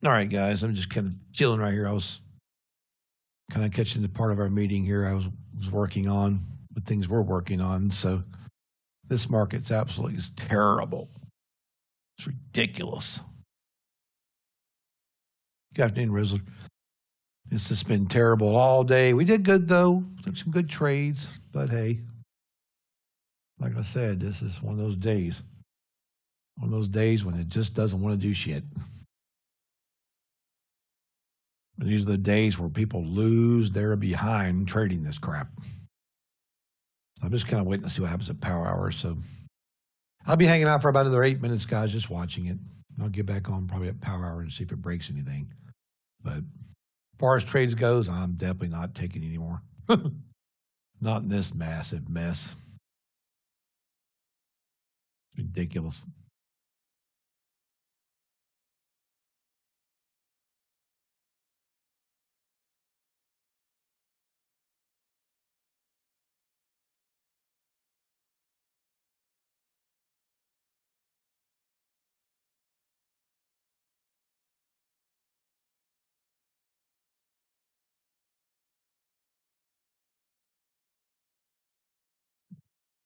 All right, guys, I'm just kind of chilling right here. I was kind of catching the part of our meeting here I was working on, the things we're working on. So this market's absolutely terrible. It's ridiculous. Good afternoon, Rizzler. It's just been terrible all day. We did good, though. Took some good trades, but hey, like I said, this is one of those days. One of those days when it just doesn't want to do shit. These are the days where people lose their behind trading this crap. I'm just kind of waiting to see what happens at power hour. So I'll be hanging out for about another 8 minutes, guys, just watching it. I'll get back on probably at power hour and see if it breaks anything. But as far as trades goes, I'm definitely not taking anymore. Not in this massive mess. It's ridiculous.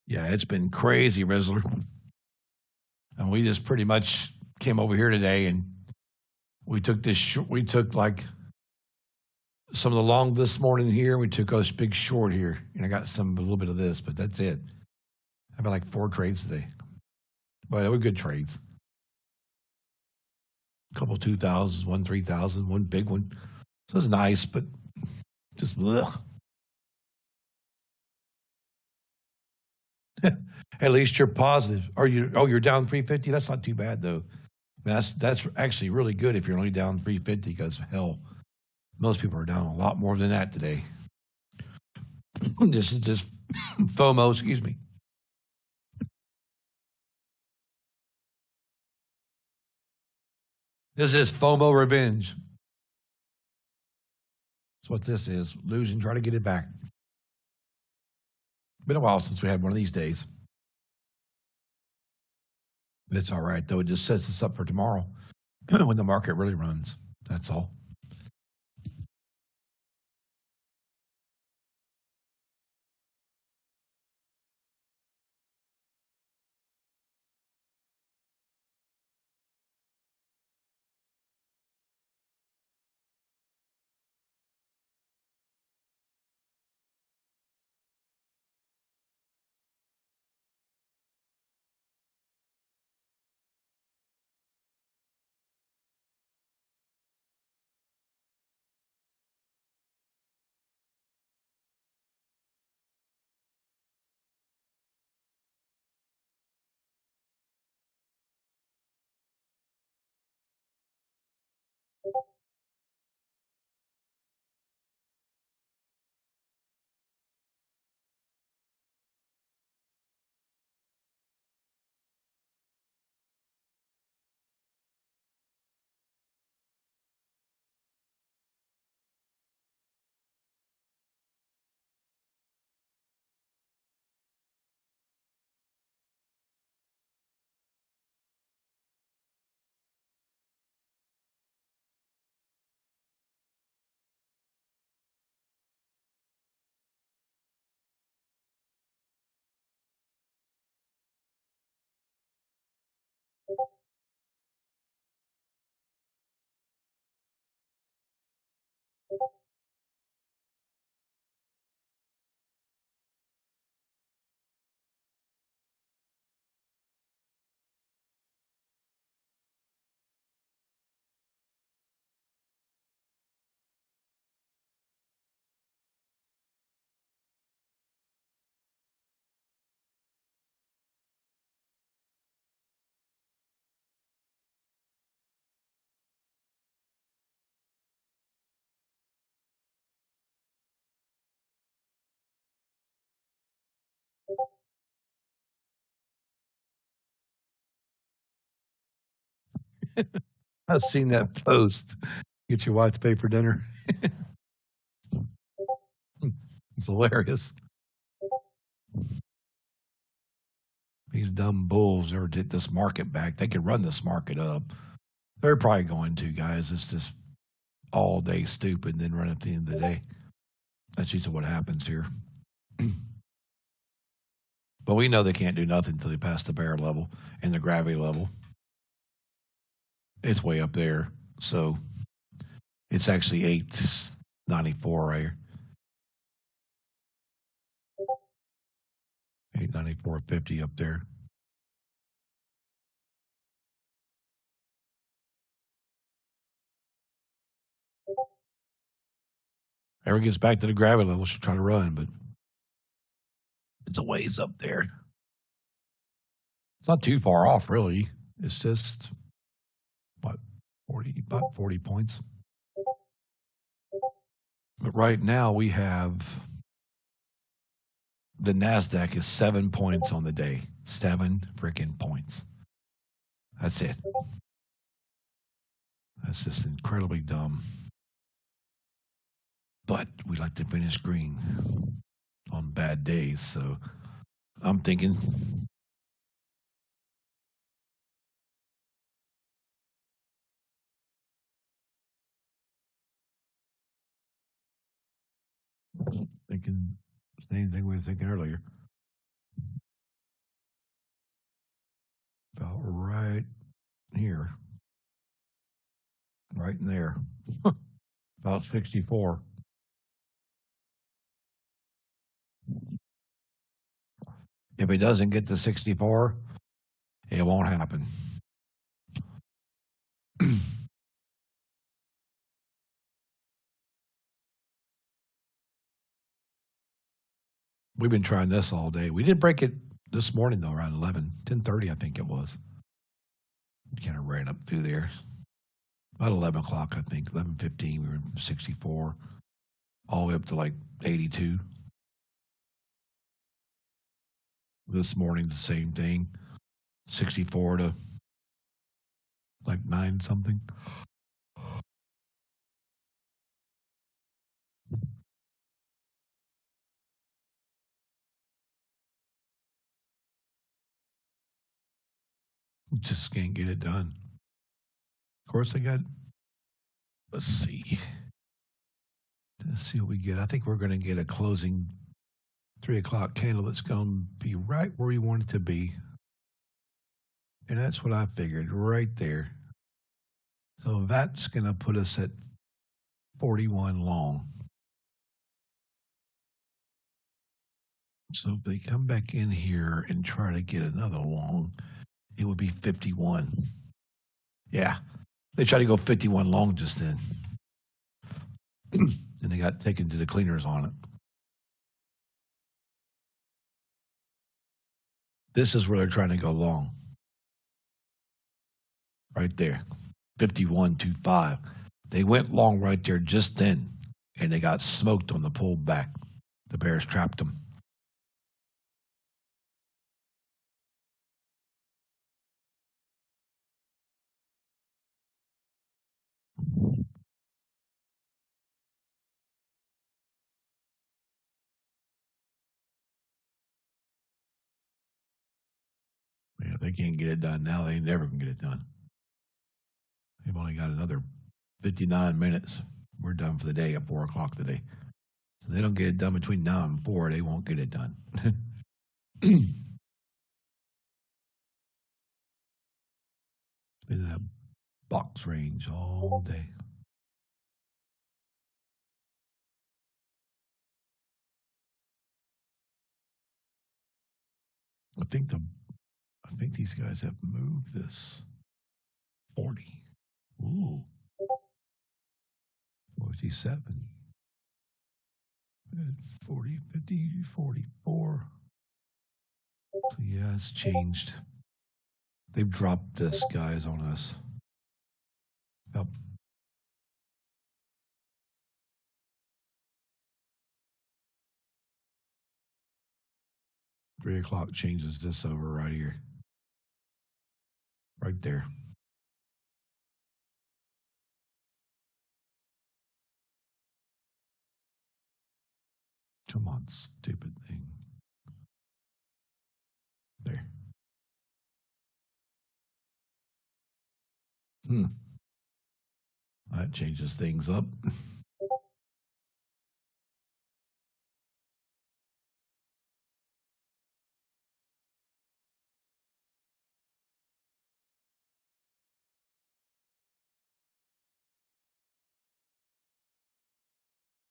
Yeah, it's been crazy, Rizzler. And we just pretty much came over here today and we took this, we took like some of the long this morning here. We took this big short here. And I got a little bit of this, but that's it. I've had like 4 trades today. But they were good trades. A couple 2,000s, one 3,000, one big one. So it was nice, but just ugh. At least you're positive. You're down 350? That's not too bad, though. That's actually really good if you're only down 350 because, hell, most people are down a lot more than that today. This is just FOMO, excuse me. This is FOMO revenge. That's what this is. Lose and try to get it back. Been a while since we had one of these days. But it's all right, though. It just sets us up for tomorrow when the market really runs. That's all. I've seen that post. Get your wife to pay for dinner. It's hilarious. These dumb bulls ever did this market back. They could run this market up. They're probably going to, guys. It's just all day stupid and then run at the end of the day. That's usually what happens here. But we know they can't do nothing until they pass the bear level and the gravity level. It's way up there. So it's actually 894 right here. 894.50 up there. Ever gets back to the gravity level, she'll try to run, but it's a ways up there. It's not too far off, really. It's just, what, about 40 points. But right now we have the NASDAQ is 7 points on the day. 7 freaking points. That's it. That's just incredibly dumb. But we like to finish green on bad days, so I'm thinking same thing we were thinking earlier. About right here. Right in there. About 64. If it doesn't get to 64, it won't happen. We've been trying this all day. We did break it this morning, though, around 10:30, I think it was. Kind of ran up through there. About 11 o'clock, I think. 11:15, we were in 64, all the way up to like 82. This morning, the same thing. 64 to like 9 something. Just can't get it done. Of course, let's see. Let's see what we get. I think we're going to get a closing 3 o'clock candle that's going to be right where we want it to be. And that's what I figured, right there. So that's going to put us at 41 long. So if they come back in here and try to get another long, it would be 51. Yeah, they tried to go 51 long just then. And they got taken to the cleaners on it. This is where they're trying to go long. Right there, 51.25. They went long right there just then, and they got smoked on the pull back. The bears trapped them. Yeah, they can't get it done now. They never can get it done. They've only got another 59 minutes. We're done for the day at 4 o'clock today. So they don't get it done between now and 4, they won't get it done. Been in that box range all day. I think these guys have moved this 40. Ooh. 47. 40, 50, 44. So yeah, it's changed. They've dropped this, guys, on us. Yep. Three o'clock changes this over right here. Right there. Come on, stupid thing. There. That changes things up.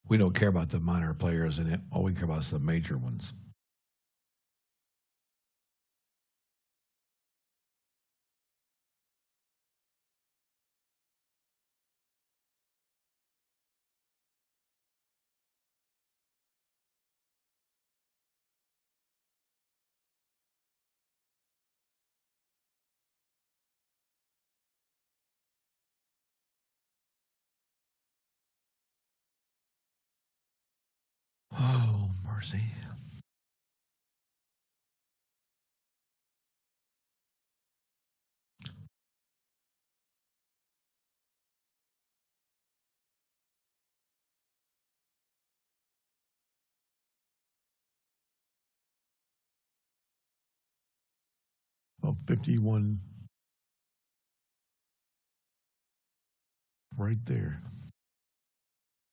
We don't care about the minor players in it. All we care about is the major ones. Oh, mercy. Well, 51 right there.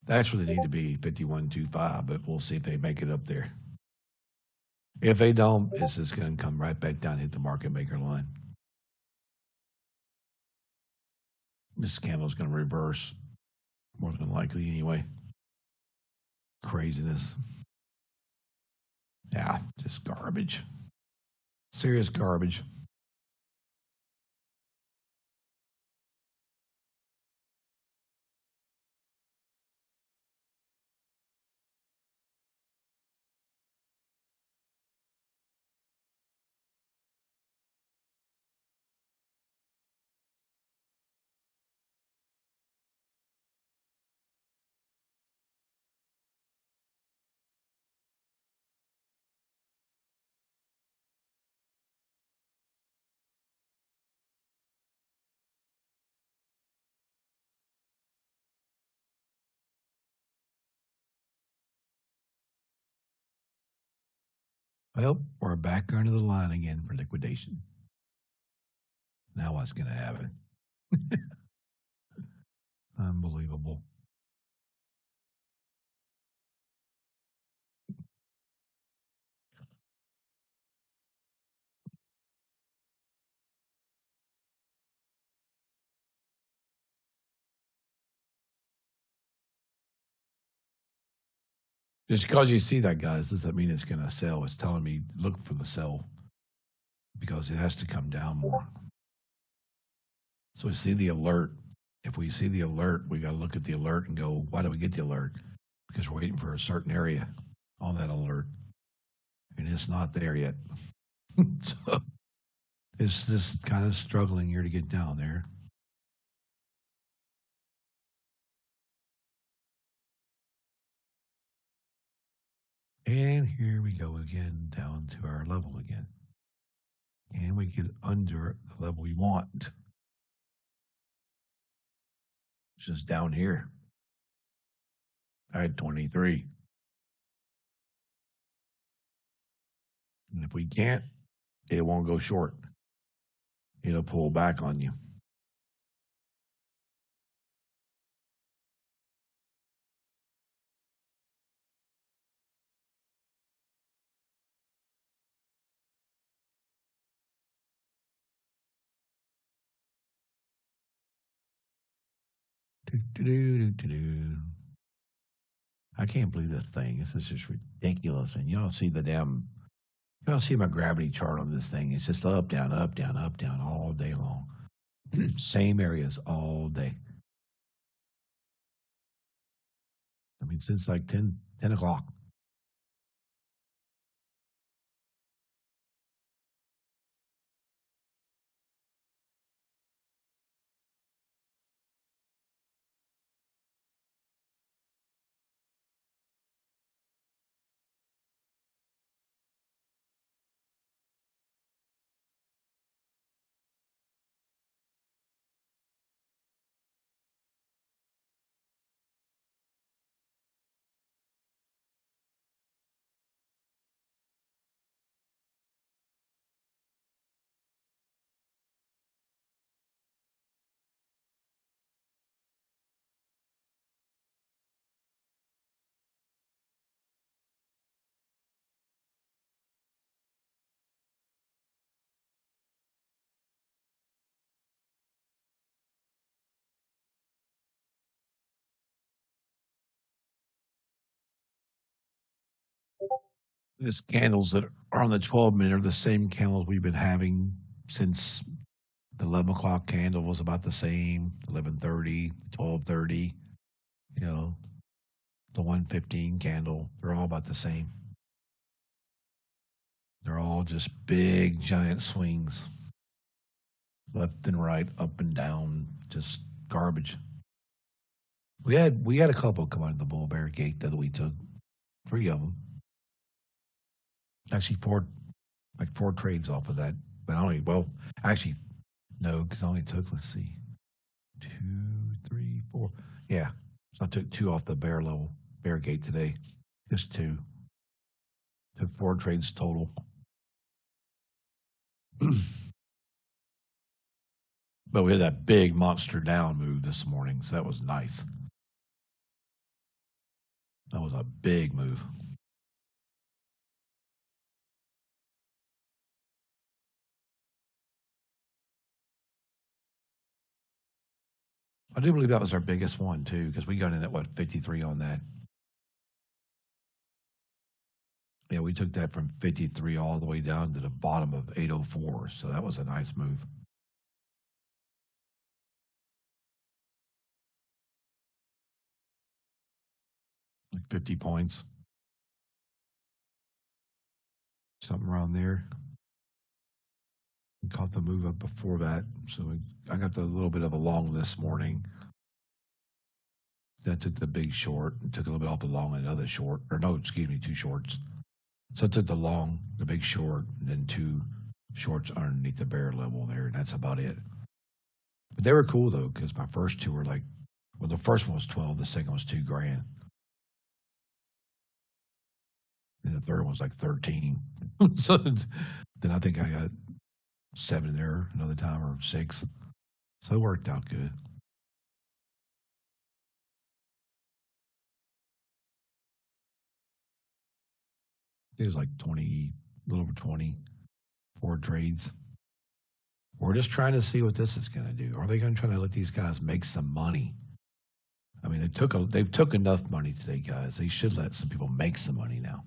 That's where they need to be, 51.25, but we'll see if they make it up there. If they don't, it's just going to come right back down and hit the market maker line. This candle's going to reverse, more than likely anyway. Craziness. Yeah, just garbage. Serious garbage. Well, we're back under the line again for liquidation. Now what's going to happen? Unbelievable. Just because you see that, guys, doesn't mean it's going to sell. It's telling me look for the sell because it has to come down more. So we see the alert. If we see the alert, we got to look at the alert and go, why do we get the alert? Because we're waiting for a certain area on that alert. And it's not there yet. So it's just kind of struggling here to get down there. And here we go again, down to our level again. And we get under the level we want, which is down here. I had 23. And if we can't, it won't go short. It'll pull back on you. I can't believe this thing. This is just ridiculous. And y'all see y'all see my gravity chart on this thing. It's just up, down, up, down, up, down all day long. Same areas all day. I mean, since like 10 o'clock. These candles that are on the 12-minute are the same candles we've been having since the 11 o'clock candle was about the same, 11:30, 12:30, you know, the 1:15 candle. They're all about the same. They're all just big, giant swings, left and right, up and down, just garbage. We had a couple come out of the bull bear gate that we took, 3 of them. Actually, four trades off of that. But actually, no, because I only took, let's see, 2, 3, 4. Yeah, so I took 2 off the bear gate today, just 2. Took 4 trades total. But we had that big monster down move this morning, so that was nice. That was a big move. I do believe that was our biggest one too, because we got in at 53 on that. Yeah, we took that from 53 all the way down to the bottom of 804, so that was a nice move. Like 50 points. Something around there. We caught the move up before that, so I got a little bit of a long this morning. Then I took the big short and took a little bit off the long and another short. Or no, excuse me, 2 shorts. So I took the long, the big short, and then 2 shorts underneath the bear level there, and that's about it. But they were cool though, because my first 2 were like, well, the first one was 12, the second was $2,000. And the third one was like 13. So then I think I got 7 there another time, or 6. So it worked out good. It was like 20, a little over 24 trades. We're just trying to see what this is going to do. Are they going to try to let these guys make some money? I mean, they've took enough money today, guys. They should let some people make some money now.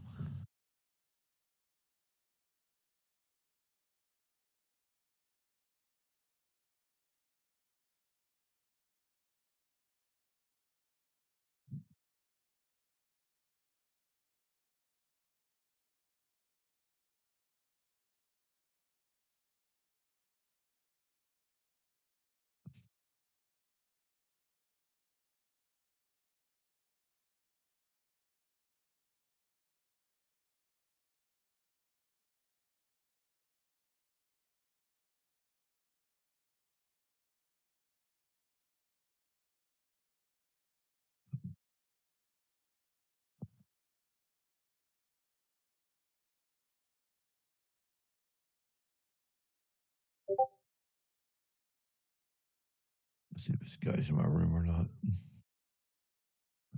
Let's see if this guy's in my room or not.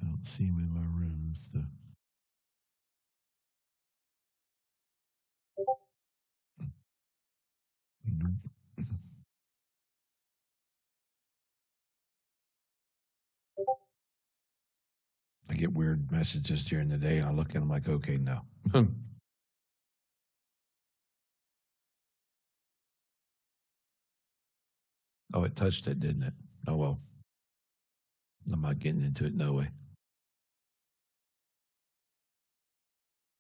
I don't see him in my room. So. I get weird messages during the day, and I look at them like, okay, no. Oh, it touched it, didn't it? Oh, well. I'm not getting into it, no way.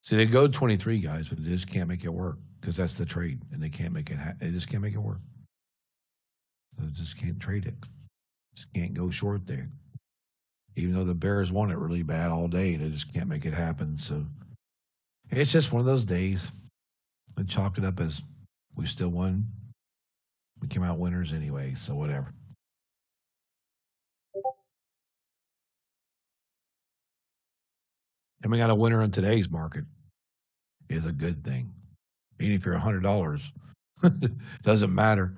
See, they go 23, guys, but they just can't make it work because that's the trade, and they can't make it. They just can't make it work. So they just can't trade it. Just can't go short there. Even though the Bears want it really bad all day, they just can't make it happen. So it's just one of those days. I chalk it up as we still won. We came out winners anyway, so whatever. And we got a winner in today's market is a good thing. Even if you're $100, doesn't matter.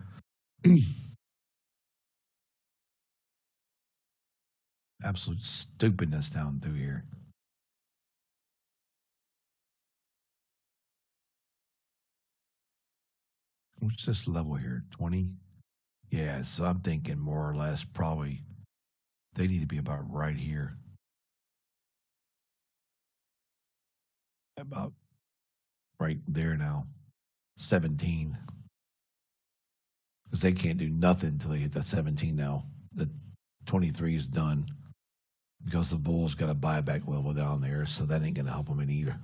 Absolute stupidness down through here. What's this level here? 20? Yeah, so I'm thinking more or less probably they need to be about right here. About right there now. 17. Because they can't do nothing until they hit that 17 now. The 23 is done. Because the Bulls got a buyback level down there, so that ain't going to help them in either.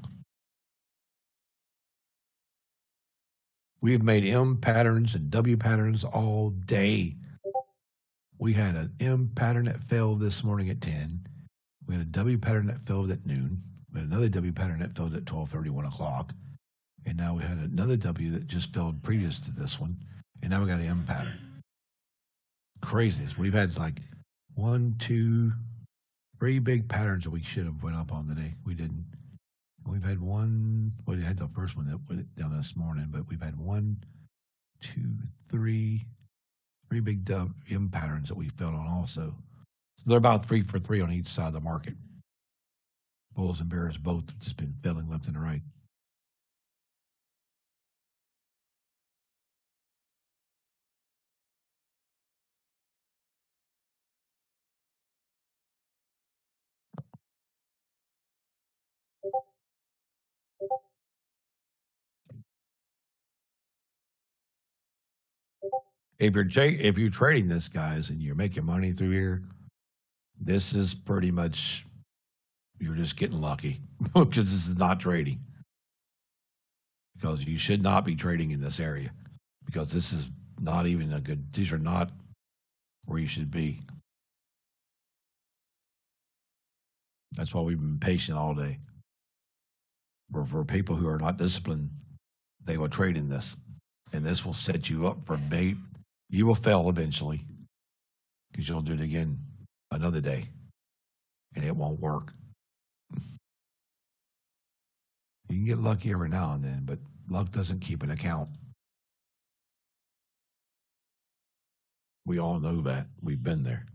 We have made M patterns and W patterns all day. We had an M pattern that failed this morning at 10. We had a W pattern that failed at noon. We had another W pattern that failed at 12:30, 1 o'clock. And now we had another W that just failed previous to this one. And now we got an M pattern. Craziness. We've had like 1, 2, 3 big patterns that we should have went up on today. We didn't. We've had one. Well, we had the first one that went down this morning, but we've had 1, 2, 3 big M patterns that we filled on also. So they're about 3 for 3 on each side of the market. Bulls and Bears both have just been filling left and right. If you're trading this, guys, and you're making money through here, this is pretty much you're just getting lucky because this is not trading. Because you should not be trading in this area because this is not even a good. These are not where you should be. That's why we've been patient all day. For people who are not disciplined, they will trade in this, and this will set you up for bait. You will fail eventually because you'll do it again another day, and it won't work. You can get lucky every now and then, but luck doesn't keep an account. We all know that. We've been there.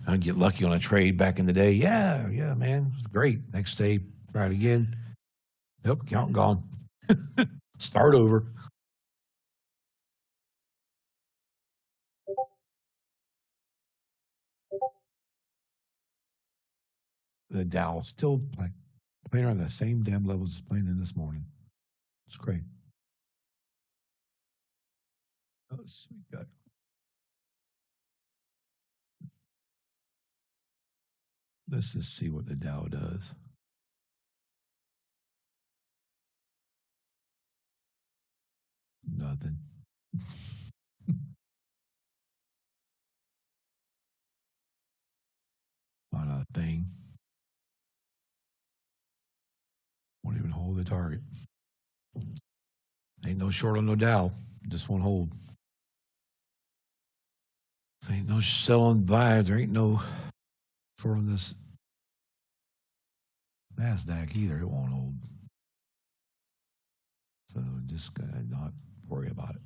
I'd get lucky on a trade back in the day. Yeah, man. It was great. Next day, try it again. Yep, count gone. Start over. The Dow still like playing on the same damn levels as playing in this morning. It's great. Let's see. Let's just see what the Dow does. Nothing. Not a thing. Won't even hold the target. Ain't no short on no Dow. Just won't hold. Ain't no selling buy. There ain't no short on this NASDAQ either. It won't hold. So just gotta not worry about it.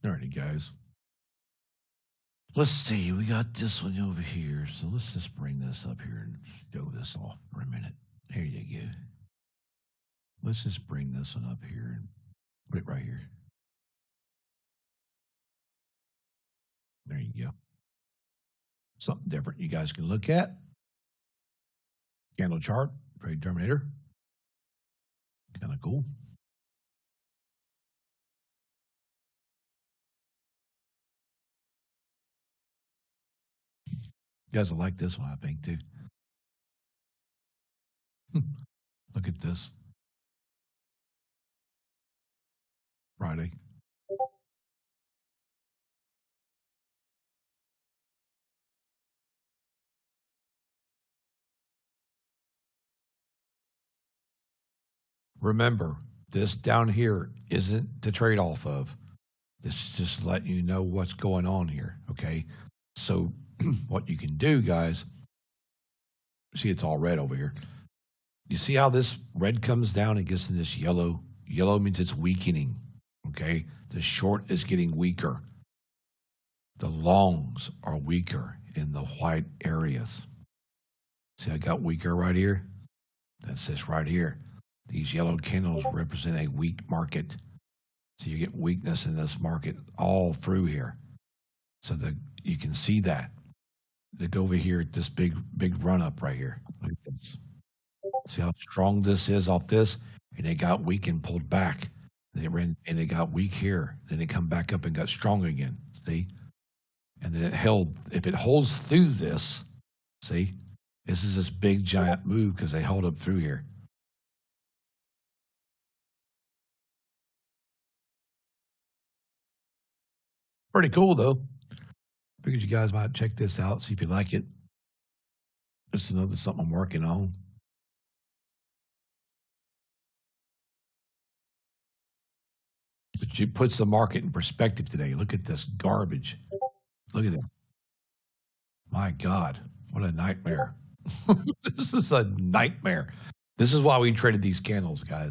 Alrighty, guys. Let's see. We got this one over here. So let's just bring this up here and show this off for a minute. There you go. Let's just bring this one up here and put it right here. There you go. Something different you guys can look at. Candle chart, trade terminator. Kind of cool. You guys will like this one, I think, too. Look at this. Friday. Remember, this down here isn't to trade off of. This is just letting you know what's going on here, okay? So what you can do, guys, see it's all red over here. You see how this red comes down and gets in this yellow? Yellow means it's weakening, okay? The short is getting weaker. The longs are weaker in the white areas. See, I got weaker right here? That's this right here. These yellow candles represent a weak market. So you get weakness in this market all through here. So you can see that. Look over here at this big run up right here. Look at this. See how strong this is off this? And it got weak and pulled back. And it got weak here. Then it come back up and got strong again. See? And then it held. If it holds through this, see? This is this big giant move because they held up through here. Pretty cool, though. Figured you guys might check this out, see if you like it. Just another something I'm working on. But it puts the market in perspective today. Look at this garbage. Look at that. My God, what a nightmare. This is a nightmare. This is why we traded these candles, guys.